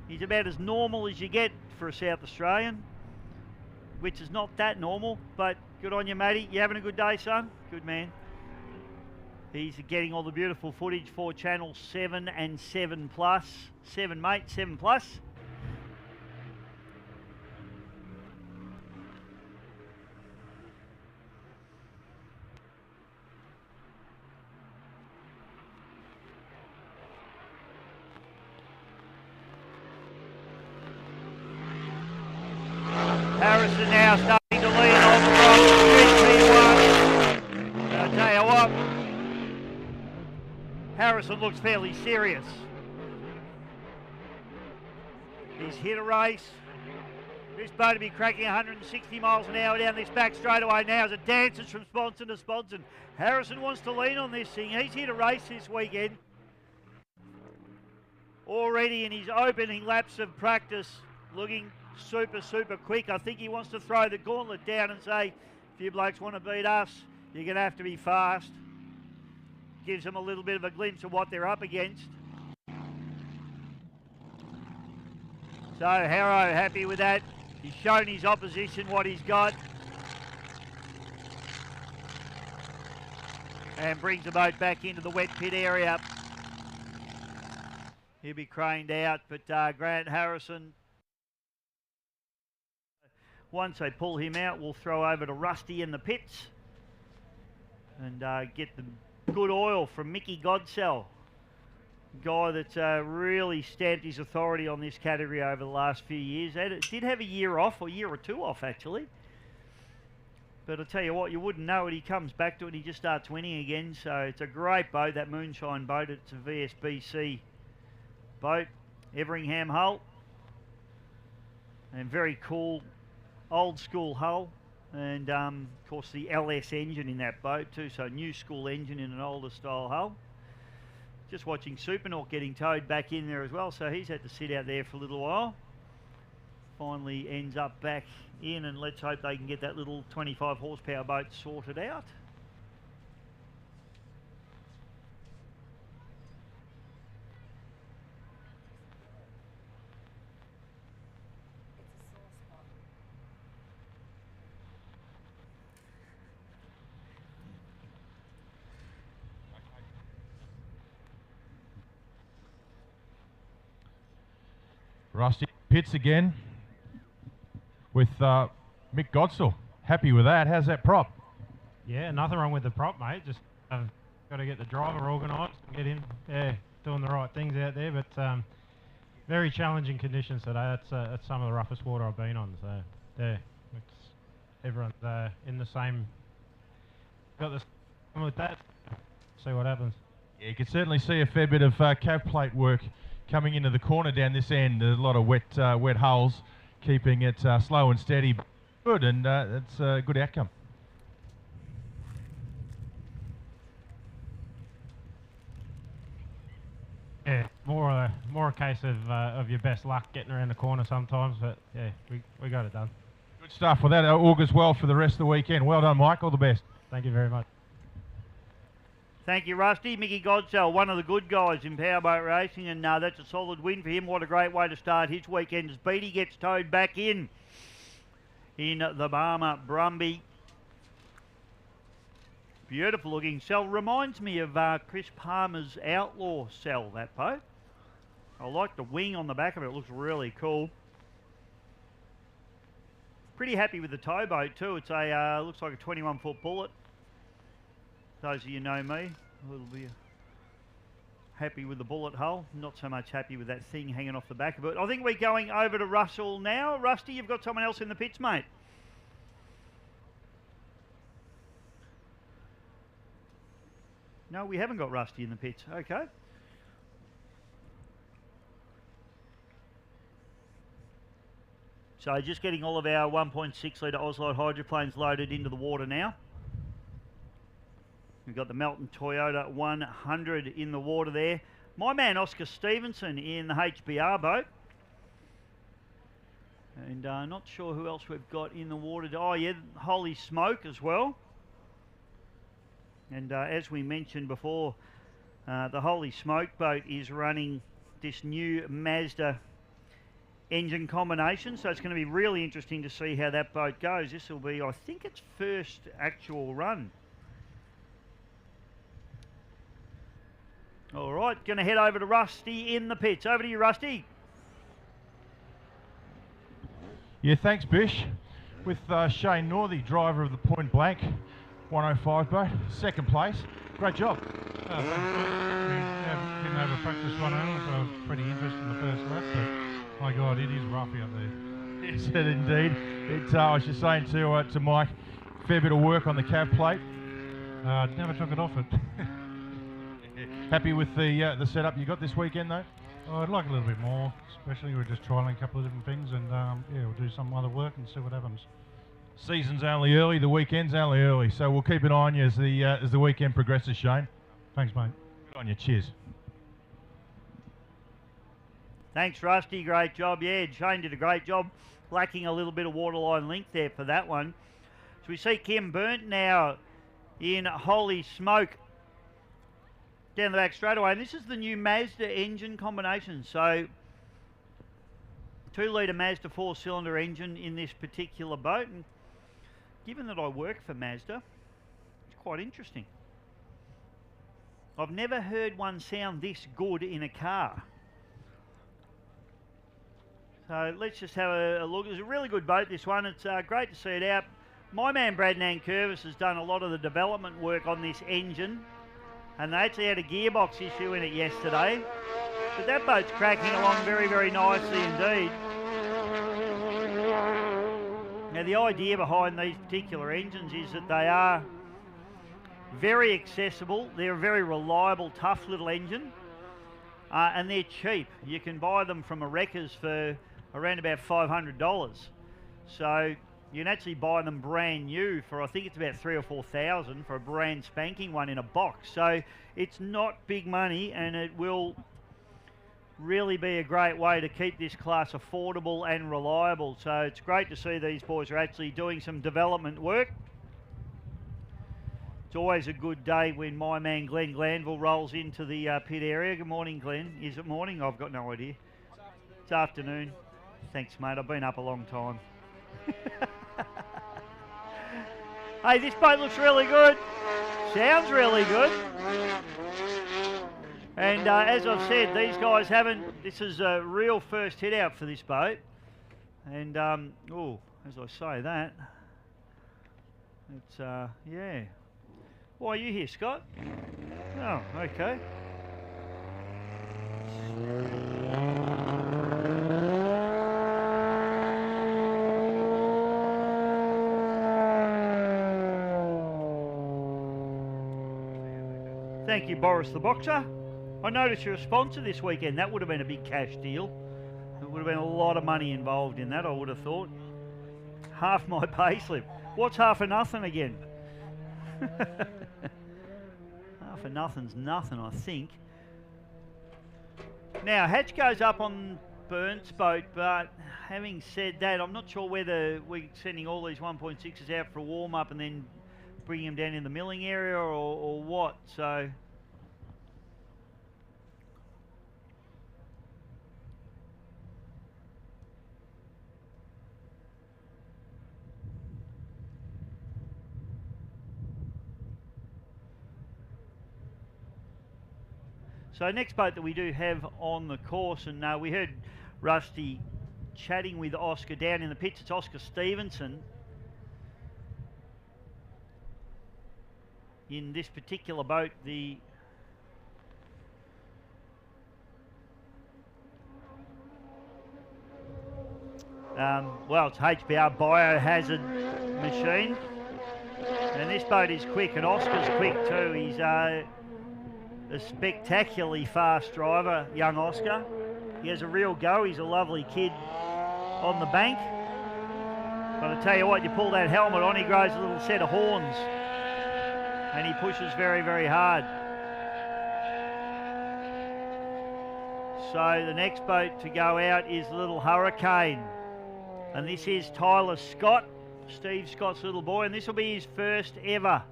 He's about as normal as you get for a South Australian, which is not that normal, but good on you, matey. You having a good day, son? Good man. He's getting all the beautiful footage for Channel 7 and 7 Plus. 7, mate, 7 Plus. Harrison looks fairly serious. He's hit a race. This boat will be cracking 160 miles an hour down this back straightaway now as it dances from sponson to sponson. Harrison wants to lean on this thing. He's hit a race this weekend. Already in his opening laps of practice, looking super, super quick. I think he wants to throw the gauntlet down and say, if you blokes want to beat us, you're going to have to be fast. Gives them a little bit of a glimpse of what they're up against. So Harrow happy with that. He's shown his opposition what he's got. And brings the boat back into the wet pit area. He'll be craned out, but Grant Harrison, once they pull him out, we'll throw over to Rusty in the pits and get the good oil from Mickey Godsell, guy that's really stamped his authority on this category over the last few years. And it did have a year off, or a year or two off actually. But I'll tell you what, you wouldn't know it. He comes back to it, he just starts winning again. So it's a great boat, that Moonshine boat. It's a VSBC boat, Everingham hull, and very cool old school hull, and of course the LS engine in that boat too, so new school engine in an older style hull. Just watching Supernaut getting towed back in there as well, so he's had to sit out there for a little while. Finally ends up back in, and let's hope they can get that little 25 horsepower boat sorted out. Rusty pits again with Mick Godsell. Happy with that. How's that prop? Yeah, nothing wrong with the prop, mate. Just got to get the driver organised and get him, doing the right things out there. But very challenging conditions today. That's some of the roughest water I've been on. So yeah, everyone's in the same. Got the same with that. See what happens. Yeah, you can certainly see a fair bit of cav plate work coming into the corner down this end. A lot of wet hulls, keeping it slow and steady. Good, and it's a good outcome. Yeah, more a case of your best luck getting around the corner sometimes, but yeah, we got it done. Good stuff. Well, that augurs well for the rest of the weekend. Well done, Mike. All the best. Thank you very much. Thank you, Rusty. Mickey Godsell, one of the good guys in powerboat racing, and that's a solid win for him. What a great way to start his weekend as Beatty gets towed back in the Barmer Brumby. Beautiful looking cell. Reminds me of Chris Palmer's Outlaw cell, that boat. I like the wing on the back of it. It looks really cool. Pretty happy with the towboat too. It's a looks like a 21-foot bullet. Those of you know me, a little bit happy with the bullet hull, not so much happy with that thing hanging off the back of it. I think we're going over to Russell now. Rusty, you've got someone else in the pits, mate. No, we haven't got Rusty in the pits. Okay. So just getting all of our 1.6 litre Oslite hydroplanes loaded into the water now. We've got the Melton Toyota 100 in the water there. My man Oscar Stevenson in the HBR boat. And not sure who else we've got in the water. Oh yeah, Holy Smoke as well. And as we mentioned before, the Holy Smoke boat is running this new Mazda engine combination. So it's going to be really interesting to see how that boat goes. This will be, I think, its first actual run. All right, going to head over to Rusty in the pits. Over to you, Rusty. Yeah, thanks, Bish. With Shane Northey, driver of the Point Blank 105 boat, second place. Great job. Didn't have a practice run on, so I was pretty interested in the first lap, but my God, it is roughy up there. Yes, indeed. I was just saying to Mike, fair bit of work on the cav plate. Never took it off it. Happy with the setup you got this weekend though? Oh, I'd like a little bit more, especially we're just trialling a couple of different things, and yeah, we'll do some other work and see what happens. Season's only early, the weekend's only early, so we'll keep an eye on you as the weekend progresses, Shane. Thanks, mate. Good on you. Cheers. Thanks, Rusty. Great job. Yeah, Shane did a great job, lacking a little bit of waterline length there for that one. So we see Kim Burnt now in Holy Smoke down the back straight away. And this is the new Mazda engine combination. So 2 litre Mazda 4-cylinder engine in this particular boat. And given that I work for Mazda, it's quite interesting. I've never heard one sound this good in a car. So let's just have a look. It's a really good boat, this one. It's great to see it out. My man Brad Nankervis has done a lot of the development work on this engine, and they actually had a gearbox issue in it yesterday. But that boat's cracking along very, very nicely indeed. Now the idea behind these particular engines is that they are very accessible. They're a very reliable, tough little engine, and they're cheap. You can buy them from a wreckers for around about $500. So you can actually buy them brand new for, I think it's about $3,000 or $4,000 for a brand spanking one in a box. So it's not big money, and it will really be a great way to keep this class affordable and reliable. So it's great to see these boys are actually doing some development work. It's always a good day when my man Glenn Glanville rolls into the pit area. Good morning, Glenn. Is it morning? I've got no idea. It's afternoon. Thanks, mate. I've been up a long time. Hey, this boat looks really good. Sounds really good. And as I've said, these guys haven't... This is a real first hit out for this boat. And, oh, as I say that, it's, yeah. Why are you here, Scott? Oh, okay. Thank you, Boris the Boxer. I noticed you're a sponsor this weekend. That would have been a big cash deal. There would have been a lot of money involved in that, I would have thought. Half my pay slip. What's half of nothing again? Half of nothing's nothing, I think. Now, hatch goes up on Burnt's boat, but having said that, I'm not sure whether we're sending all these 1.6s out for a warm-up and then bringing them down in the milling area or what. So next boat that we do have on the course, and we heard Rusty chatting with Oscar down in the pits. It's Oscar Stevenson. In this particular boat, well, it's HBR Biohazard machine. And this boat is quick, and Oscar's quick too. He's a spectacularly fast driver, young Oscar. He has a real go. He's a lovely kid on the bank. But I tell you what, you pull that helmet on, he grows a little set of horns. And he pushes very, very hard. So the next boat to go out is the Little Hurricane. And this is Tyler Scott, Steve Scott's little boy, and this will be his first ever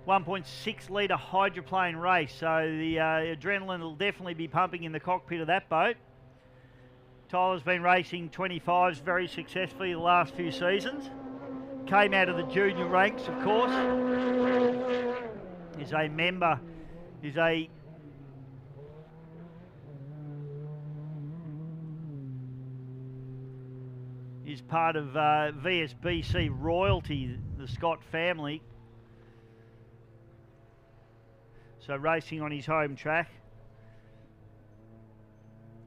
1.6 litre hydroplane race. So the adrenaline will definitely be pumping in the cockpit of that boat. Tyler's been racing 25s very successfully the last few seasons. Came out of the junior ranks, of course. Is a member, is part of VSBC royalty, the Scott family. So racing on his home track.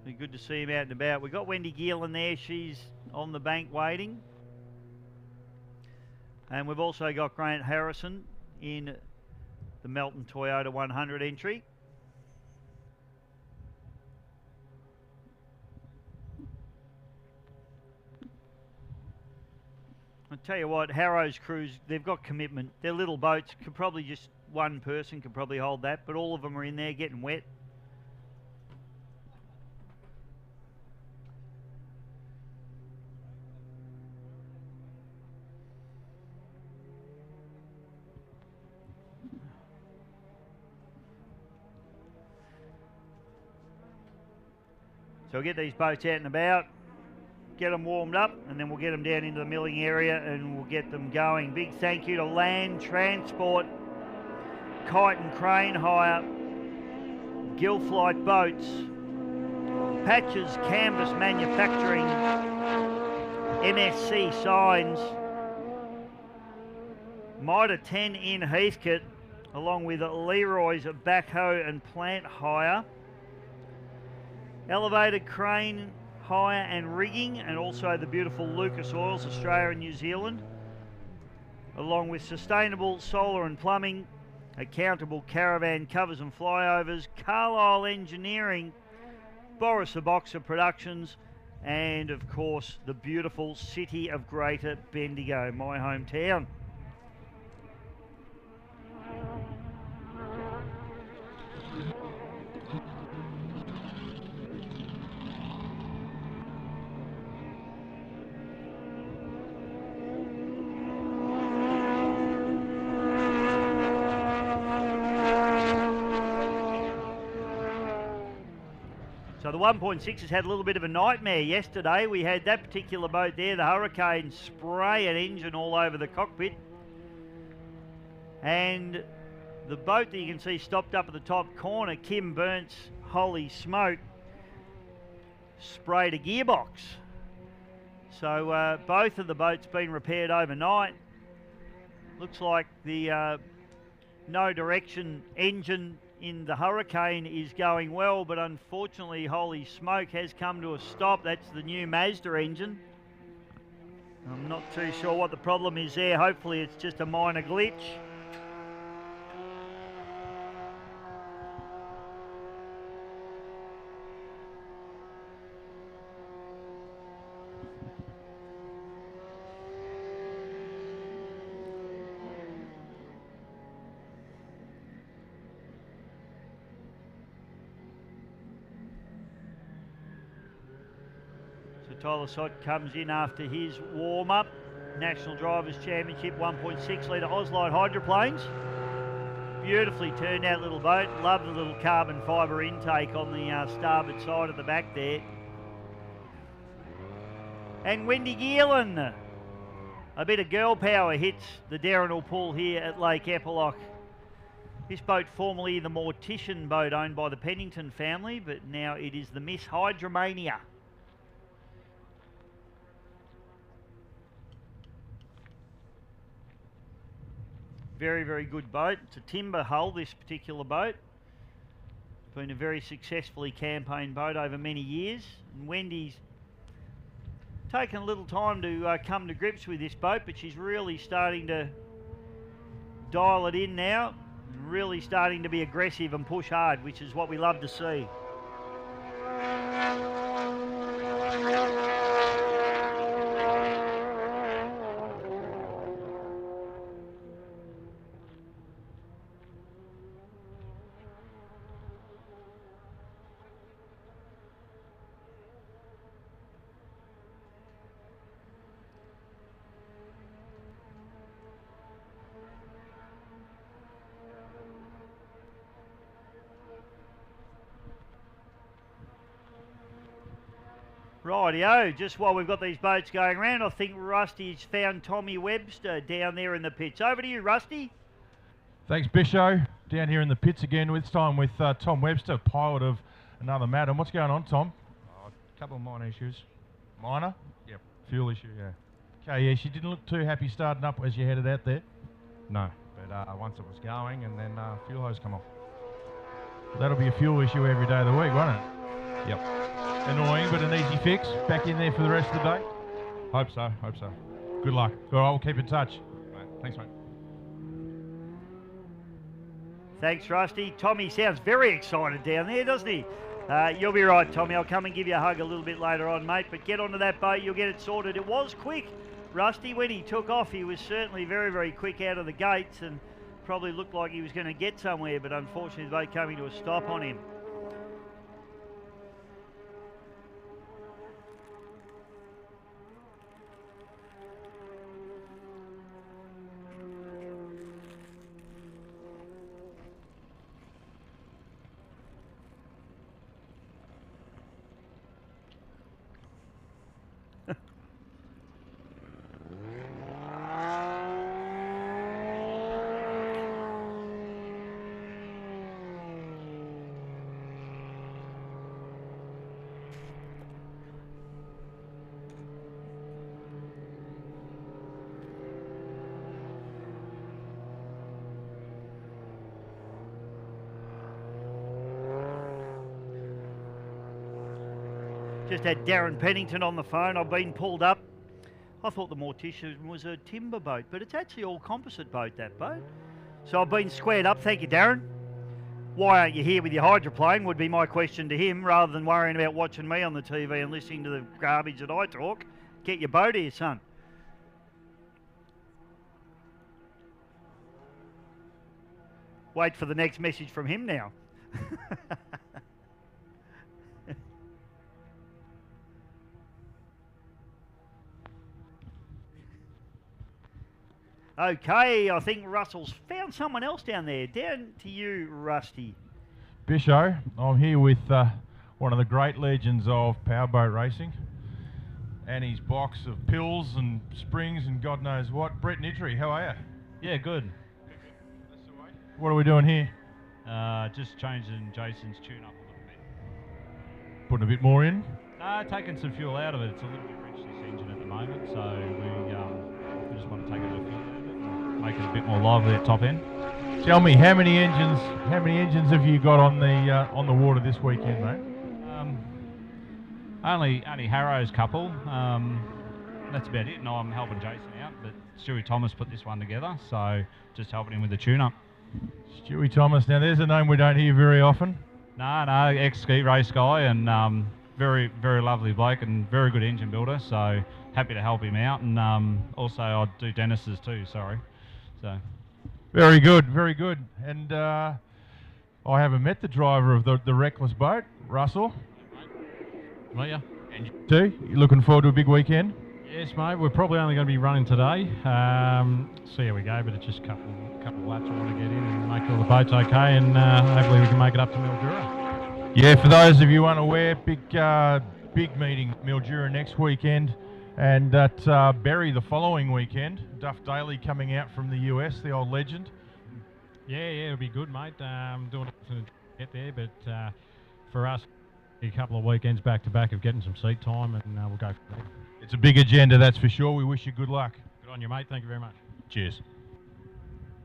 Be good to see him out and about. We've got Wendy Geelan there. She's on the bank waiting. And we've also got Grant Harrison in the Melton Toyota 100 entry. I'll tell you what, Harrow's crews, they've got commitment. They're little boats, could probably just one person could probably hold that, but all of them are in there getting wet. So we'll get these boats out and about, get them warmed up, and then we'll get them down into the milling area and we'll get them going. Big thank you to Land Transport, Kite and Crane Hire, Gilflight Boats, Patches Canvas Manufacturing, MSC Signs, Mitre 10 in Heathcote, along with Leroy's Backhoe and Plant Hire, Elevated Crane Hire and Rigging, and also the beautiful Lucas Oils, Australia and New Zealand, along with Sustainable Solar and Plumbing, Accountable Caravan Covers and Flyovers, Carlisle Engineering, Boris the Boxer Productions, and of course the beautiful city of Greater Bendigo, my hometown. So the 1.6 has had a little bit of a nightmare yesterday. We had that particular boat there, the Hurricane, spray an engine all over the cockpit. And the boat that you can see stopped up at the top corner, Kim Burnt's Holy Smoke, sprayed a gearbox. So both of the boats been repaired overnight. Looks like the no direction engine in the Hurricane is going well, but unfortunately Holy Smoke has come to a stop. That's the new Mazda engine. I'm not too sure what the problem is there. Hopefully it's just a minor glitch. Tyler Sott comes in after his warm-up. National Drivers Championship 1.6 litre Ozlite hydroplanes. Beautifully turned out little boat. Love the little carbon fibre intake on the starboard side at the back there. And Wendy Geerlin. A bit of girl power hits the Darrenal Pool here at Lake Eppalock. This boat formerly the Mortician boat owned by the Pennington family, but now it is the Miss Hydromania. Very, very good boat. It's a timber hull, this particular boat. Been a very successfully campaigned boat over many years. And Wendy's taken a little time to come to grips with this boat, but she's really starting to dial it in now. And really starting to be aggressive and push hard, which is what we love to see. Rightio, just while we've got these boats going around, I think Rusty's found Tommy Webster down there in the pits. Over to you, Rusty. Thanks, Bisho. Down here in the pits again, this time with Tom Webster, pilot of another Madam. What's going on, Tom? A couple of minor issues. Minor? Yep. Fuel issue, yeah. Okay, yeah, she didn't look too happy starting up as you headed out there. No, but once it was going and then fuel hose come off. That'll be a fuel issue every day of the week, won't it? Yep. Annoying, but an easy fix. Back in there for the rest of the day? Hope so, hope so. Good luck. All right, we'll keep in touch. Right. Thanks, mate. Thanks, Rusty. Tommy sounds very excited down there, doesn't he? You'll be right, Tommy. I'll come and give you a hug a little bit later on, mate. But get onto that boat. You'll get it sorted. It was quick. Rusty, when he took off, he was certainly very, very quick out of the gates and probably looked like he was going to get somewhere, but unfortunately the boat coming to a stop on him. Just had Darren Pennington on the phone. I've been pulled up. I thought the Mortician was a timber boat, but it's actually all composite boat, that boat. So I've been squared up. Thank you, Darren. Why aren't you here with your hydroplane would be my question to him, rather than worrying about watching me on the TV and listening to the garbage that I talk. Get your boat here, son. Wait for the next message from him now. Okay, I think Russell's found someone else down there. Down to you, Rusty. Bisho, I'm here with one of the great legends of powerboat racing and his box of pills and springs and God knows what. Brett Nidry, how are you? Yeah, good. What are we doing here? Just changing Jason's tune up a little bit. Putting a bit more in? Taking some fuel out of it. It's a little bit rich, this engine at the moment, so we just want to take a little fuel out of it and make it a bit more lively at top end. Tell me, how many engines have you got on the water this weekend, mate? Only Harrow's couple. That's about it. And I'm helping Jason out, but Stewie Thomas put this one together, so just helping him with the tune-up. Stewie Thomas. Now, there's a name we don't hear very often. No, ex-ski race guy, and very, very lovely bloke and very good engine builder, so happy to help him out. And also I do Dennis's too, sorry. So. Very good, very good. And I haven't met the driver of the Reckless boat, Russell. Mate, yeah. And you too? You looking forward to a big weekend? Yes, mate. We're probably only going to be running today. See how we go, but it's just a couple of laps I want to get in and make sure the boat's okay, and hopefully we can make it up to Mildura. Yeah, for those of you unaware, big meeting Mildura next weekend, and at Berry the following weekend. Duff Daly coming out from the US, the old legend. Yeah, it'll be good, mate. Doing it to get there, but for us, a couple of weekends back to back of getting some seat time, and we'll go from there. It's a big agenda, that's for sure. We wish you good luck. Good on you, mate. Thank you very much. Cheers.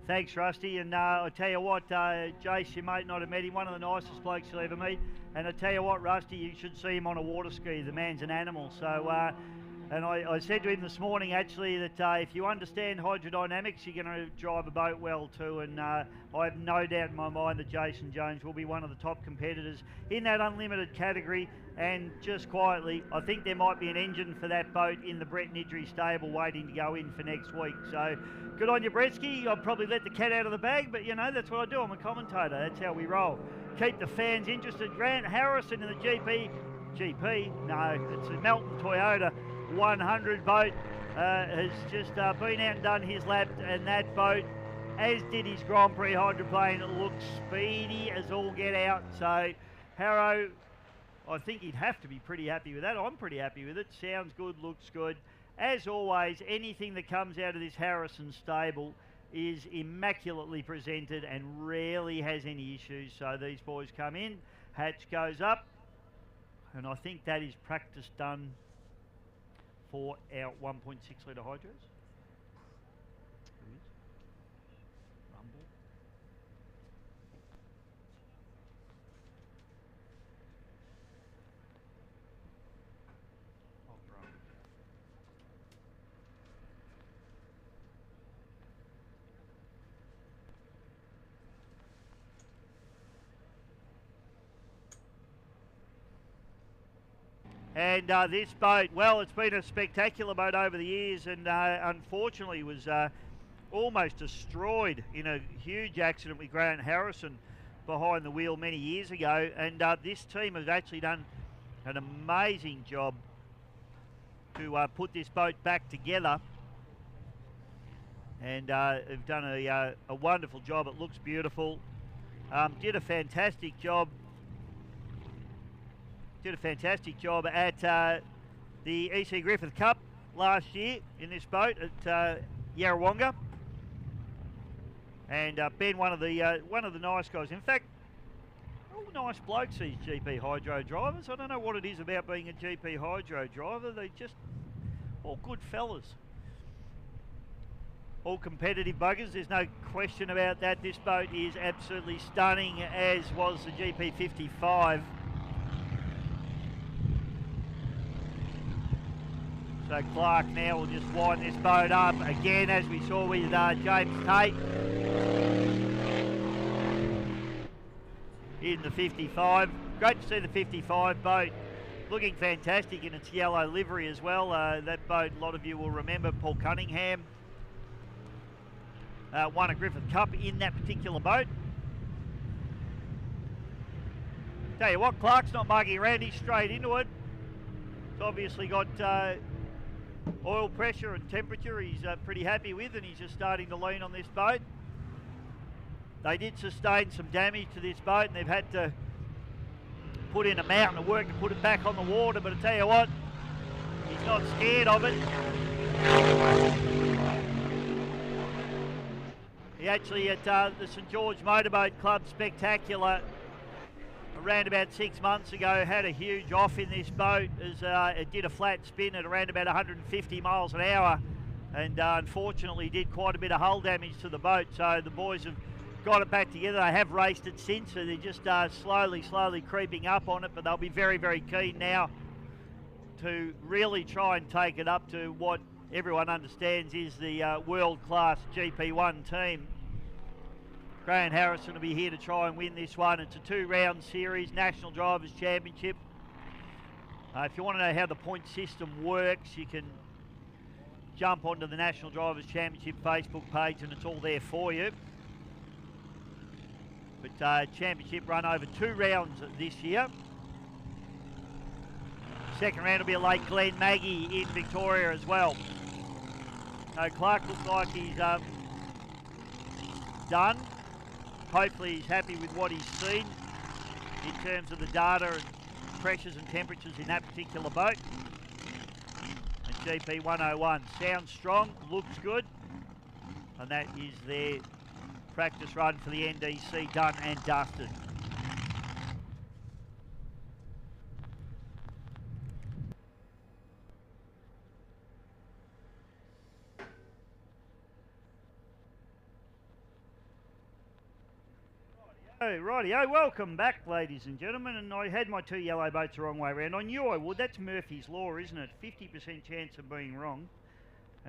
Thanks, Rusty. And I tell you what, Jace, you might not have met him, one of the nicest blokes you'll ever meet. And I tell you what, Rusty, you should see him on a water ski. The man's an animal. So, and I said to him this morning, actually, that if you understand hydrodynamics, you're going to drive a boat well too. And I have no doubt in my mind that Jason Jones will be one of the top competitors in that unlimited category. And just quietly, I think there might be an engine for that boat in the Brett Nidry stable waiting to go in for next week. So good on you, Bretsky. I'll probably let the cat out of the bag, but you know, that's what I do. I'm a commentator. That's how we roll. Keep the fans interested. Grant Harrison in the GP? No, it's a Melton Toyota 100 boat. Has just been out and done his lap, and that boat, as did his Grand Prix hydroplane, looks speedy as all get out. So Harrow, I think he'd have to be pretty happy with that. I'm pretty happy with it. Sounds good, looks good. As always, anything that comes out of this Harrison stable is immaculately presented and rarely has any issues. So these boys come in, hatch goes up, and I think that is practice done for our 1.6 litre hydros. And this boat, well, it's been a spectacular boat over the years, and unfortunately was almost destroyed in a huge accident with Grant Harrison behind the wheel many years ago. And this team has actually done an amazing job to put this boat back together, and have done a wonderful job. It looks beautiful. Did a fantastic job. Did a fantastic job at the EC Griffith Cup last year in this boat at Yarrawonga, and Ben, one of the nice guys. In fact, all nice blokes, these GP Hydro drivers. I don't know what it is about being a GP Hydro driver. They're just all good fellas. All competitive buggers, there's no question about that. This boat is absolutely stunning, as was the GP 55. So Clark now will just wind this boat up again, as we saw with James Tate in the 55. Great to see the 55 boat looking fantastic in its yellow livery as well. That boat, a lot of you will remember, Paul Cunningham won a Griffith Cup in that particular boat. Tell you what, Clark's not mugging around, he's straight into it. It's obviously got oil pressure and temperature he's pretty happy with, and he's just starting to lean on this boat. They did sustain some damage to this boat, and they've had to put in a mountain of work to put it back on the water, but I tell you what, he's not scared of it. He actually, at the St George Motorboat Club Spectacular around about 6 months ago, had a huge off in this boat as it did a flat spin at around about 150 miles an hour, and unfortunately did quite a bit of hull damage to the boat. So the boys have got it back together. They have raced it since, so they're just slowly creeping up on it, but they'll be very, very keen now to really try and take it up to what everyone understands is the world-class GP1 team. Grant Harrison will be here to try and win this one. It's a 2-round series, National Drivers' Championship. If you want to know how the point system works, you can jump onto the National Drivers' Championship Facebook page and it's all there for you. But championship run over 2 rounds this year. Second round will be at Lake Glen Maggie in Victoria as well. Clark looks like he's done. Hopefully he's happy with what he's seen in terms of the data and pressures and temperatures in that particular boat. And GP 101 sounds strong, looks good, and that is their practice run for the NDC done and dusted. Rightio, welcome back, ladies and gentlemen. And I had my 2 yellow boats the wrong way around. I knew I would. That's Murphy's Law, isn't it? 50% chance of being wrong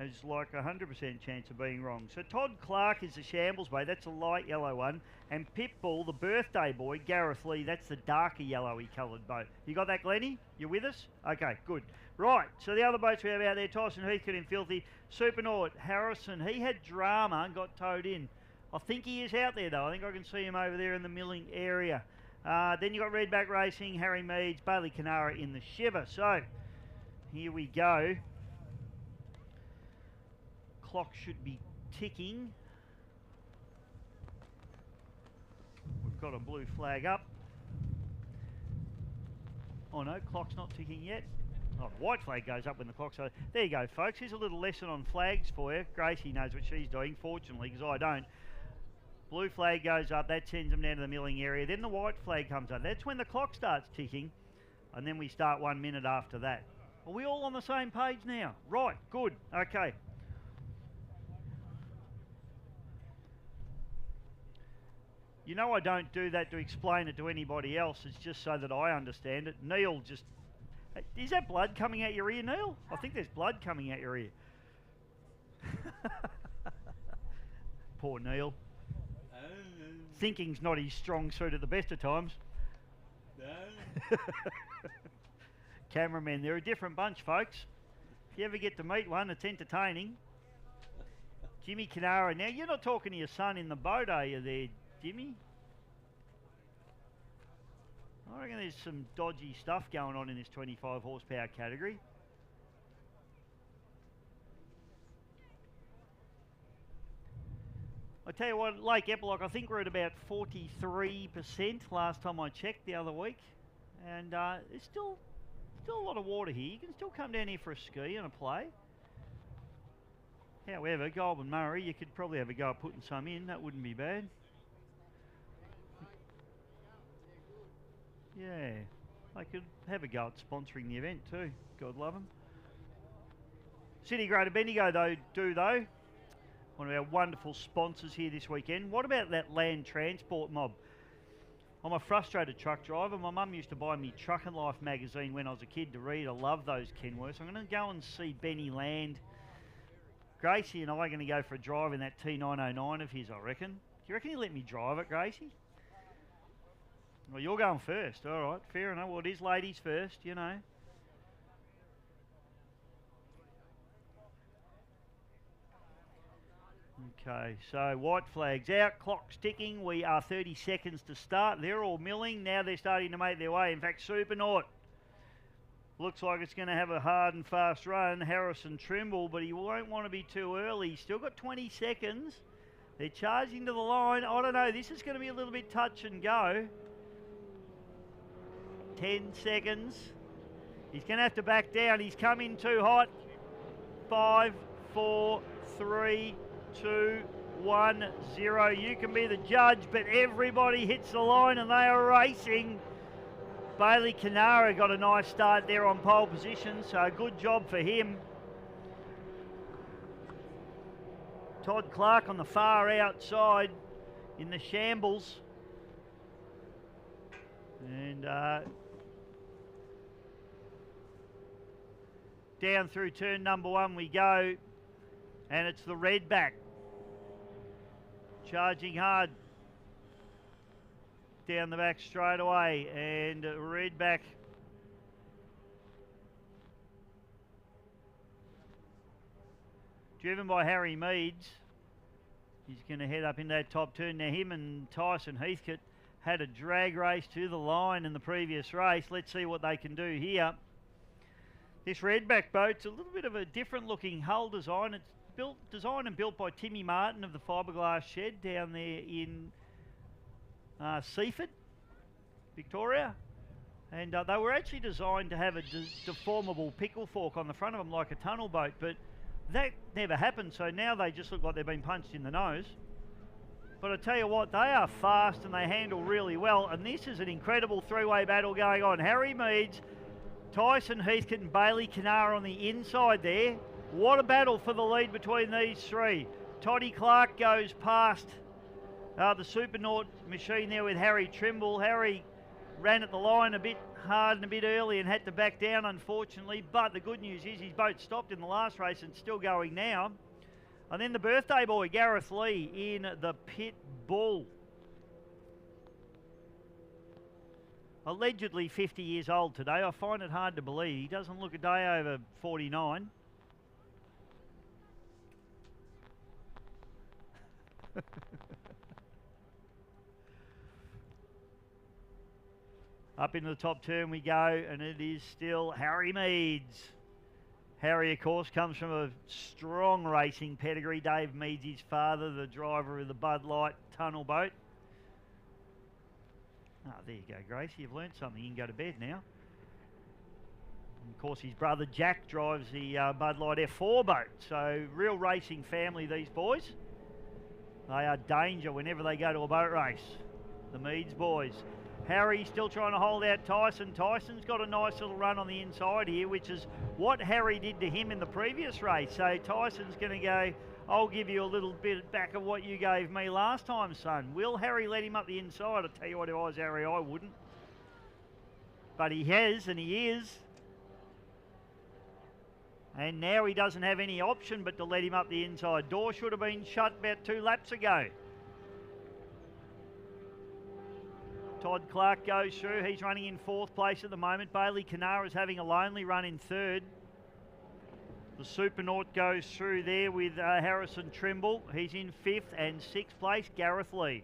is like 100% chance of being wrong. So Todd Clark is the Shambles boat. That's a light yellow one. And Pitbull, the birthday boy, Gareth Lee, that's the darker yellowy coloured boat. You got that, Glennie? You with us? Okay, good. Right, so the other boats we have out there, Tyson Heathcote in Filthy, Supernaut Harrison, he had drama and got towed in. I think he is out there though. I think I can see him over there in the milling area. Then you got Redback Racing, Harry Meads, Bailey Canara in the Shiver. So here we go. Clock should be ticking. We've got a blue flag up. Oh no, clock's not ticking yet. Oh, white flag goes up when the clock's over. There you go, folks. Here's a little lesson on flags for you. Gracie knows what she's doing, fortunately, because I don't. Blue flag goes up, that sends them down to the milling area. Then the white flag comes up. That's when the clock starts ticking, and then we start 1 minute after that. Are we all on the same page now? Right, good, okay. You know I don't do that to explain it to anybody else. It's just so that I understand it. Neil just... Is that blood coming out your ear, Neil? I think there's blood coming out your ear. Poor Neil. Thinking's not his strong suit at the best of times. cameramen. They're a different bunch, folks. If you ever get to meet one, it's entertaining. Jimmy Canara. Now, you're not talking to your son in the boat, are you there, Jimmy? I reckon there's some dodgy stuff going on in this 25 horsepower category. I tell you what, Lake Eppalock, I think we're at about 43% last time I checked the other week. And there's still a lot of water here. You can still come down here for a ski and a play. However, Goulburn Murray, you could probably have a go at putting some in. That wouldn't be bad. Yeah, they could have a go at sponsoring the event too. God love them. City Greater Bendigo though. One of our wonderful sponsors here this weekend. What about that land transport mob? I'm a frustrated truck driver. My mum used to buy me Truck and Life magazine when I was a kid to read. I love those Kenworths. I'm going to go and see Benny Land. Gracie and I are going to go for a drive in that T909 of his, I reckon. Do you reckon he'll let me drive it, Gracie? Well, you're going first. All right, fair enough. Well, it is ladies first, you know. Okay, so white flags out, clock's ticking. We are 30 seconds to start. They're all milling. Now they're starting to make their way. In fact, Supernaut looks like it's going to have a hard and fast run. Harrison Trimble, but he won't want to be too early. He's still got 20 seconds. They're charging to the line. I don't know. This is going to be a little bit touch and go. 10 seconds. He's going to have to back down. He's come in too hot. 5, 4, 3, 2, 1, 0. You can be the judge, but everybody hits the line and they are racing. Bailey Canara got a nice start there on pole position, so good job for him. Todd Clark on the far outside in the shambles. And down through turn number 1 we go, and it's the Redback charging hard down the back straight away, and Redback driven by Harry Meads. He's going to head up in that top turn. Now him and Tyson Heathcote had a drag race to the line in the previous race. Let's see what they can do here. This Redback boat's a little bit of a different looking hull design. It's designed and built by Timmy Martin of the Fiberglass Shed down there in Seaford, Victoria. And they were actually designed to have a deformable pickle fork on the front of them like a tunnel boat, but that never happened, so now they just look like they've been punched in the nose. But I tell you what, they are fast and they handle really well, and this is an incredible three-way battle going on. Harry Meads, Tyson Heathcote and Bailey Canara on the inside there. What a battle for the lead between these three. Toddy Clark goes past the Supernaut machine there with Harry Trimble. Harry ran at the line a bit hard and a bit early and had to back down, unfortunately. But the good news is his boat stopped in the last race and still going now. And then the birthday boy, Gareth Lee, in the Pit Bull. Allegedly 50 years old today. I find it hard to believe. He doesn't look a day over 49. Up into the top turn we go, and it is still Harry Meads. Harry, of course, comes from a strong racing pedigree. Dave Meads, his father, the driver of the Bud Light tunnel boat. Ah, there you go, Grace. You've learned something. You can go to bed now. And of course, his brother Jack drives the Bud Light F4 boat. So, real racing family, these boys. They are danger whenever they go to a boat race. The Meads boys. Harry still trying to hold out Tyson. Tyson's got a nice little run on the inside here, which is what Harry did to him in the previous race. So Tyson's going to go, I'll give you a little bit back of what you gave me last time, son. Will Harry let him up the inside? I'll tell you what, if I was Harry, I wouldn't. But he has, and he is. And now he doesn't have any option but to let him up the inside. Door should have been shut about 2 laps ago. Todd Clark goes through. He's running in 4th place at the moment. Bailey Canara is having a lonely run in 3rd. The Supernaut goes through there with Harrison Trimble. He's in 5th and 6th place, Gareth Lee.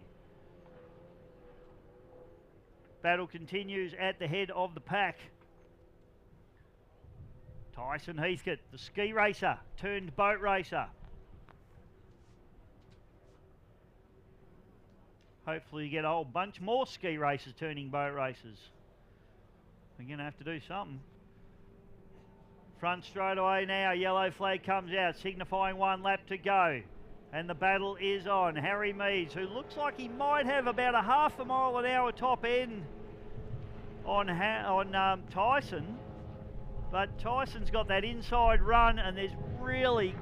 Battle continues at the head of the pack. Tyson Heathcote, the ski racer turned boat racer. Hopefully you get a whole bunch more ski racers turning boat racers. We're going to have to do something. Front straight away now, yellow flag comes out, signifying 1 lap to go. And the battle is on. Harry Meads, who looks like he might have about a half a mile an hour top end on Tyson. But Tyson's got that inside run, and there's really,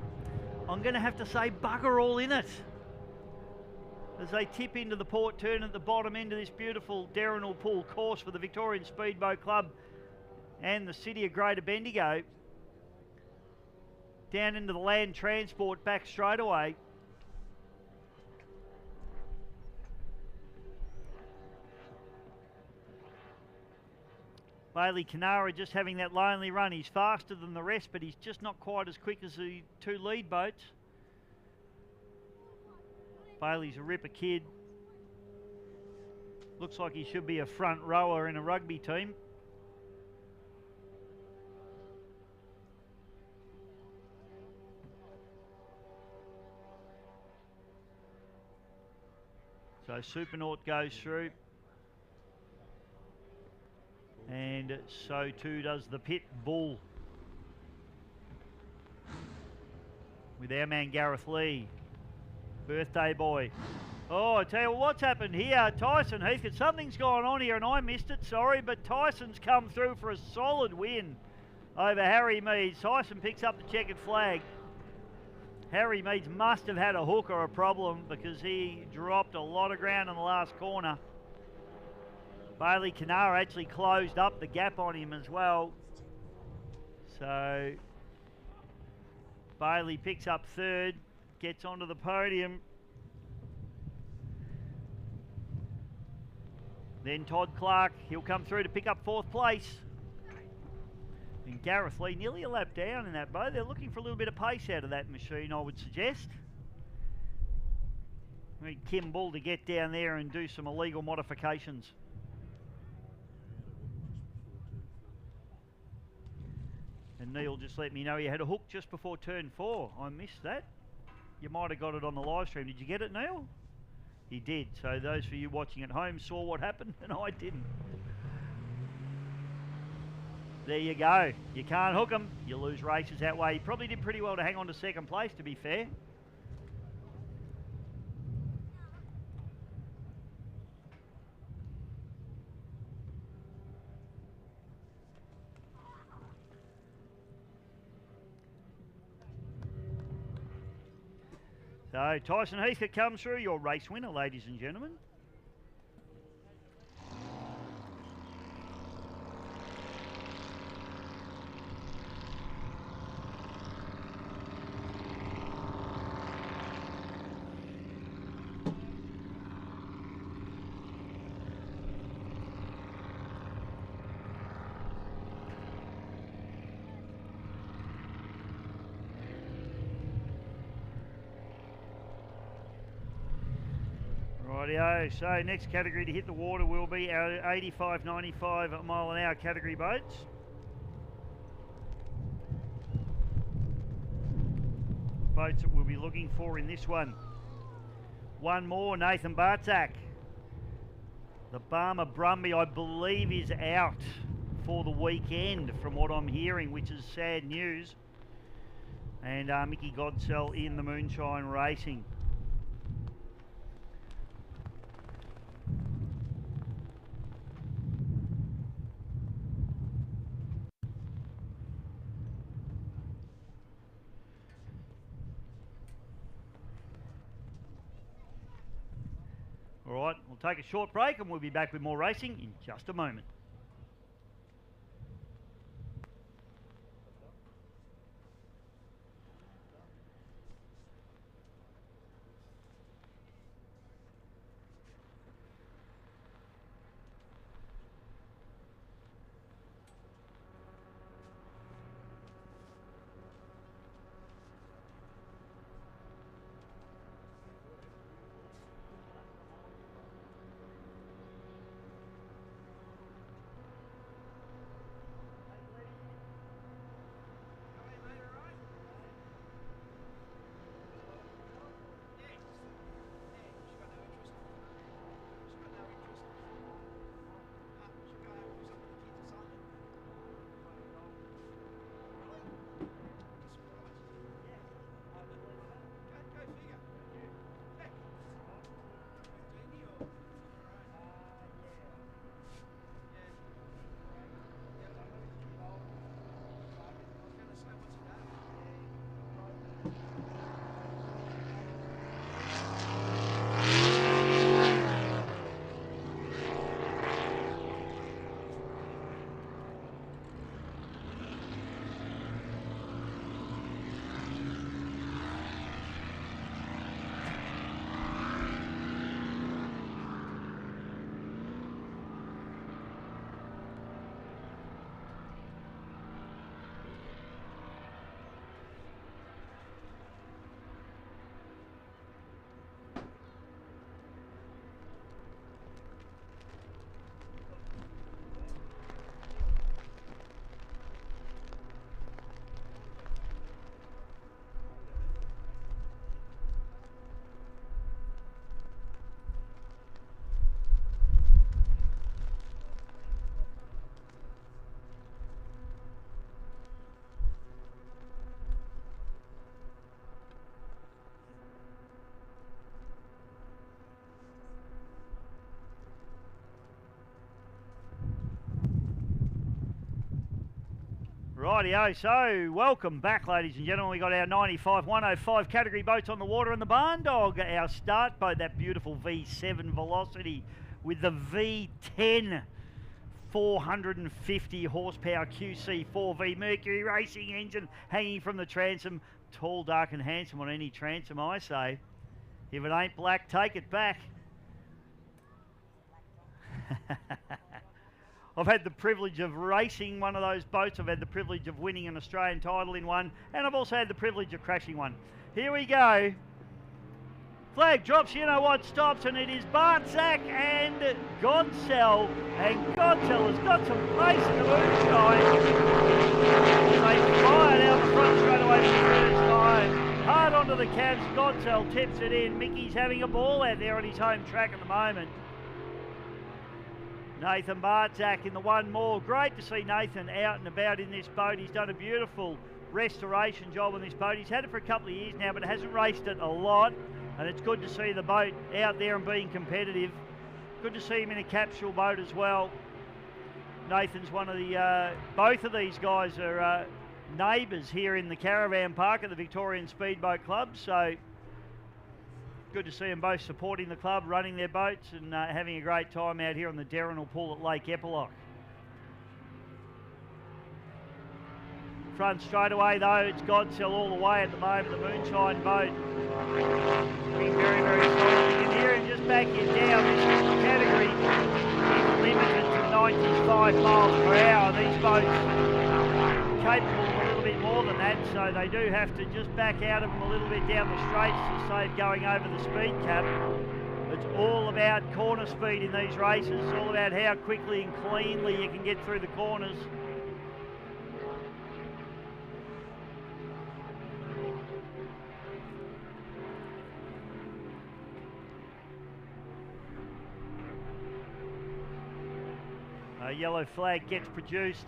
I'm going to have to say, bugger all in it. As they tip into the port turn at the bottom end of this beautiful Derrinal Pool course for the Victorian Speedboat Club and the City of Greater Bendigo. Down into the land transport back straight away. Bailey Canara just having that lonely run. He's faster than the rest, but he's just not quite as quick as the 2 lead boats. Bailey's a ripper kid. Looks like he should be a front rower in a rugby team. So Supernaut goes through. And so too does the Pit Bull. With our man Gareth Lee. Birthday boy. Oh, I tell you what's happened here. Tyson Heathcote, something's gone on here and I missed it, sorry, but Tyson's come through for a solid win over Harry Meads. Tyson picks up the checkered flag. Harry Meads must have had a hook or a problem because he dropped a lot of ground in the last corner. Bailey Canara actually closed up the gap on him as well. So Bailey picks up 3rd, gets onto the podium. Then Todd Clark, he'll come through to pick up 4th place. And Gareth Lee nearly a lap down in that boat. They're looking for a little bit of pace out of that machine, I would suggest. We need Kim Bull to get down there and do some illegal modifications. And Neil just let me know he had a hook just before turn 4. I missed that. You might have got it on the live stream. Did you get it, Neil? He did. So those of you watching at home saw what happened and I didn't. There you go. You can't hook them. You lose races that way. He probably did pretty well to hang on to 2nd place, to be fair. So Tyson Heathcote comes through, your race winner, ladies and gentlemen. Rightio, so next category to hit the water will be our 85-95 mile an hour category boats. Boats that we'll be looking for in this one. One more, Nathan Bartzak. The Barmer Brumby, I believe, is out for the weekend from what I'm hearing, which is sad news. And Mickey Godsell in the Moonshine Racing. All right, we'll take a short break and we'll be back with more racing in just a moment. Rightio, so welcome back, ladies and gentlemen. We got our 95 105 category boats on the water, and the Barn Dog, our start boat, that beautiful V7 Velocity with the V10 450 horsepower QC4V Mercury Racing engine hanging from the transom. Tall, dark and handsome on any transom, I say. If it ain't black, take it back. I've had the privilege of racing one of those boats. I've had the privilege of winning an Australian title in one, and I've also had the privilege of crashing one. Here we go. Flag drops, you know what stops, and it is Bartzak and Godsell. And Godsell has got some pace in the moonshine. They fired out the front straight away for the first time. Hard onto the cabs, Godsell tips it in. Mickey's having a ball out there on his home track at the moment. Nathan Bartzak in the one more. Great to see Nathan out and about in this boat. He's done a beautiful restoration job on this boat. He's had it for a couple of years now, but hasn't raced it a lot. And it's good to see the boat out there and being competitive. Good to see him in a capsule boat as well. Nathan's one of the, both of these guys are neighbours here in the caravan park at the Victorian Speedboat Club. So good to see them both supporting the club, running their boats and having a great time out here on the Derrinal Pool at Lake Eppalock. Front straight away though, it's Godsell all the way at the moment, the moonshine boat. Being very, very solid. You can hear him just backing down. This category is limited to 95 miles per hour. These boats capable of a little bit more than that, so they do have to just back out of them a little bit down the straights to save going over the speed cap. It's all about corner speed in these races. It's all about how quickly and cleanly you can get through the corners. A yellow flag gets produced.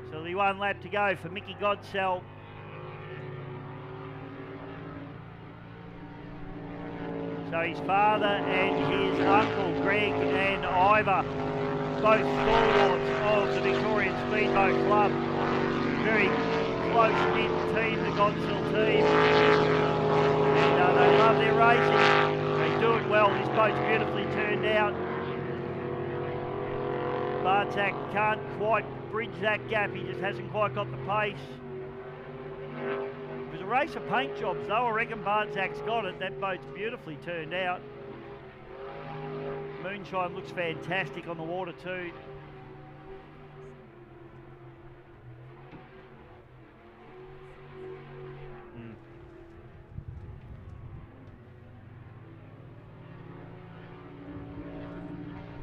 So there'll be one lap to go for Mickey Godsell. So his father and his uncle, Greg and Ivor, both stalwarts of the Victorian Speedboat Club. Very close-knit team, the Godsell team. And they love their racing. They do it well. This boat's beautifully turned out. Bartzak can't quite bridge that gap. He just hasn't quite got the pace. It was a race of paint jobs though. I reckon Bartzak's got it. That boat's beautifully turned out. Moonshine looks fantastic on the water too.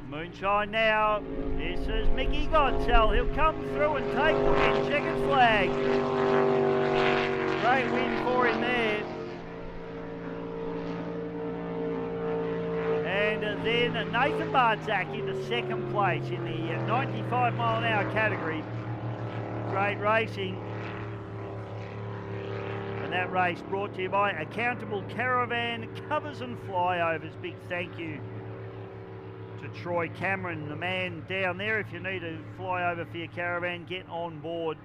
Moonshine now. This is Mickey Godsell. He'll come through and take the win. Checkered flag. Great win for him there. And then Nathan Bartzak into second place in the 95 mile an hour category. Great racing. And that race brought to you by Accountable Caravan Covers and Flyovers. Big thank you to Troy Cameron, the man down there. If you need a flyover for your caravan, get on board.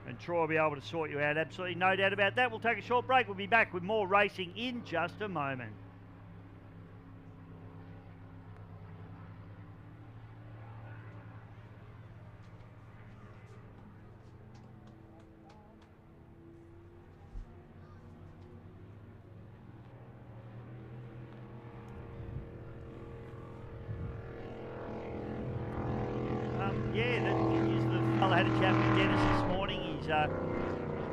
And Troy will be able to sort you out, absolutely no doubt about that. We'll take a short break. We'll be back with more racing in just a moment. I had a chat with Dennis this morning. He's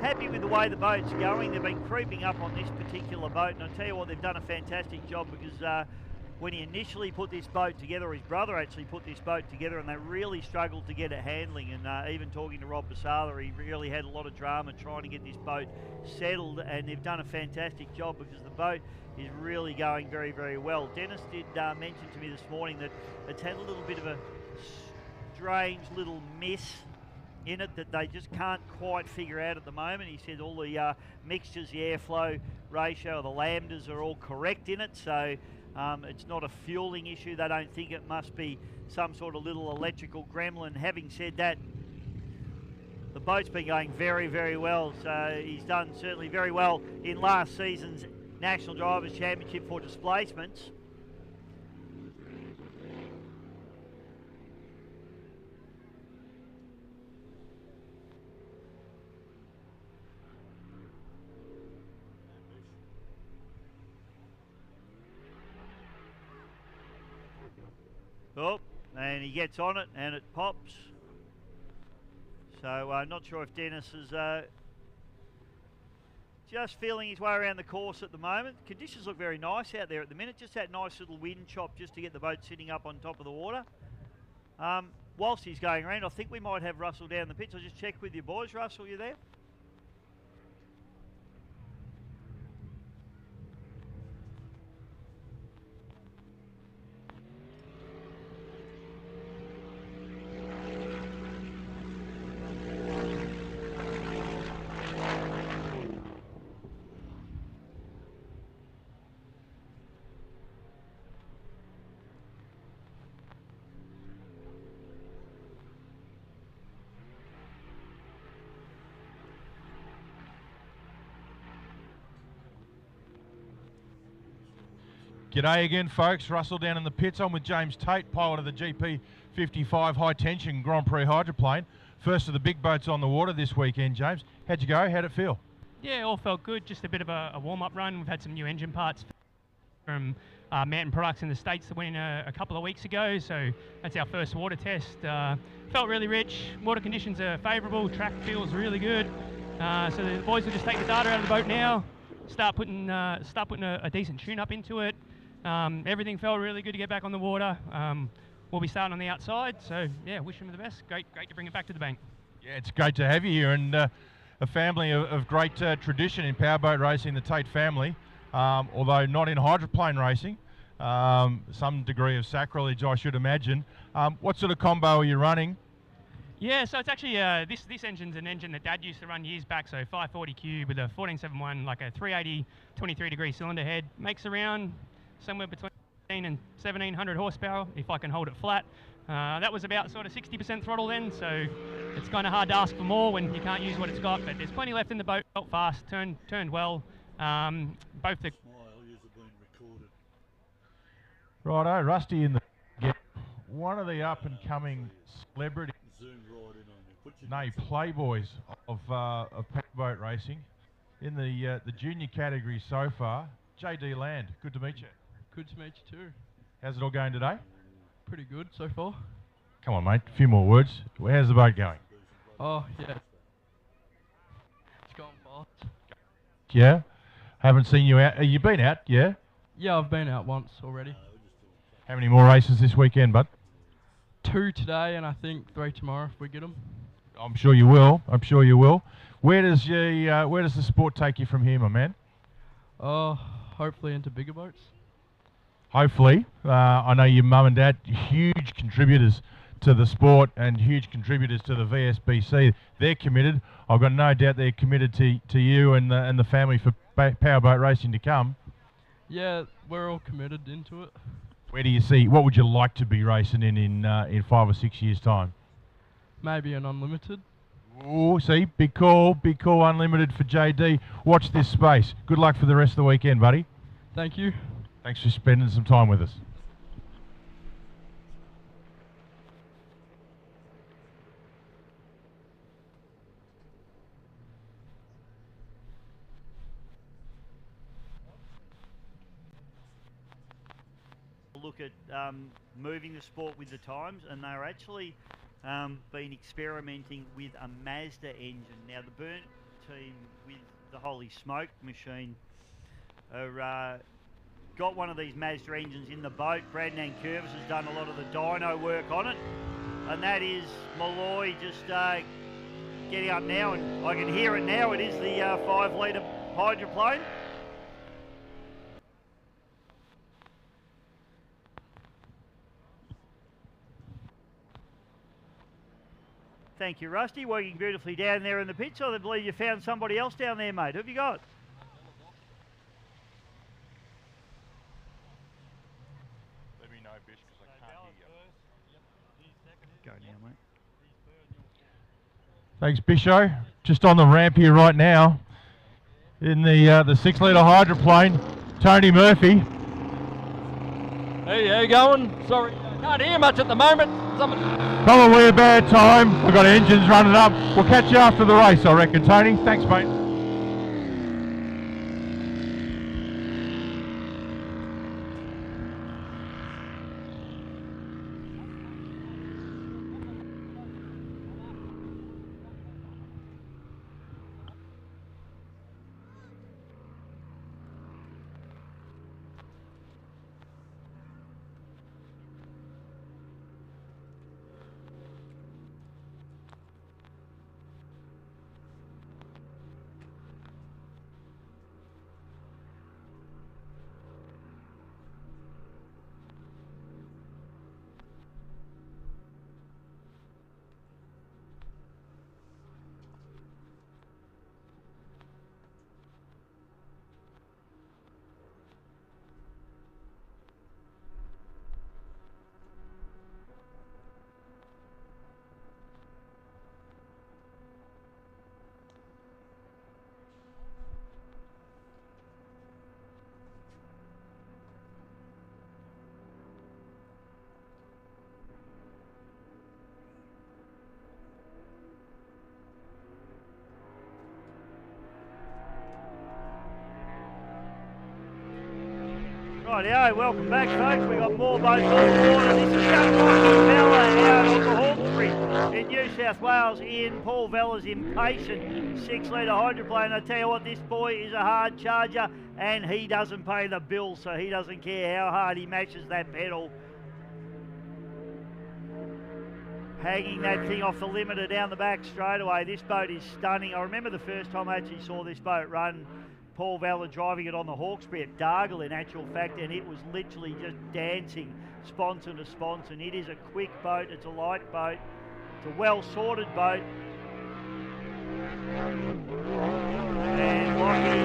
happy with the way the boat's going. They've been creeping up on this particular boat, and I tell you what, they've done a fantastic job because when he initially put this boat together, or his brother actually put this boat together, and they really struggled to get it handling. And even talking to Rob Basala, he really had a lot of drama trying to get this boat settled, and they've done a fantastic job because the boat is really going very, very well. Dennis did mention to me this morning that it's had a little bit of a strange little mess in it that they just can't quite figure out at the moment. He said all the mixtures, the airflow ratio, the lambdas are all correct in it, so It's not a fueling issue. They don't think it must be some sort of little electrical gremlin. Having said that, the boat's been going very, very well. So he's done certainly very well in last season's National Drivers' Championship for displacements. Oh, and he gets on it and it pops. So not sure if Dennis is just feeling his way around the course at the moment. Conditions look very nice out there at the minute. Just that nice little wind chop just to get the boat sitting up on top of the water. Whilst he's going around, I think we might have Russell down the pitch. I'll just check with you boys. Russell, you there? G'day again, folks. Russell down in the pits. I'm with James Tate, pilot of the GP55 High Tension Grand Prix hydroplane. First of the big boats on the water this weekend, James. How'd you go? How'd it feel? Yeah, all felt good. Just a bit of a warm-up run. We've had some new engine parts from Mountain Products in the States that went in a couple of weeks ago. So that's our first water test. Felt really rich. Water conditions are favourable. Track feels really good. So the boys will just take the data out of the boat now, start putting a decent tune-up into it. Everything felt really good to get back on the water. We'll be starting on the outside, so yeah, wish them the best. Great to bring it back to the bank. Yeah, it's great to have you here, and a family of great tradition in powerboat racing, the Tate family, although not in hydroplane racing. Some degree of sacrilege, I should imagine. What sort of combo are you running? Yeah, so it's actually this engine's an engine that Dad used to run years back. So 540 cube with a 1471, like a 380 23-degree cylinder head. Makes around somewhere between 15 and 1700 horsepower if I can hold it flat. That was about sort of 60% throttle then, so it's kind of hard to ask for more when you can't use what it's got. But there's plenty left in the boat. Felt fast, turned well. Both the Righto, Rusty in the one of the up-and-coming celebrities, nay, playboys of powerboat racing in the junior category so far. JD Land, good to meet you. Good to meet you too. How's it all going today? Pretty good so far. Come on, mate, a few more words. How's the boat going? Oh, yeah. It's going fast. Yeah? Haven't seen you out. You've been out, yeah? Yeah, I've been out once already. How many more races this weekend, bud? 2 today and I think 3 tomorrow if we get them. I'm sure you will. I'm sure you will. Where does the sport take you from here, my man? Hopefully into bigger boats. Hopefully. I know your mum and dad, huge contributors to the sport and huge contributors to the VSBC. They're committed. I've got no doubt they're committed to you and the family for powerboat racing to come. Yeah, we're all committed into it. Where do you see, what would you like to be racing in 5 or 6 years' time? Maybe an unlimited. Oh, see, big call, unlimited for JD. Watch this space. Good luck for the rest of the weekend, buddy. Thank you. Thanks for spending some time with us. Look at moving the sport with the times, and they're actually been experimenting with a Mazda engine. Now the Burnt team with the Holy Smoke machine are got one of these Mazda engines in the boat. Brandon Curvis has done a lot of the dyno work on it, and that is Malloy just getting up now, and I can hear it now. It is the 5-litre hydroplane. Thank you, Rusty. Working beautifully down there in the pits. I believe you found somebody else down there, mate. Who have you got? Bish, because I can't hear you. Go now, mate. Thanks, Bisho. Just on the ramp here right now in the 6 litre hydroplane, Tony Murphy. Hey, how you going? Sorry, I can't hear much at the moment. Probably a bad time. We've got engines running up. We'll catch you after the race, I reckon, Tony. Thanks, mate. Rightio, welcome back, folks. We've got more boats on the water. This is young Paul Vella out on the Hawkesbury in New South Wales in Paul Vella's Impatient 6 litre hydroplane. I tell you what, this boy is a hard charger and he doesn't pay the bill, so he doesn't care how hard he matches that pedal. Hanging that thing off the limiter down the back straight away. This boat is stunning. I remember the first time I actually saw this boat run, Paul Vella driving it on the Hawkesbury at Dargle in actual fact, and it was literally just dancing sponson to sponson. It is a quick boat, it's a light boat, it's a well sorted boat. And Lockie,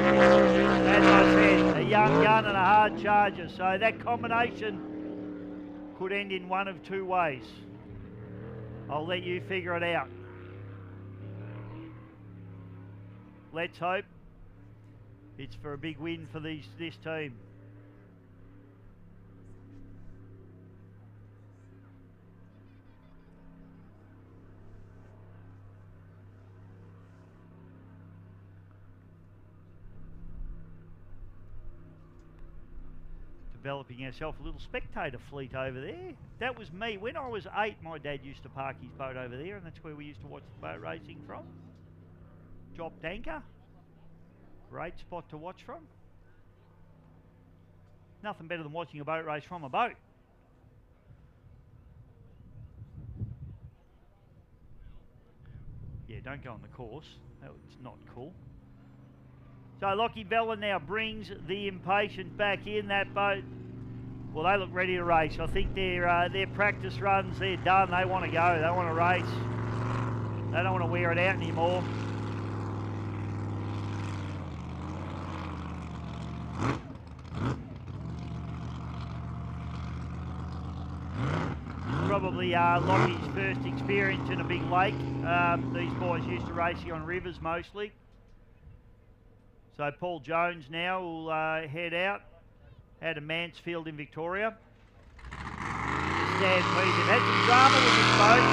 as I said, a young gun and a hard charger, so that combination could end in one of two ways. I'll let you figure it out. Let's hope it's for a big win for this team. Developing ourselves a little spectator fleet over there. That was me. When I was 8, my dad used to park his boat over there, and that's where we used to watch the boat racing from. Dropped anchor. Great spot to watch from. Nothing better than watching a boat race from a boat. Yeah, don't go on the course. It's not cool. So Lockie Vella now brings the Impatient back in that boat. Well, they look ready to race. I think their practice runs, they're done. They want to go. They want to race. They don't want to wear it out anymore. Probably Lockie's first experience in a big lake. These boys used to racing on rivers mostly. So Paul Jones now will head out to Mansfield in Victoria. Stampede. They've had some drama with this boat.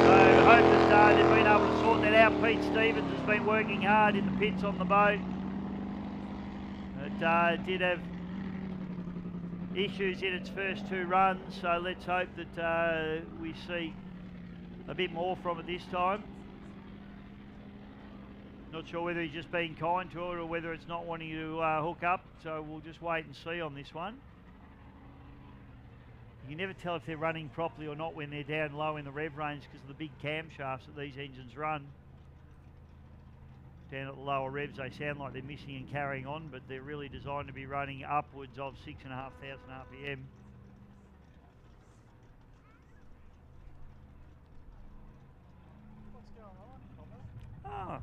So I hope that they've been able to sort that out. Pete Stevens has been working hard in the pits on the boat. It did have issues in its first 2 runs, so let's hope that we see a bit more from it this time. Not sure whether he's just being kind to it or whether it's not wanting to hook up, so we'll just wait and see on this one. You can never tell if they're running properly or not when they're down low in the rev range because of the big camshafts that these engines run. Down at the lower revs they sound like they're missing and carrying on, but they're really designed to be running upwards of 6,500 RPM. What's going on? Ah.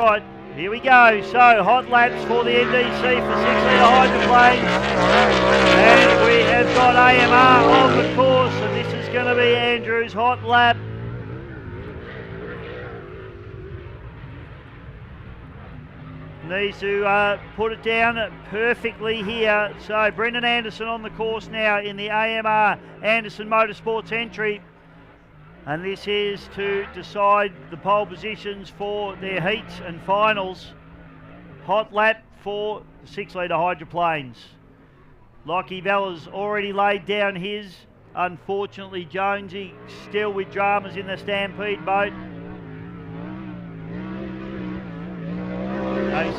Right, here we go. So, hot laps for the NDC for 6-litre hydroplanes. And we have got AMR on the course, and this is going to be Andrew's hot lap. Needs to put it down perfectly here. So, Brendan Anderson on the course now in the AMR Anderson Motorsports entry. And this is to decide the pole positions for their heats and finals. Hot lap for the 6-litre hydroplanes. Lockie Vella's already laid down his. Unfortunately, Jonesy still with dramas in the Stampede boat.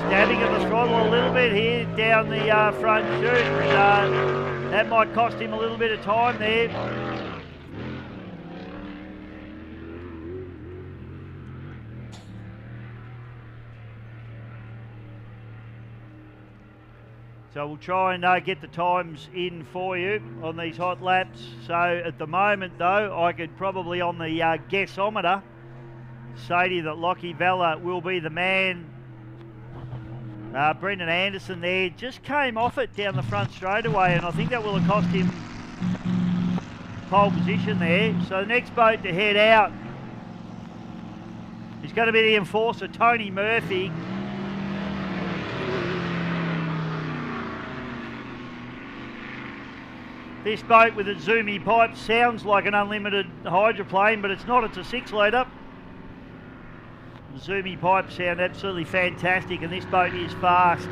Stabbing at the throttle a little bit here down the front chute. That might cost him a little bit of time there. So we'll try and get the times in for you on these hot laps. So at the moment though, I could probably on the guessometer say to you that Lockie Vella will be the man. Brendan Anderson there just came off it down the front straightaway, and I think that will have cost him pole position there. So the next boat to head out is going to be the enforcer, Tony Murphy. This boat with its zoomy pipe sounds like an unlimited hydroplane, but it's not, it's a 6-litre. The zoomy pipes sound absolutely fantastic, and this boat is fast.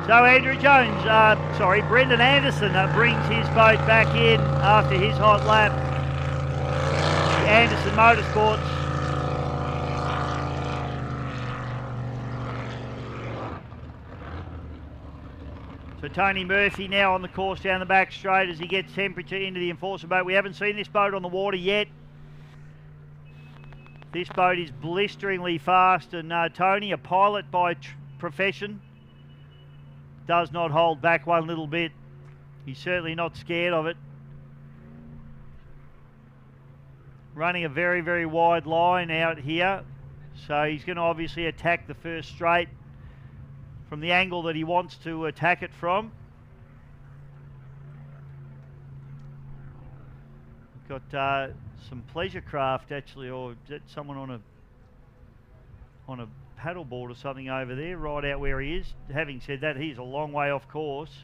So Brendan Anderson brings his boat back in after his hot lap. The Anderson Motorsports. So Tony Murphy now on the course down the back straight as he gets temperature into the enforcer boat. We haven't seen this boat on the water yet. This boat is blisteringly fast, and Tony, a pilot by profession, does not hold back one little bit. He's certainly not scared of it. Running a very, very wide line out here. So he's going to obviously attack the first straight from the angle that he wants to attack it from. We've got some pleasure craft actually, or is that someone on a paddleboard or something over there, right out where he is. Having said that, he's a long way off course,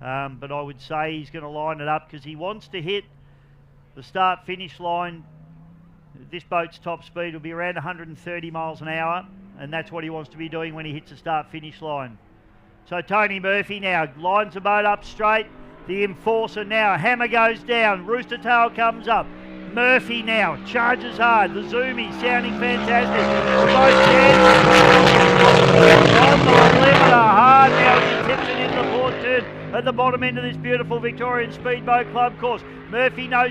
but I would say he's going to line it up because he wants to hit the start-finish line. This boat's top speed will be around 130 miles an hour, and that's what he wants to be doing when he hits the start-finish line. So Tony Murphy now lines the boat up straight. The enforcer now, hammer goes down, rooster tail comes up. Murphy now charges hard. The zoomy sounding fantastic. The boat on the limiter hard now as he tips it into the port turn at the bottom end of this beautiful Victorian Speedboat Club course. Murphy knows